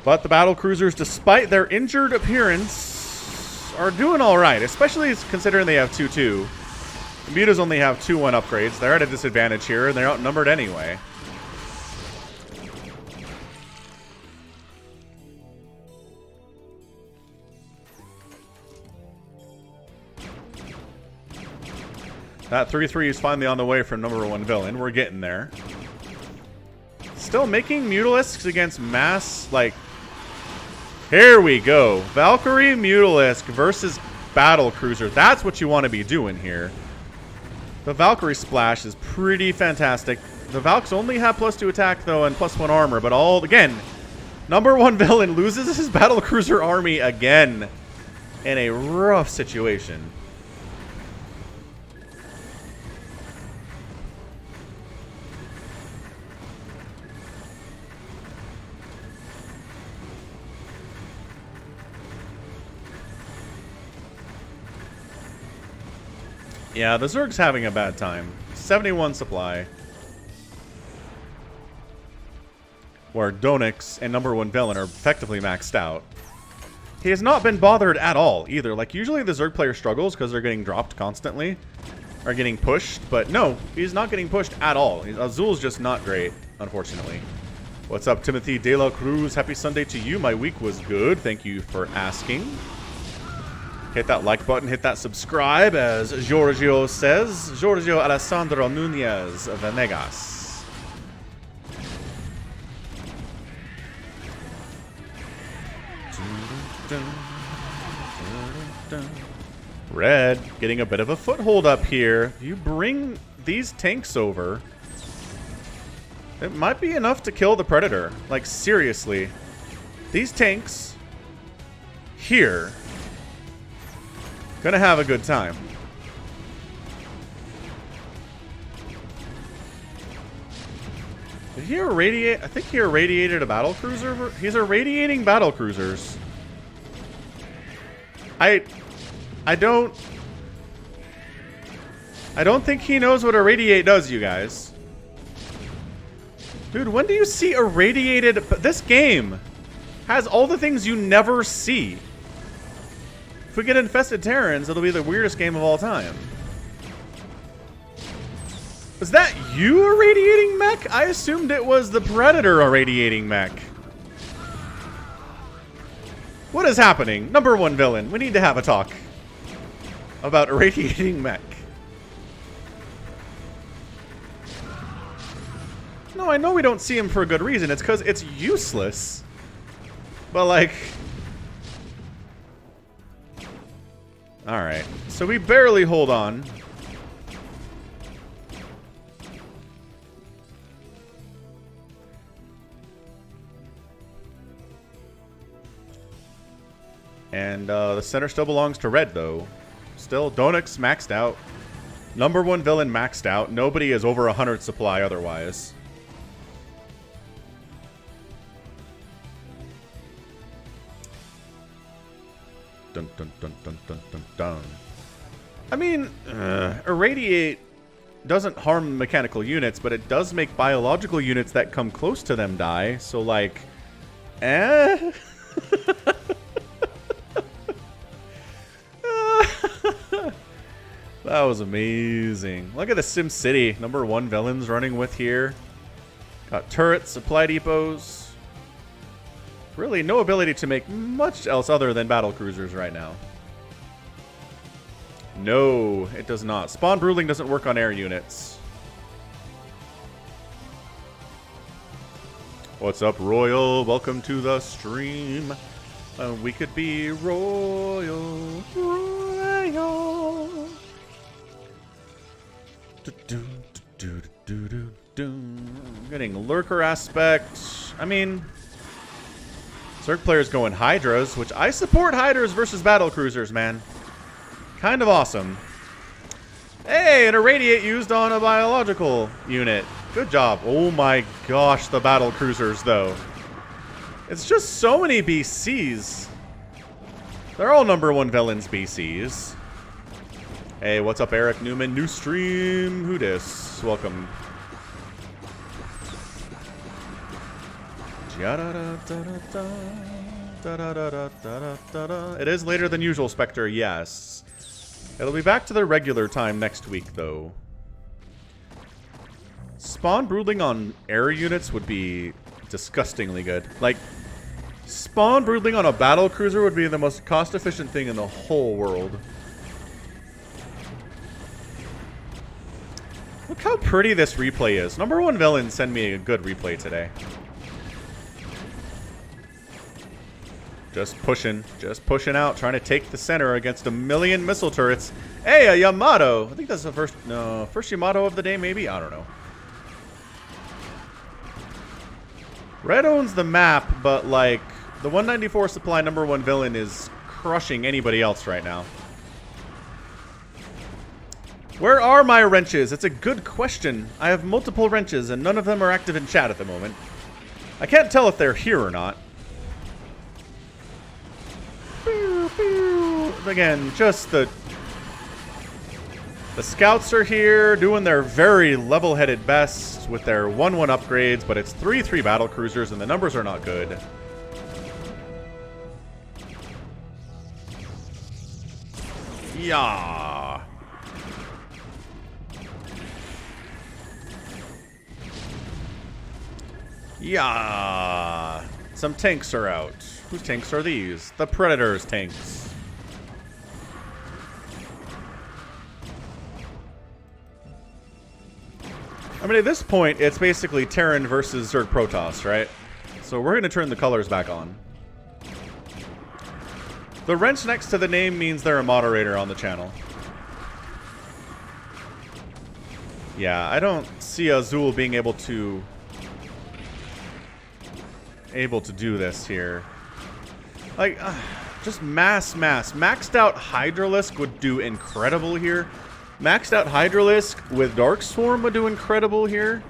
But the battle cruisers, despite their injured appearance, are doing alright, especially considering they have 2-2. The Mutas only have 2-1 upgrades. They're at a disadvantage here, and they're outnumbered anyway. That 3-3 is finally on the way from number 1 villain. We're getting there. Still making Mutalisks against mass, like... Here we go. Valkyrie Mutalisk versus Battle Cruiser. That's what you want to be doing here. The Valkyrie Splash is pretty fantastic. The Valks only have +2 attack, though, and +1 armor. But again, number 1 villain loses his Battle Cruiser army again in a rough situation. Yeah, the Zerg's having a bad time. 71 supply. Where Donix and number 1 villain are effectively maxed out. He has not been bothered at all, either. Like, usually the Zerg player struggles because they're getting dropped constantly. Or getting pushed, but no, he's not getting pushed at all. Azul's just not great, unfortunately. What's up, Timothy De La Cruz? Happy Sunday to you. My week was good. Thank you for asking. Hit that like button, hit that subscribe, as Giorgio says. Giorgio Alessandro Nunez Venegas. Red getting a bit of a foothold up here. You bring these tanks over, it might be enough to kill the Predator. Like, seriously. These tanks here gonna have a good time. Did he irradiate? I think he irradiated a battle cruiser. He's irradiating battle cruisers. I don't think he knows what irradiate does, you guys. Dude, when do you see irradiated? This game has all the things you never see. If we get infested Terrans, it'll be the weirdest game of all time. Was that you irradiating mech? I assumed it was the Predator irradiating mech. What is happening? Number one villain. We need to have a talk about irradiating mech. No, I know we don't see him for a good reason. It's because it's useless. But, like... Alright. So we barely hold on. And the center still belongs to red, though. Still, Donix maxed out. Number one villain maxed out. Nobody is over 100 supply otherwise. Dun, dun, dun, dun, dun, dun, dun. I mean, irradiate doesn't harm mechanical units, but it does make biological units that come close to them die. So, like, eh? That was amazing. Look at the Sim City. Number one villains running with here. Got turrets, supply depots. Really no ability to make much else other than battle cruisers right now. No, it does not. Spawn Broodling doesn't work on air units. What's up, Royal? Welcome to the stream. We could be royal. Getting lurker aspect. I mean, Zerg players going Hydras, which I support Hydras versus battle cruisers, man. Kind of awesome. Hey, an irradiate used on a biological unit. Good job. Oh my gosh, the battle cruisers, though. It's just so many BCs. They're all number one villains BCs. Hey, what's up, Eric Newman? New stream. Who dis? Welcome. It is later than usual, Spectre. Yes. It'll be back to the regular time next week, though. Spawn Broodling on air units would be disgustingly good. Like, Spawn Broodling on a battle cruiser would be the most cost-efficient thing in the whole world. Look how pretty this replay is. Number one villain, send me a good replay today. Just pushing out, trying to take the center against a million missile turrets. Hey, a Yamato! I think that's the first Yamato of the day, maybe? I don't know. Red owns the map, but, like, the 194 supply number one villain is crushing anybody else right now. Where are my wrenches? It's a good question. I have multiple wrenches, and none of them are active in chat at the moment. I can't tell if they're here or not. Again, just the scouts are here doing their very level-headed best with their 1-1 upgrades, but it's 3-3 battle cruisers, and the numbers are not good. Yeah. Yeah. Some tanks are out. Whose tanks are these? The Predator's tanks. I mean, at this point, it's basically Terran versus Zerg Protoss, right? So we're going to turn the colors back on. The wrench next to the name means they're a moderator on the channel. Yeah, I don't see Azul being able to do this here. Like, just mass. Maxed out Hydralisk would do incredible here. Maxed out Hydralisk with Darkstorm would do incredible here.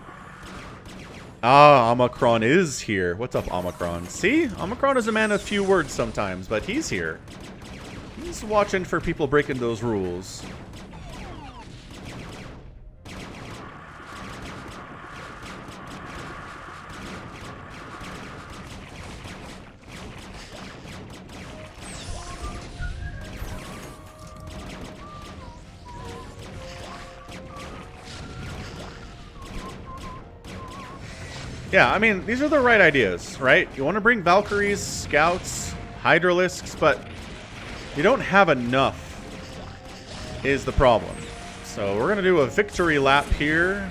Ah, Omicron is here. What's up, Omicron? See? Omicron is a man of few words sometimes, but he's here. He's watching for people breaking those rules. Yeah, I mean, these are the right ideas, right? You want to bring Valkyries, Scouts, Hydralisks, but you don't have enough is the problem. So we're going to do a victory lap here.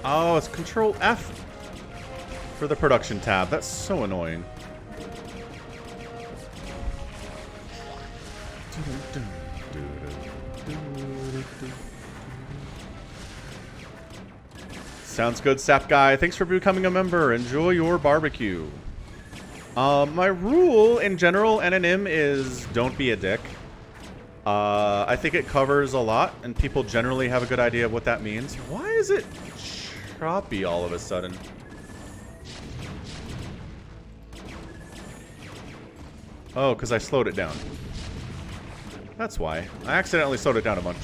Oh, it's Control F for the production tab. That's so annoying. Sounds good, Sap Guy. Thanks for becoming a member. Enjoy your barbecue. My rule in general, NNM, is don't be a dick. I think it covers a lot, and people generally have a good idea of what that means. Why is it choppy all of a sudden? Oh, because I slowed it down. That's why. I accidentally slowed it down a bunch.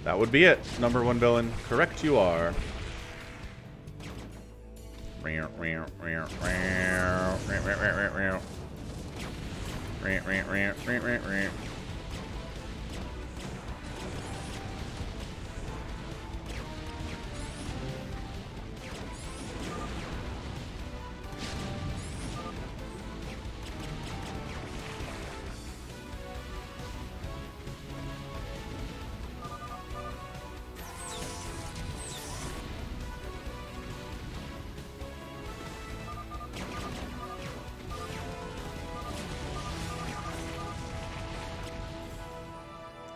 That would be it. Number one villain. Correct you are.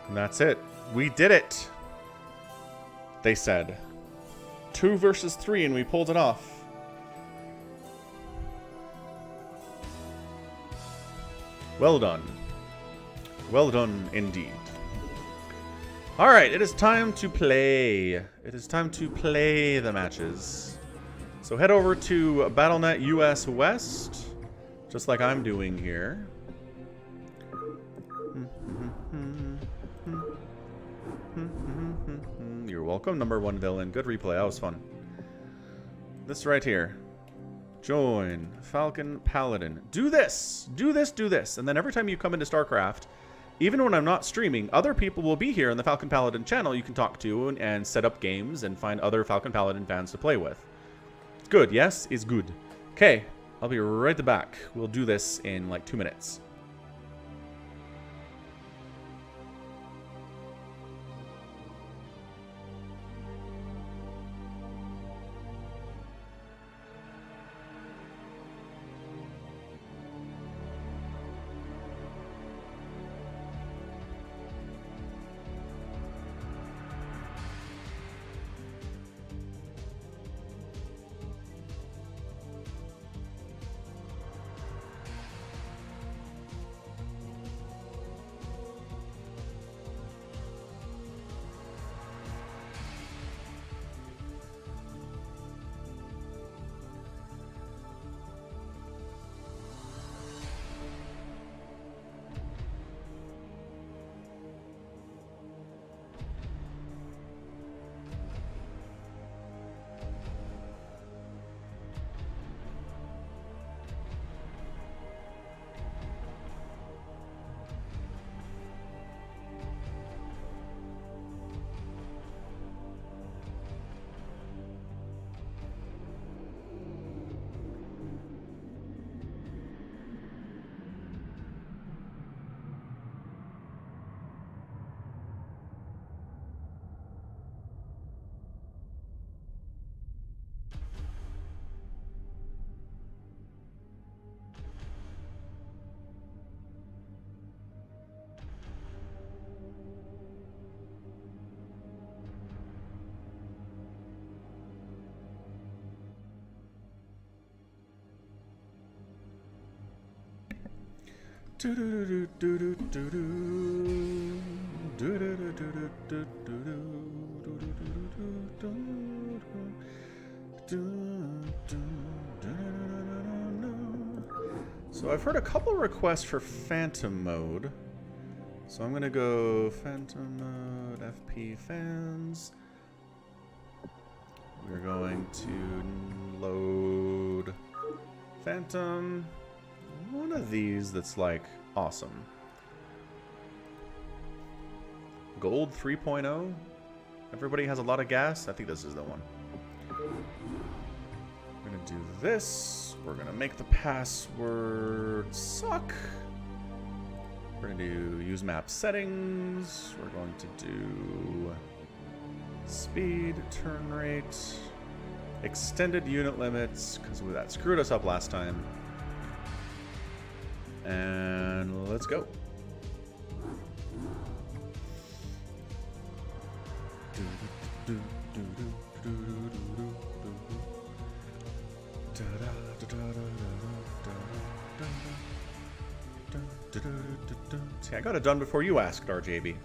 And that's it. We did it. They said. 2 versus 3 and we pulled it off. Well done. Well done indeed. Alright, it is time to play. It is time to play the matches. So head over to Battle.net US West, just like I'm doing here. You're welcome, number one villain. Good replay. That was fun. This right here. Join FalconPaladin. Do this. Do this. Do this. And then every time you come into StarCraft, even when I'm not streaming, other people will be here in the FalconPaladin channel you can talk to and set up games and find other FalconPaladin fans to play with. It's good. Yes, it's good. Okay. I'll be right back. We'll do this in like 2 minutes. So I've heard a couple requests for Phantom mode. So I'm gonna go Phantom mode, FP fans. We're going to load Phantom. One of these that's like awesome. Gold 3.0. Everybody has a lot of gas. I think this is the one. We're gonna do this. We're gonna make the password suck. We're gonna do use map settings. We're going to do speed, turn rate, extended unit limits, because that screwed us up last time. And let's go. See, I got it done before you asked, RJB.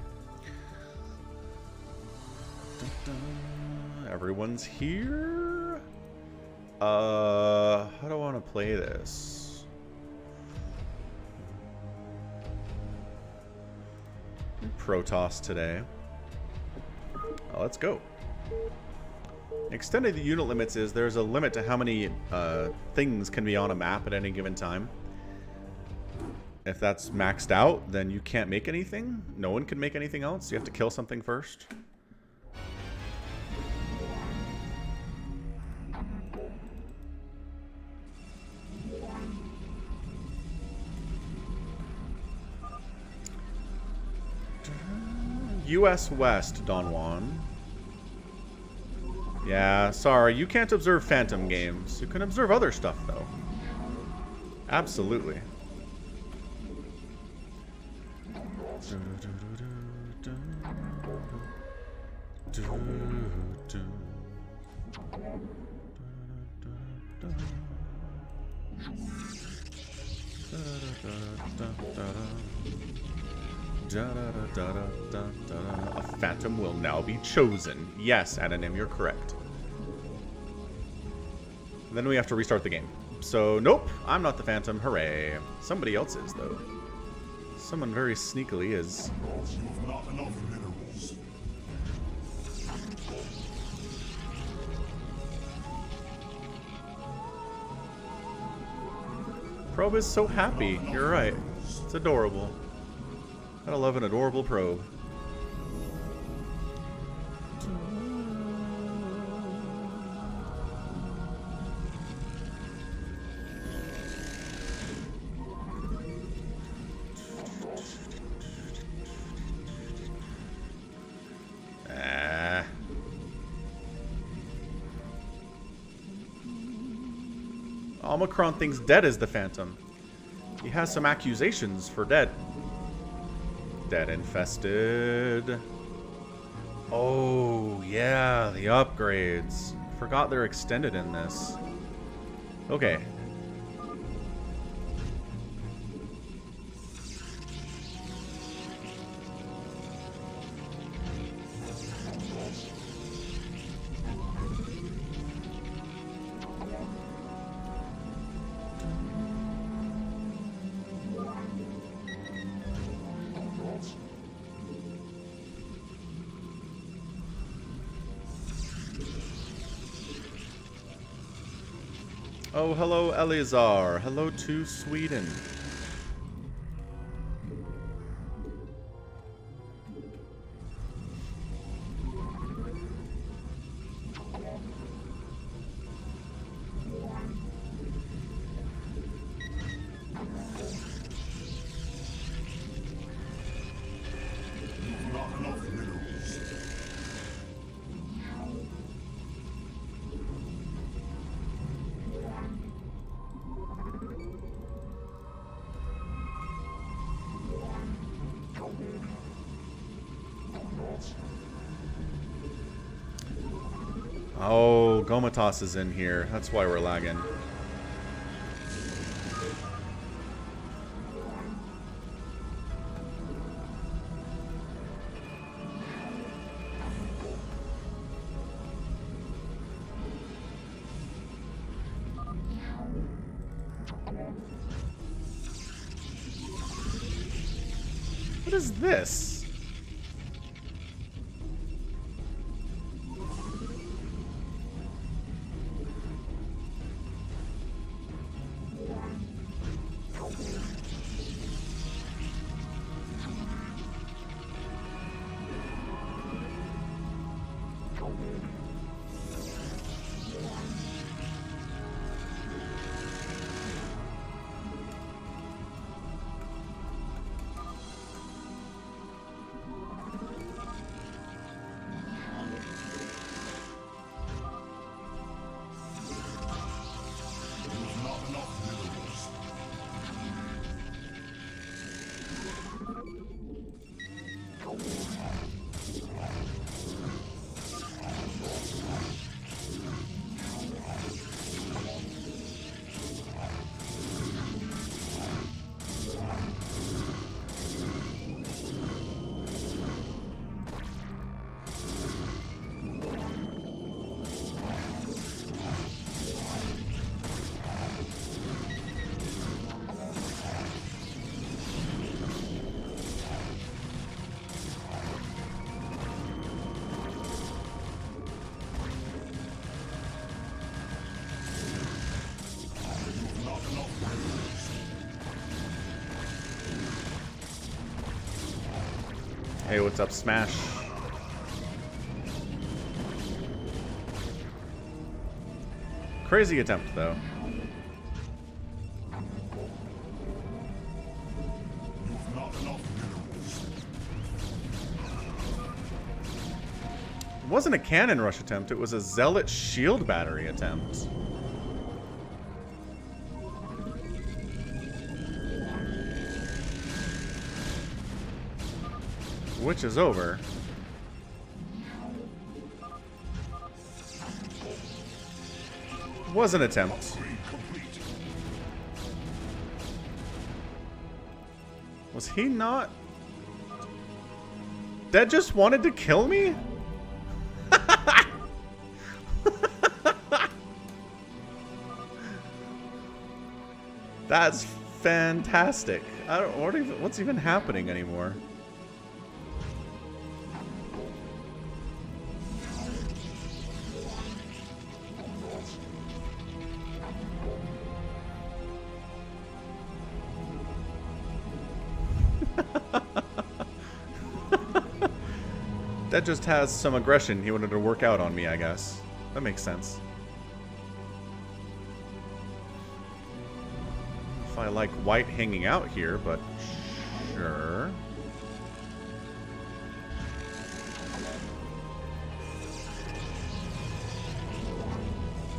Everyone's here. How do I want to play this? Protoss today. Let's go. Extended unit limits is there's a limit to how many things can be on a map at any given time. If that's maxed out, then you can't make anything. No one can make anything else. You have to kill something first. US West, Don Juan. Yeah, sorry, you can't observe Phantom games. You can observe other stuff, though. Absolutely. A Phantom will now be chosen. Yes, Anonym, you're correct. Then we have to restart the game. So, nope, I'm not the Phantom. Hooray. Somebody else is, though. Someone very sneakily is. Probe is so happy. You're right. It's adorable. Gotta love an adorable probe. Omicron thinks Dead is the Phantom. He has some accusations for Dead. Dead infested. Oh, yeah, the upgrades. Forgot they're extended in this. Okay. Oh, hello, Eleazar. Hello to Sweden. Oh, Gomatos is in here. That's why we're lagging. What is this? Hey, what's up, Smash? Crazy attempt, though. It wasn't a cannon rush attempt, it was a zealot shield battery attempt. Which is over. Was an attempt. Was he not? That just wanted to kill me? That's fantastic. I don't. What's even happening anymore? That just has some aggression he wanted to work out on me, I guess. That makes sense. If I like white hanging out here, but sure.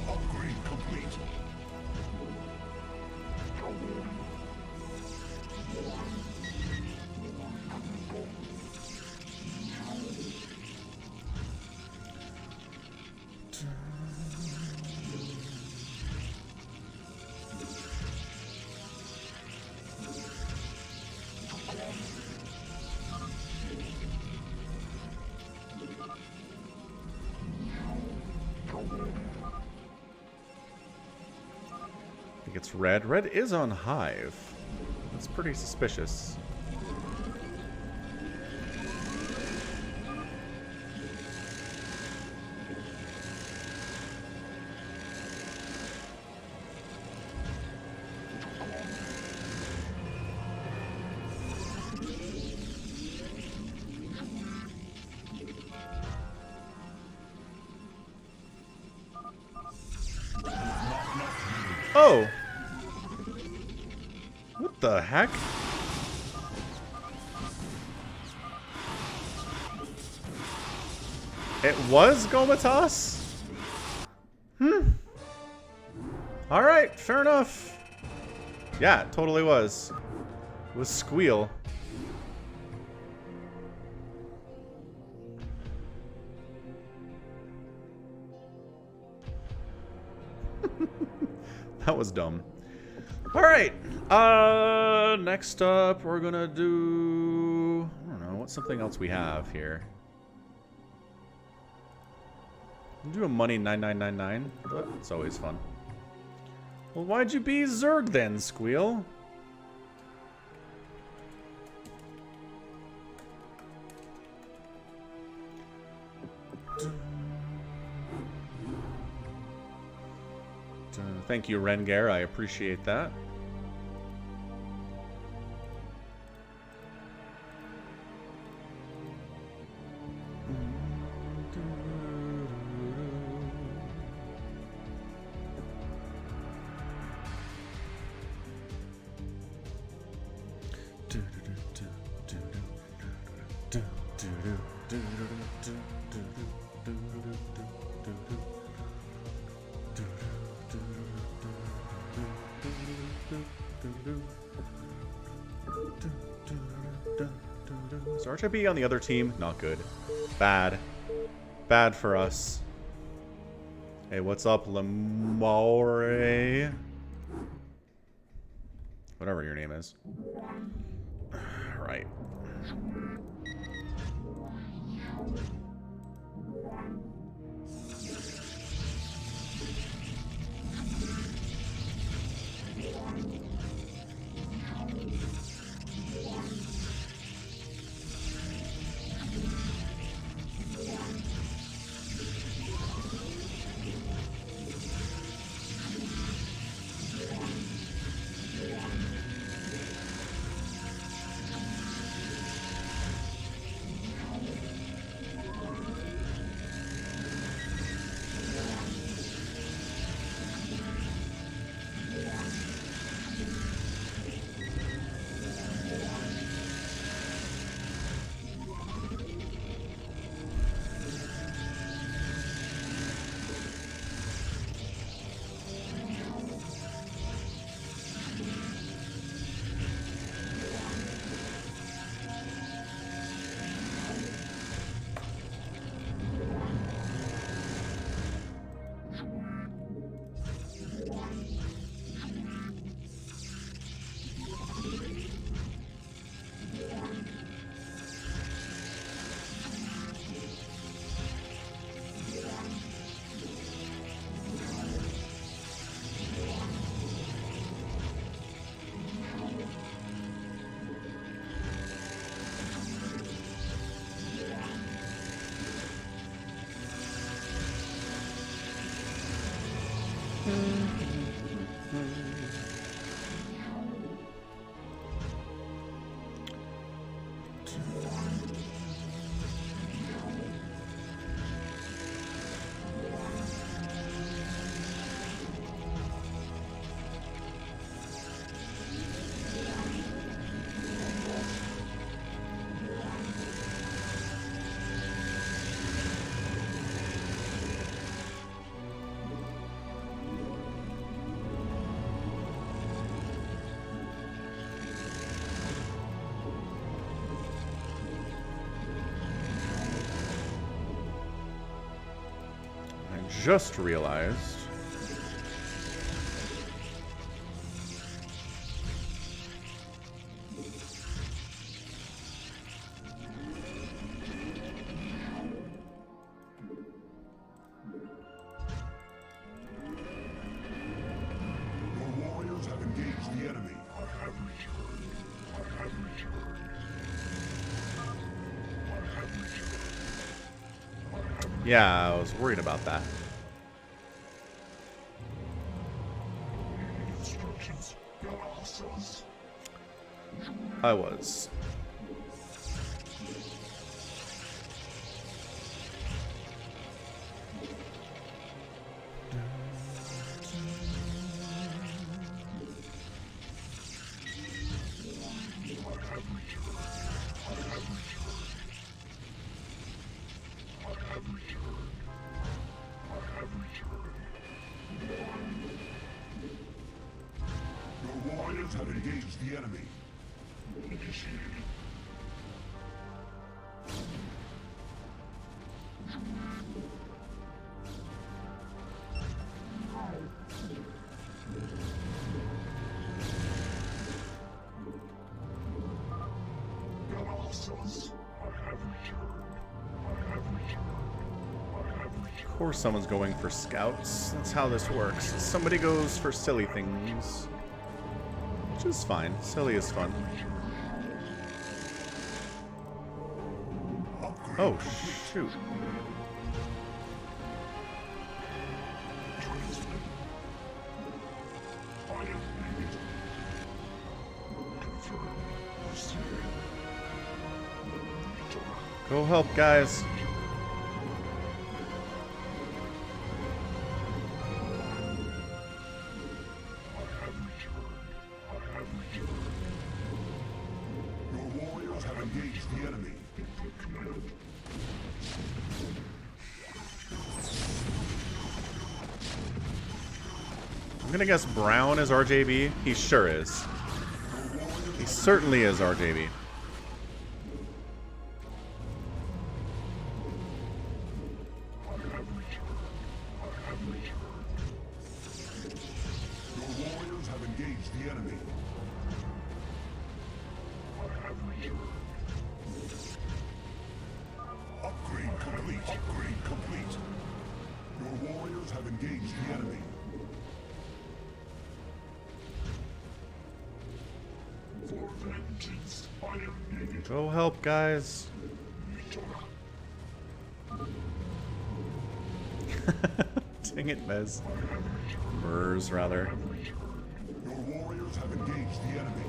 Upgrade complete. I think it's red. Red is on Hive. That's pretty suspicious. Oh! What the heck? It was Gomatas? Alright, fair enough. Yeah, it totally was. It was Squeal. That was dumb. Alright. Next up, we're gonna do... I don't know, what's something else we have here? We'll do a money 9999. That's always fun. Well, why'd you be Zerg then, Squeal? Thank you, Rengar. I appreciate that. Is RJB on the other team? Not good. Bad. Bad for us. Hey, what's up, Lamore? Whatever your name is. Right. Just realized your warriors have engaged the enemy. I have returned. I have returned. I have returned. yeah, I was worried about that. Instructions. Bosses. I was. Your warriors have engaged the enemy. Of course someone's going for scouts. That's how this works. Somebody goes for silly things. Which is fine. Silly is fun. Oh, shoot. Go help, guys. Your warriors have engaged the enemy. I'm gonna guess Brown is RJB. He sure is. He certainly is RJB. Your warriors have engaged the enemy. Upgrade complete. Upgrade complete. Your warriors have engaged the enemy. For vengeance, I am needed. Go help, guys. Dang it, Mez. Mers, rather. Your warriors have engaged the enemy.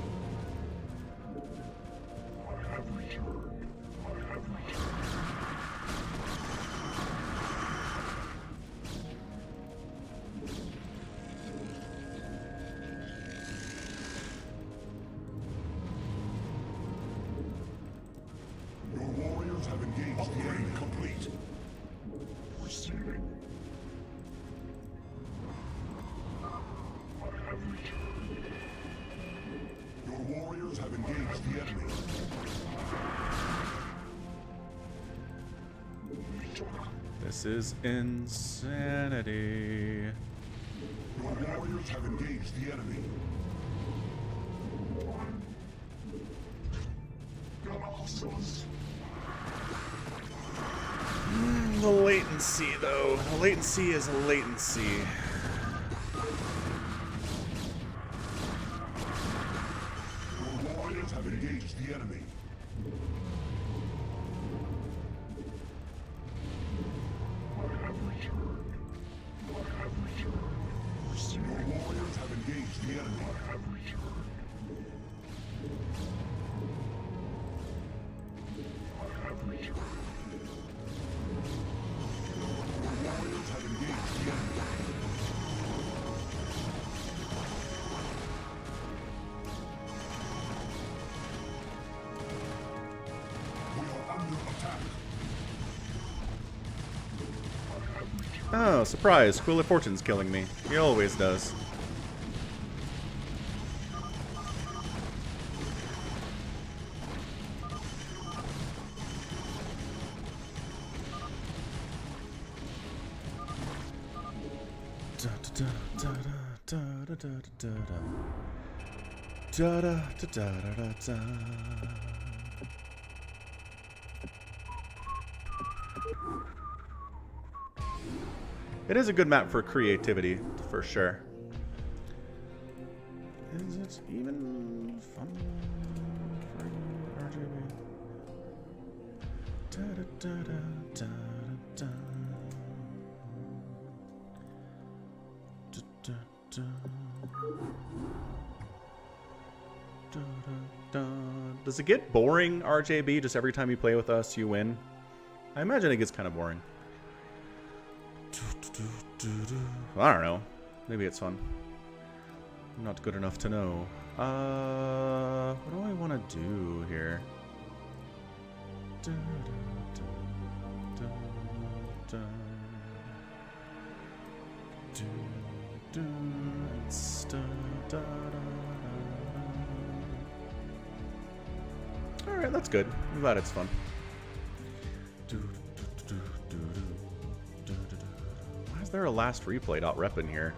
I have returned. I have returned. Your warriors have engaged the enemy. Complete. Receiving. I have returned. Your warriors have engaged the enemy. This is insanity. Your warriors have engaged the enemy. The latency, though. The latency is latency. Your warriors have engaged the enemy. I have returned. I have returned. Your warriors have engaged the enemy. I have returned. I have returned. Your warriors have engaged the enemy. We are under attack. Oh, surprise. Wheel of Fortune's killing me. He always does. It is a good map for creativity, for sure. Is it even fun for RGB? Does it get boring, RJB, just every time you play with us, you win? I imagine it gets kind of boring. I don't know. Maybe it's fun. Not good enough to know. What do I want to do here? Alright, that's good. I'm glad it's fun. Why is there a last replay .rep in here?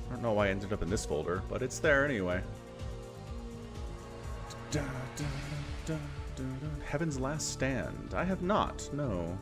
I don't know why I ended up in this folder, but it's there anyway. Heaven's Last Stand. I have not, no.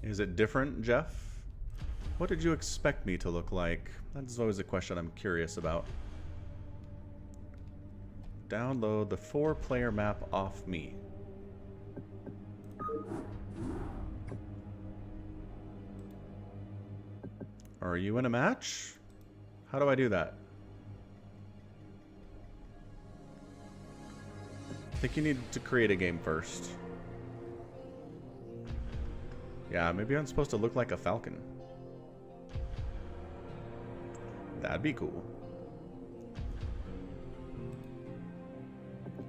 Is it different, Jeff? What did you expect me to look like? That's always a question I'm curious about. Download the 4-player map off me. Are you in a match? How do I do that? I think you need to create a game first. Yeah, maybe I'm supposed to look like a Falcon. That'd be cool.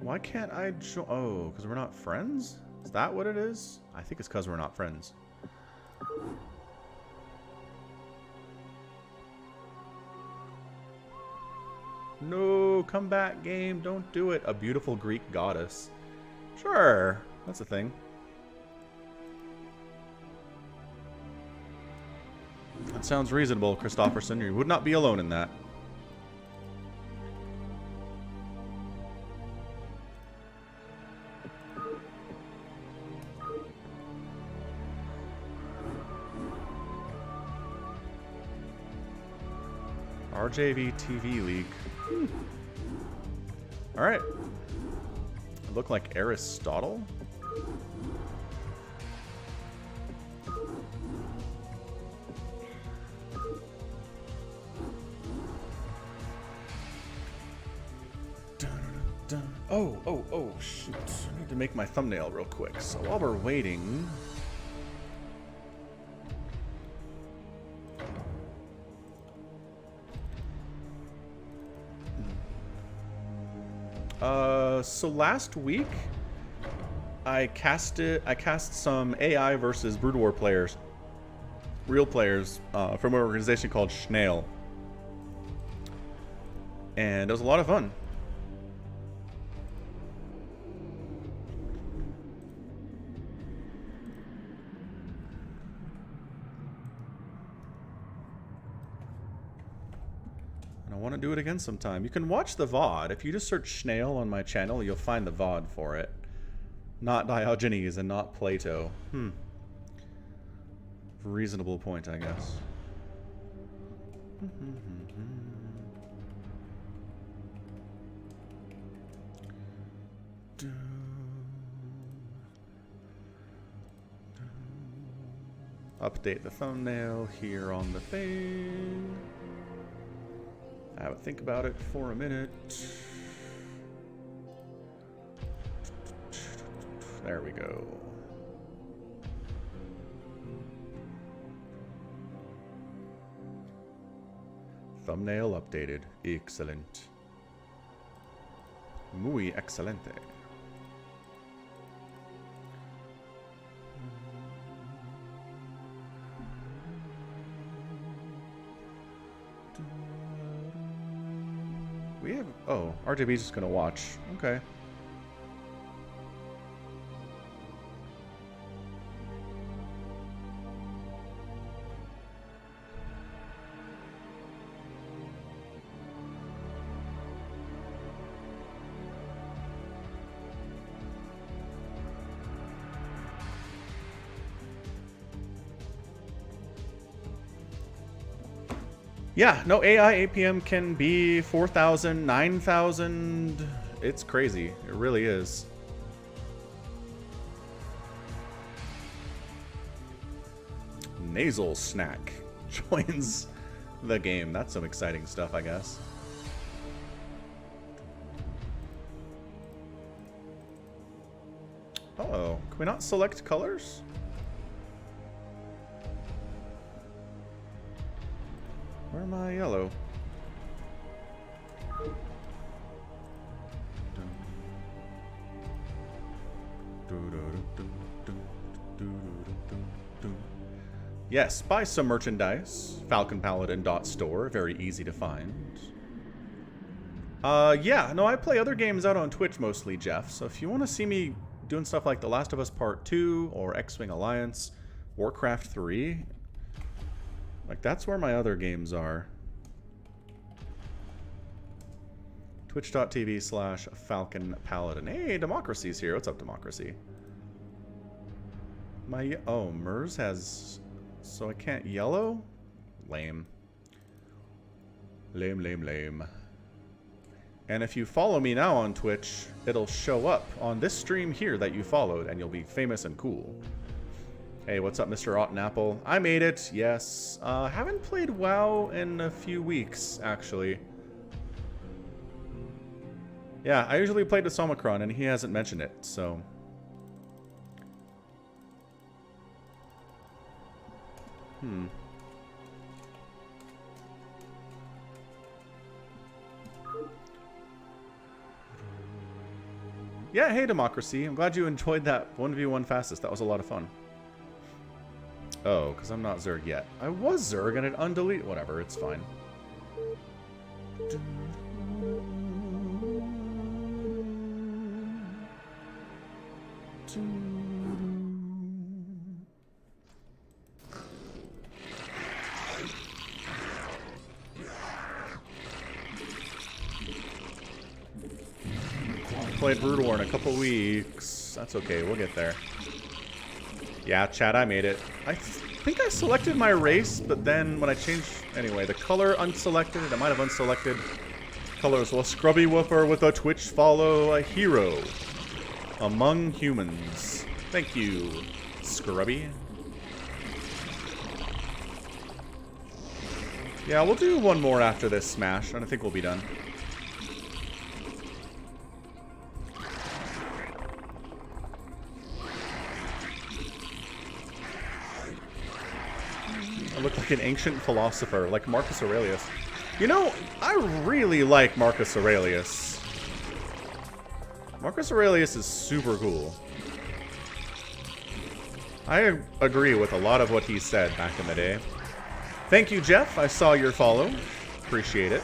Why can't I join? Oh, because we're not friends? Is that what it is? I think it's because we're not friends. No, come back, game. Don't do it. A beautiful Greek goddess. Sure, that's a thing. That sounds reasonable, Christopherson. You would not be alone in that. RJV TV League. Alright. I look like Aristotle? Oh, shoot. I need to make my thumbnail real quick. So while we're waiting... So last week, I cast some AI versus Brood War players, real players, from an organization called Schnail. And it was a lot of fun. I want to do it again sometime. You can watch the VOD. If you just search Schnail on my channel, you'll find the VOD for it. Not Diogenes and not Plato. Reasonable point, I guess. Update the thumbnail here on the thing. I would think about it for a minute. There we go. Thumbnail updated. Excellent. Muy excelente. We have... Oh, RJB's just gonna watch. Okay. Yeah, no, AI APM can be 4,000, 9,000. It's crazy. It really is. Nasal Snack joins the game. That's some exciting stuff, I guess. Uh-oh. Can we not select colors? Where am I yellow? Yes, buy some merchandise. FalconPaladin.store, very easy to find. Yeah, no, I play other games out on Twitch mostly, Jeff. So if you want to see me doing stuff like The Last of Us Part 2 or X-Wing Alliance, Warcraft 3... Like, that's where my other games are. Twitch.tv/FalconPaladin. Hey, Democracy's here. What's up, Democracy? Oh, Mers has... So I can't yellow? Lame. Lame, lame, lame. And if you follow me now on Twitch, it'll show up on this stream here that you followed, and you'll be famous and cool. Hey, what's up, Mr. Otten Apple? I made it, yes. Haven't played WoW in a few weeks, actually. Yeah, I usually played with Omicron, and he hasn't mentioned it, so... Yeah, hey, Democracy. I'm glad you enjoyed that 1v1 fastest. That was a lot of fun. Oh, because I'm not Zerg yet. I was Zerg and it undelete. Whatever, it's fine. Played Brood War in a couple weeks. That's okay, we'll get there. Yeah, chat, I made it. I think I selected my race, but then when I changed... Anyway, the color unselected. I might have unselected colors. Well, Scrubby Woofer with a Twitch follow, a hero among humans. Thank you, Scrubby. Yeah, we'll do one more after this Smash, and I think we'll be done. I look like an ancient philosopher, like Marcus Aurelius. You know, I really like Marcus Aurelius. Marcus Aurelius is super cool. I agree with a lot of what he said back in the day. Thank you, Jeff. I saw your follow. Appreciate it.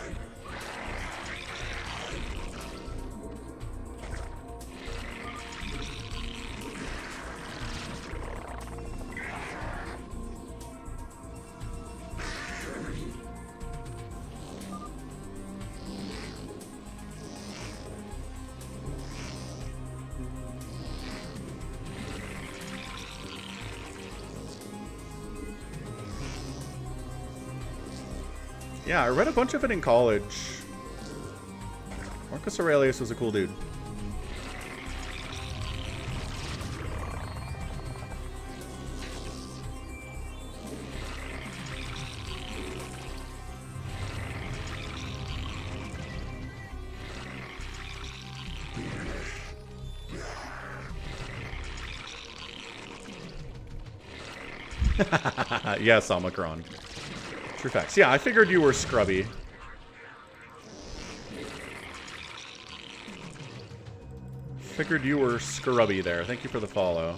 Yeah, I read a bunch of it in college. Marcus Aurelius was a cool dude. Yes, Omicron. True facts. Yeah, I figured you were Scrubby. Figured you were Scrubby there. Thank you for the follow.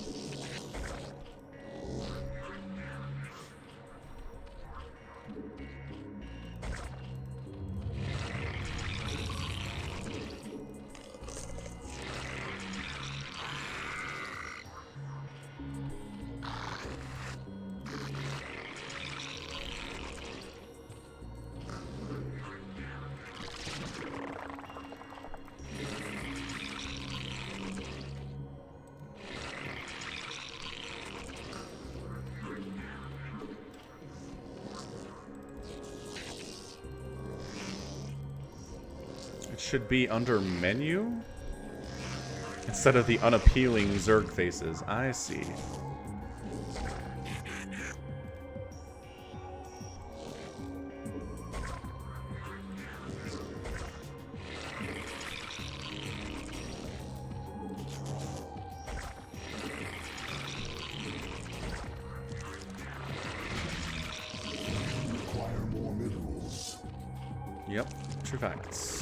Should be under menu instead of the unappealing Zerg faces. I see. Require more minerals. Yep, true facts.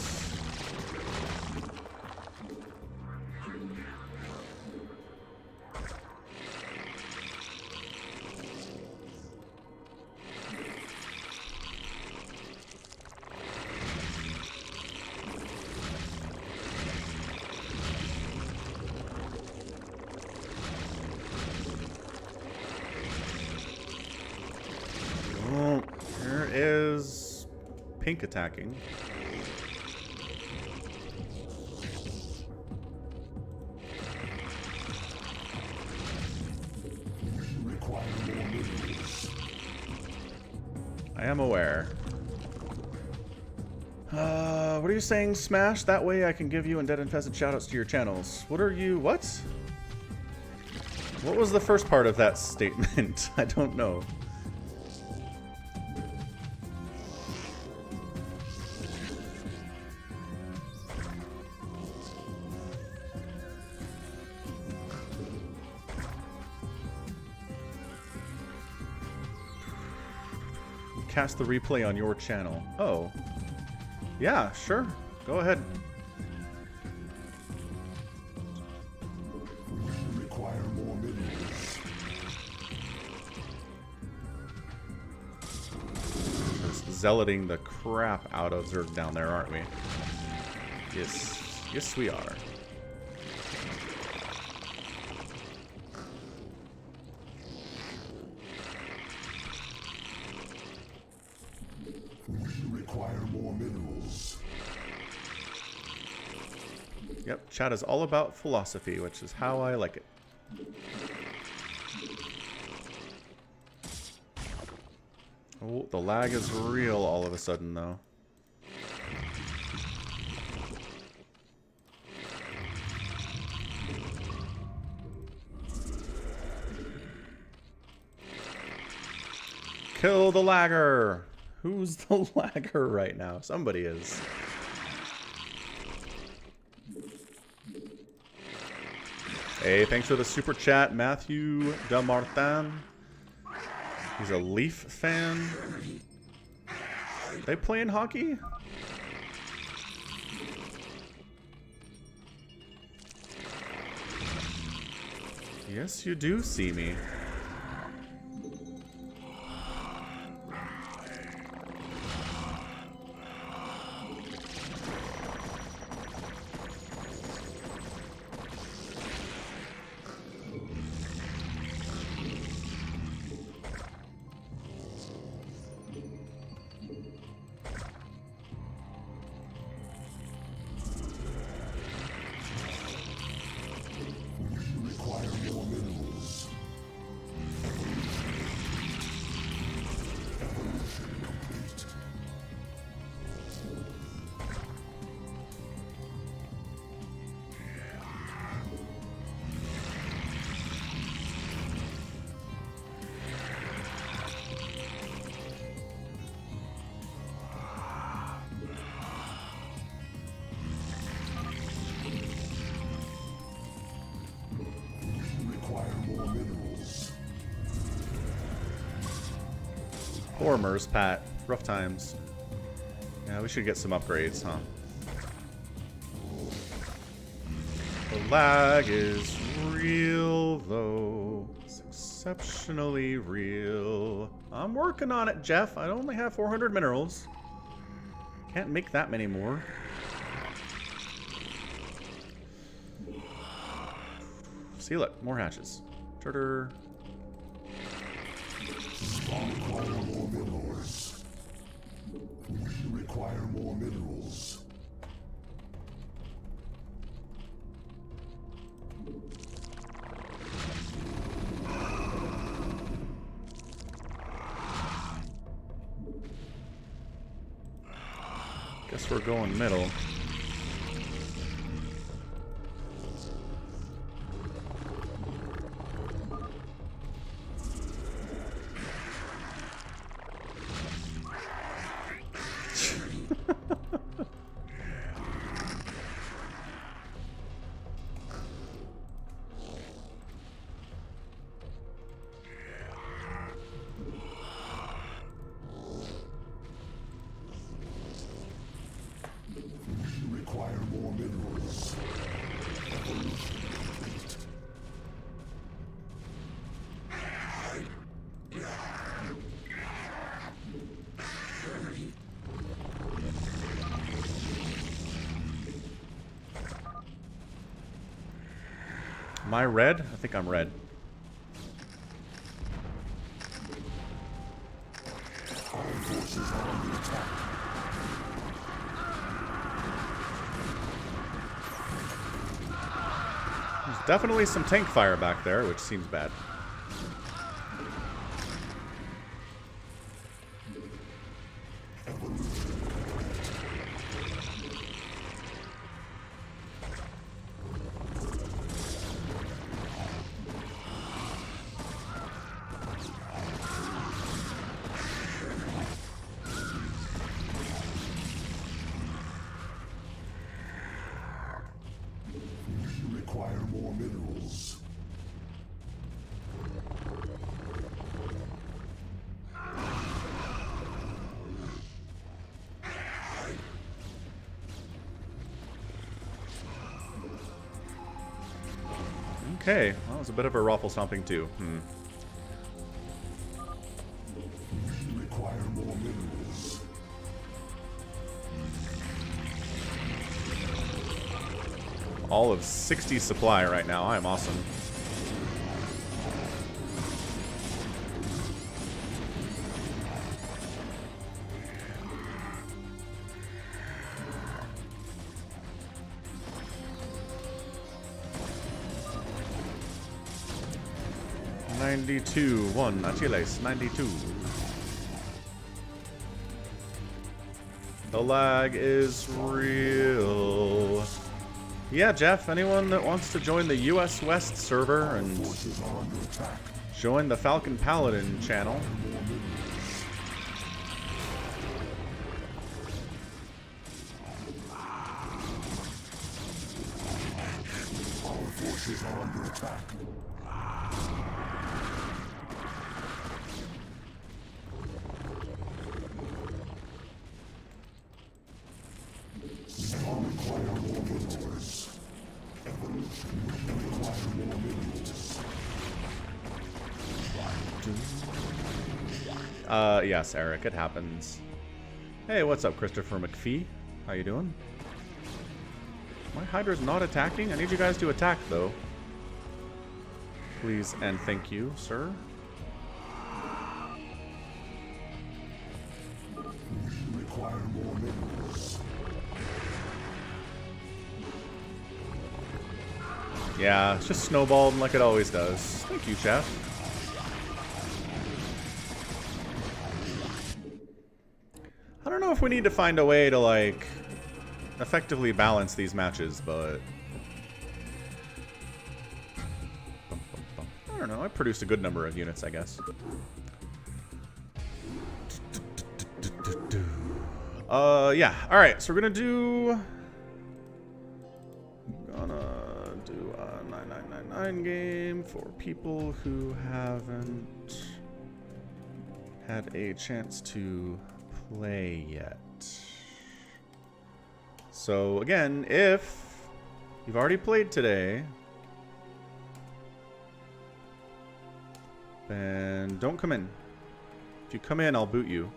Pink attacking. I am aware. What are you saying, Smash? That way I can give you Undead Infested shoutouts to your channels. What are you... what? What was the first part of that statement? I don't know. Cast the replay on your channel. Oh. Yeah, sure. Go ahead. We require more minerals. Just zealoting the crap out of Zerg down there, aren't we? Yes. Yes, we are. Yep, chat is all about philosophy, which is how I like it. Oh, the lag is real all of a sudden, though. Kill the lagger! Who's the lagger right now? Somebody is. Hey, thanks for the super chat, Matthew Damartin. He's a Leaf fan. They playing hockey? Yes, you do see me. Poor Mers Pat. Rough times. Yeah, we should get some upgrades, huh? The lag is real, though. It's exceptionally real. I'm working on it, Jeff. I only have 400 minerals. Can't make that many more. Seal it. More hatches. Turtle. Require more minerals. We require more minerals. Guess we're going middle. Am I red? I think I'm red. There's definitely some tank fire back there, which seems bad. Okay, well, that was a bit of a raffle stomping too. We require more minerals. All of 60 supply right now. I am awesome. One Achilles, 92. The lag is real. Yeah, Jeff, anyone that wants to join the US West server and join the FalconPaladin channel. Our forces are under attack. Yes, Eric, it happens. Hey, what's up, Christopher McPhee? How you doing? My Hydra's not attacking? I need you guys to attack, though. Please and thank you, sir. We require more minerals. Yeah, it's just snowballed like it always does. Thank you, Chef. I don't know if we need to find a way to, like, effectively balance these matches, but... I don't know, I produced a good number of units, I guess. Yeah, alright, so we're gonna do a 9999 game for people who haven't had a chance to play yet. So again, if you've already played today, then don't come in. If you come in, I'll boot you.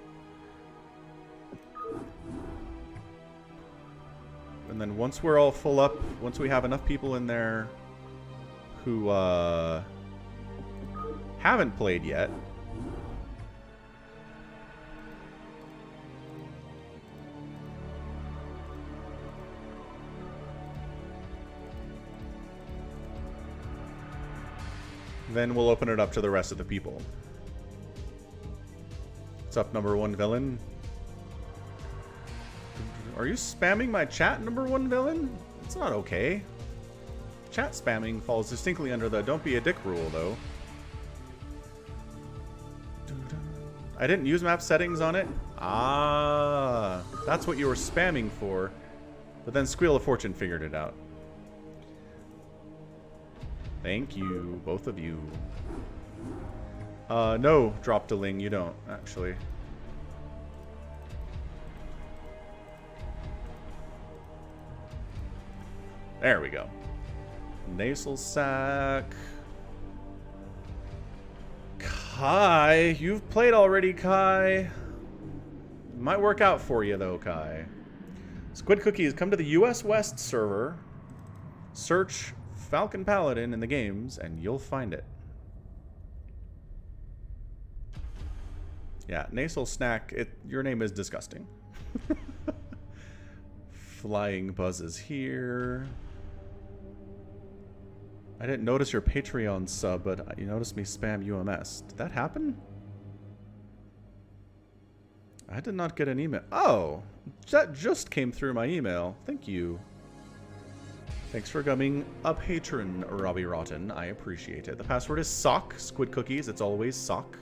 And then once we're all full up, once we have enough people in there who haven't played yet, then we'll open it up to the rest of the people. What's up, number one villain? Are you spamming my chat, number one villain? It's not okay. Chat spamming falls distinctly under the don't be a dick rule, though. I didn't use map settings on it? Ah, that's what you were spamming for. But then Squeal of Fortune figured it out. Thank you, both of you. No, Drop Deling, you don't, actually. There we go. Nasal Sac. Kai, you've played already, Kai. Might work out for you, though, Kai. Squid Cookies, come to the US West server. Search FalconPaladin in the games, and you'll find it. Yeah, Nasal Snack, your name is disgusting. Flying Buzz is here. I didn't notice your Patreon sub, but you noticed me spam UMS. Did that happen? I did not get an email. Oh, that just came through my email. Thank you. Thanks for becoming a patron, Robbie Rotten. I appreciate it. The password is SOCK. Squid Cookies. It's always SOCK.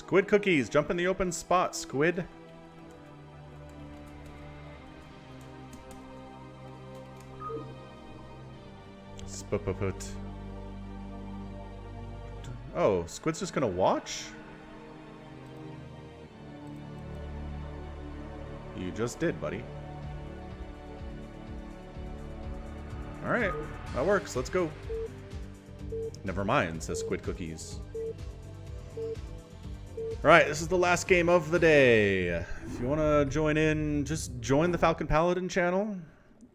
Squid cookies. Jump in the open spot, squid. Spupaput. Oh, squid's just gonna watch? You just did, buddy. Alright, that works. Let's go. Never mind, says Squid Cookies. Alright, this is the last game of the day. If you want to join in, just join the FalconPaladin channel.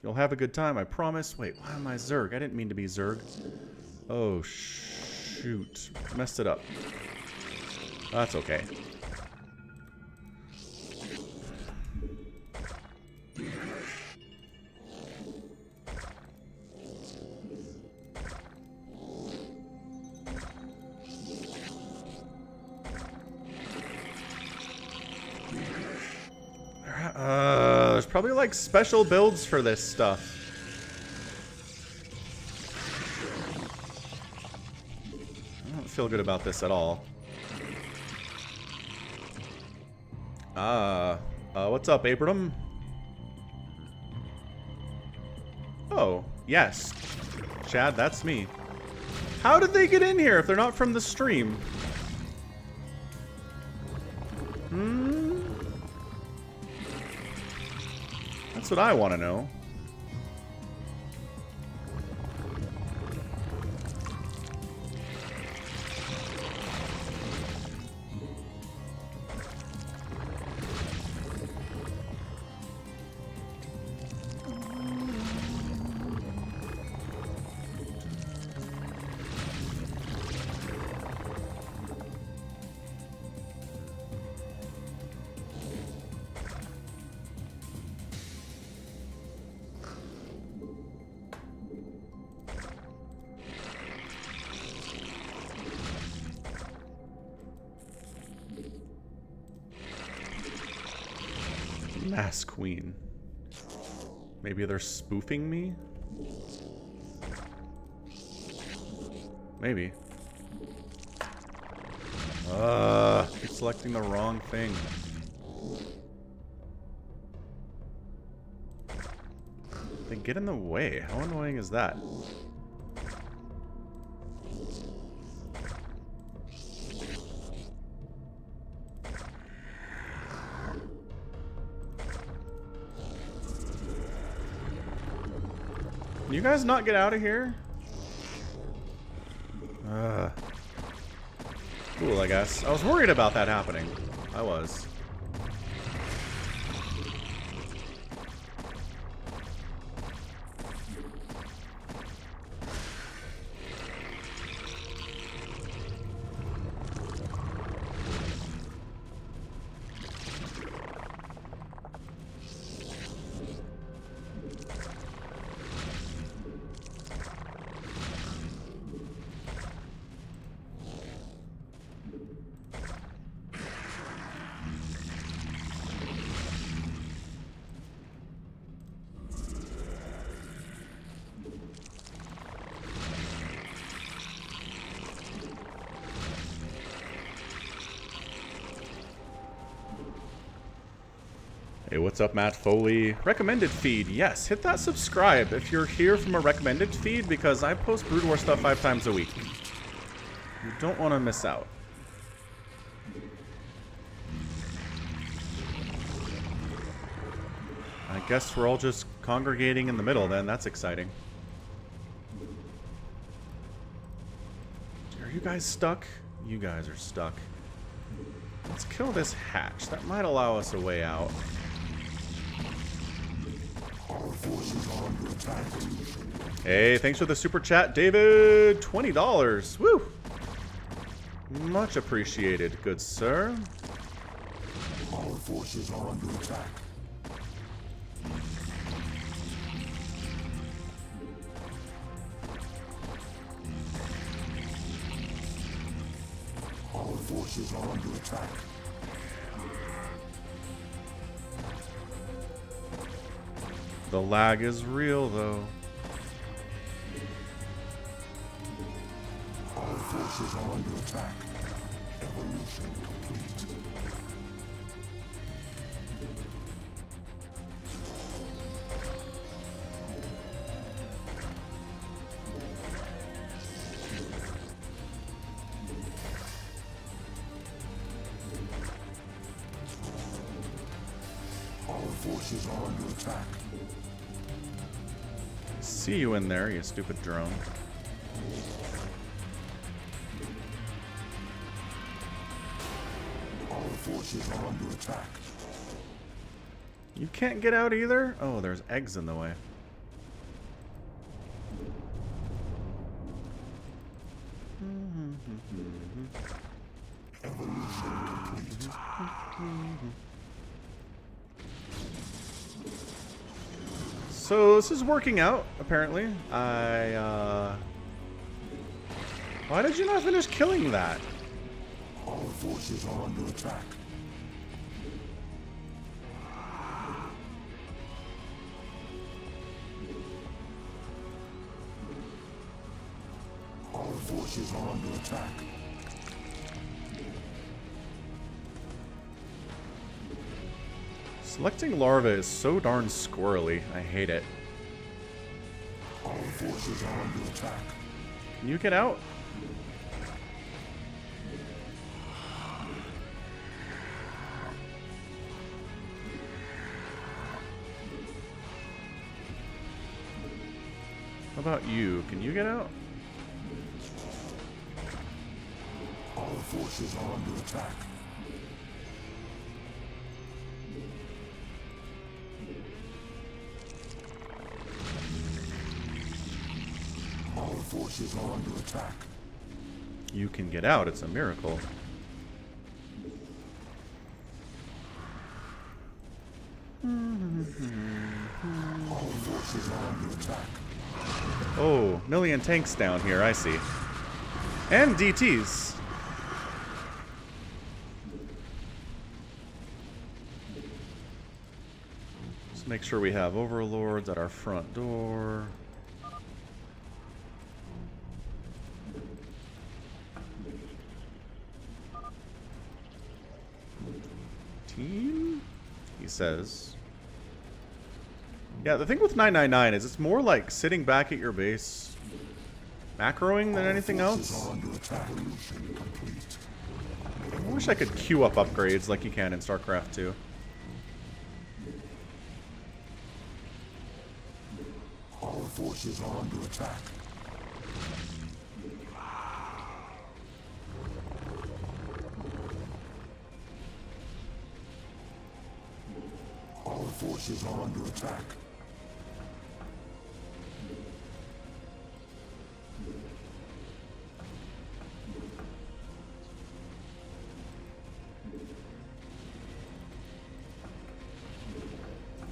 You'll have a good time, I promise. Wait, why am I Zerg? I didn't mean to be Zerg. Oh, shoot. Messed it up. That's okay. There's probably like special builds for this stuff. I don't feel good about this at all. What's up, Abram? Oh, yes. Chad, that's me. How did they get in here if they're not from the stream? That's what I want to know. Mass Queen. Maybe they're spoofing me? Maybe. Keep selecting the wrong thing. They get in the way. How annoying is that? Can you guys not get out of here? Cool, I guess. I was worried about that happening. I was. Hey, what's up, Matt Foley? Recommended feed. Yes, hit that subscribe if you're here from a recommended feed because I post Brood War stuff 5 times a week. You don't want to miss out. I guess we're all just congregating in the middle then. That's exciting. Are you guys stuck? You guys are stuck. Let's kill this hatch. That might allow us a way out. Hey, thanks for the super chat, David. $20. Woo! Much appreciated, good sir. Our forces are under attack. Our forces are under attack. The lag is real, though. Our forces are under attack. Evolution complete. Our forces are under attack. See you in there, you stupid drone. Our forces are under attack. You can't get out either? Oh, there's eggs in the way. Evolution complete. So this is working out, apparently. Why did you not finish killing that? Our forces are under attack. Our forces are under attack. Selecting larva is so darn squirrely. I hate it. Our forces are under attack. Can you get out? How about you? Can you get out? Our forces are under attack. Our forces are under attack. You can get out. It's a miracle. Our forces are under attack. Oh, million tanks down here. I see. And DTs. Let's make sure we have overlords at our front door. Team? He says. Yeah, the thing with 999 is it's more like sitting back at your base, macroing than anything else. I wish I could queue up upgrades like you can in StarCraft 2. Our forces are under attack. Our forces are under attack.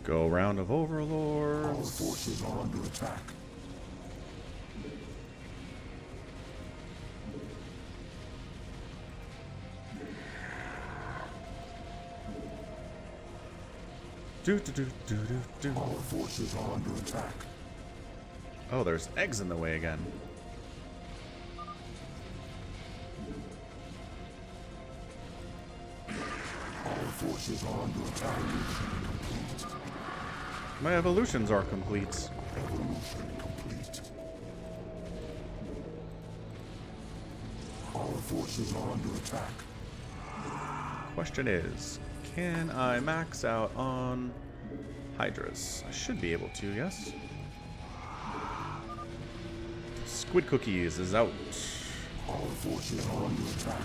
Go round of Our overlords. forces are under attack. Do do do do do do. Our forces are under attack. Oh, there's eggs in the way again. Our forces are under attack. My evolutions are complete. Evolution complete. Our forces are under attack. Question is, can I max out on Hydras? I should be able to, yes. Squid Cookies is out. Our forces are under attack.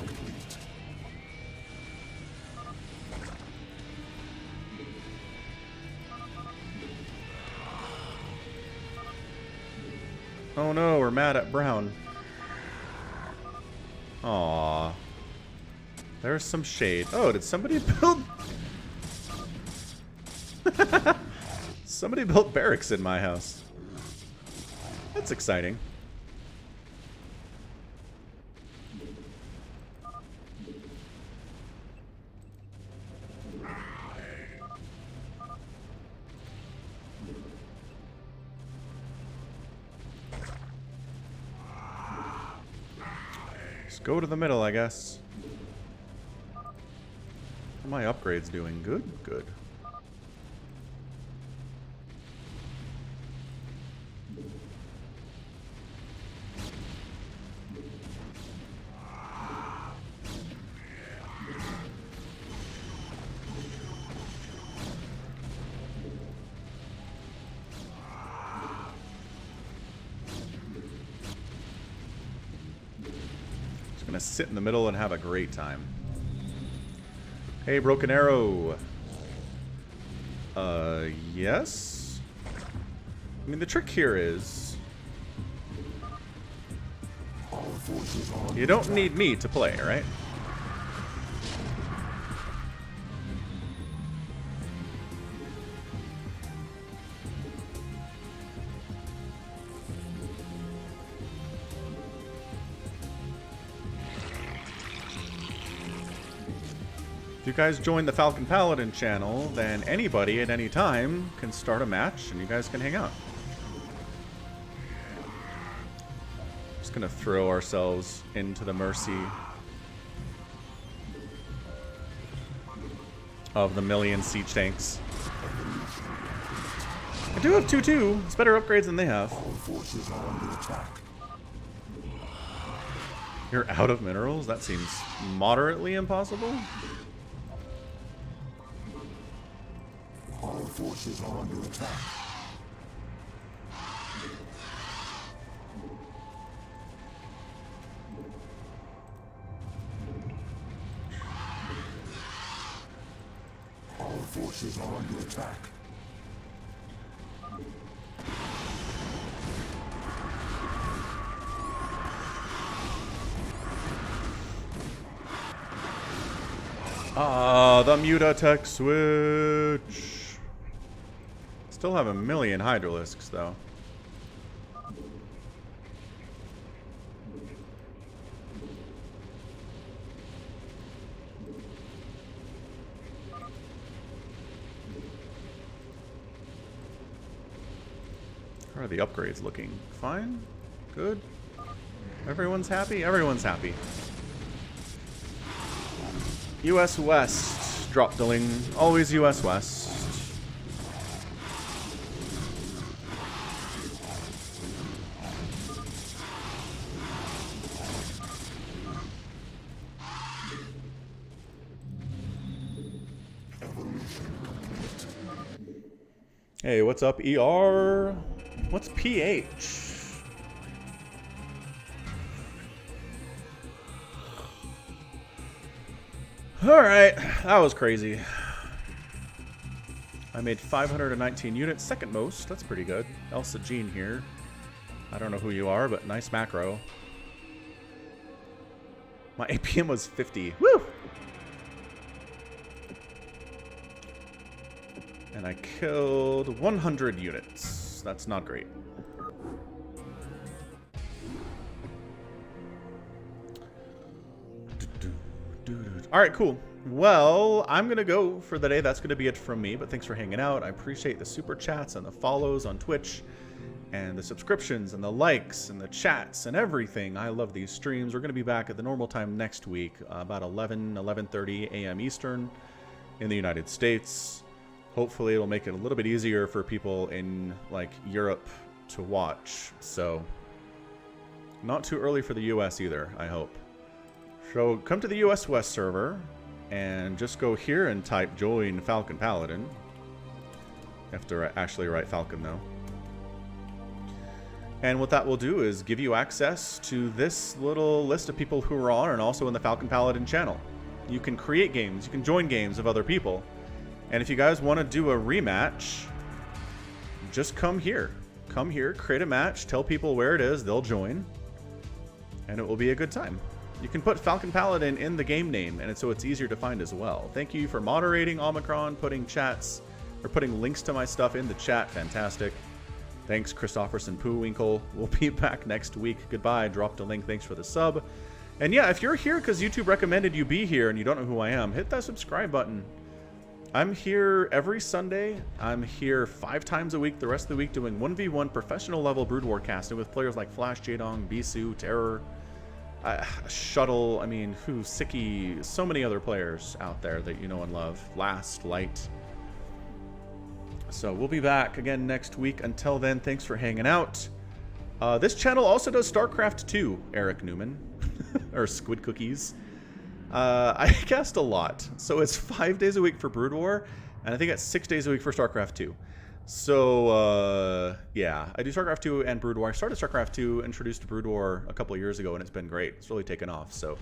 Oh no, we're mad at Brown. Aww. There's some shade. Oh, did somebody build... Somebody built barracks in my house. That's exciting. Just go to the middle, I guess. are my upgrades doing? Good? Good. Gonna sit in the middle and have a great time. Hey, Broken Arrow. Yes? I mean, the trick here is you don't need me to play, right? If you guys join the FalconPaladin channel, then anybody at any time can start a match and you guys can hang out. Just gonna throw ourselves into the mercy of the million siege tanks. I do have 2-2. It's better upgrades than they have. You're out of minerals? That seems moderately impossible. Our forces are under attack. Our forces are under attack. Ah, the Mutatech switch. Still have a million Hydralisks, though. How are the upgrades looking? Fine? Good? Everyone's happy? Everyone's happy. US West. Drop dealing. Always US West. Hey, what's up, ER? What's PH? Alright, that was crazy. I made 519 units, second most. That's pretty good. Elsa Jean here. I don't know who you are, but nice macro. My APM was 50. Woo! And I killed 100 units. That's not great. Alright, cool. Well, I'm going to go for the day. That's going to be it from me, but thanks for hanging out. I appreciate the super chats and the follows on Twitch and the subscriptions and the likes and the chats and everything. I love these streams. We're going to be back at the normal time next week, about 11:30 a.m. Eastern in the United States. Hopefully it'll make it a little bit easier for people in like Europe to watch. So not too early for the US either, I hope. So come to the US West server and just go here and type join FalconPaladin. You have to actually write Falcon though. And what that will do is give you access to this little list of people who are on and also in the FalconPaladin channel. You can create games, you can join games of other people. And if you guys want to do a rematch, just come here. Come here, create a match, tell people where it is, they'll join. And it will be a good time. You can put FalconPaladin in the game name, and so it's easier to find as well. Thank you for moderating, Omicron, putting links to my stuff in the chat. Fantastic. Thanks, Christofferson Poowinkle. We'll be back next week. Goodbye. Dropped a link. Thanks for the sub. And yeah, if you're here because YouTube recommended you be here and you don't know who I am, hit that subscribe button. I'm here every Sunday. I'm here 5 times a week, the rest of the week, doing 1v1 professional level Brood War casting with players like Flash, Jadong, Bisu, Terror, Shuttle, I mean, Sicky, so many other players out there that you know and love. Last, Light. So we'll be back again next week. Until then, thanks for hanging out. This channel also does StarCraft 2, Eric Newman. Or Squid Cookies. I cast a lot. So it's 5 days a week for Brood War, and I think it's 6 days a week for StarCraft 2. So, yeah, I do StarCraft 2 and Brood War. I started StarCraft 2, introduced to Brood War a couple of years ago, and it's been great. It's really taken off. So,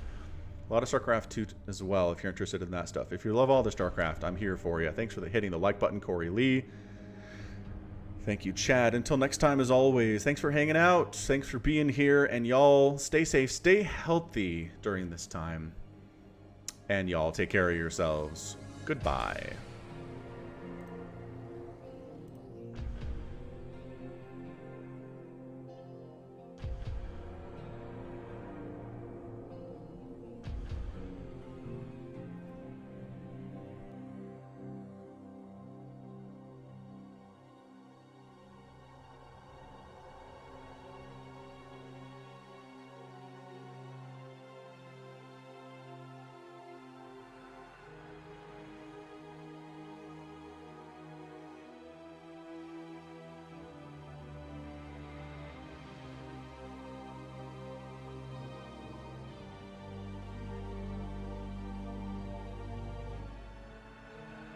a lot of StarCraft 2 as well, if you're interested in that stuff. If you love all the StarCraft, I'm here for you. Thanks for hitting the like button, Corey Lee. Thank you, Chad. Until next time, as always, thanks for hanging out. Thanks for being here. And y'all, stay safe, stay healthy during this time. And y'all, take care of yourselves. Goodbye.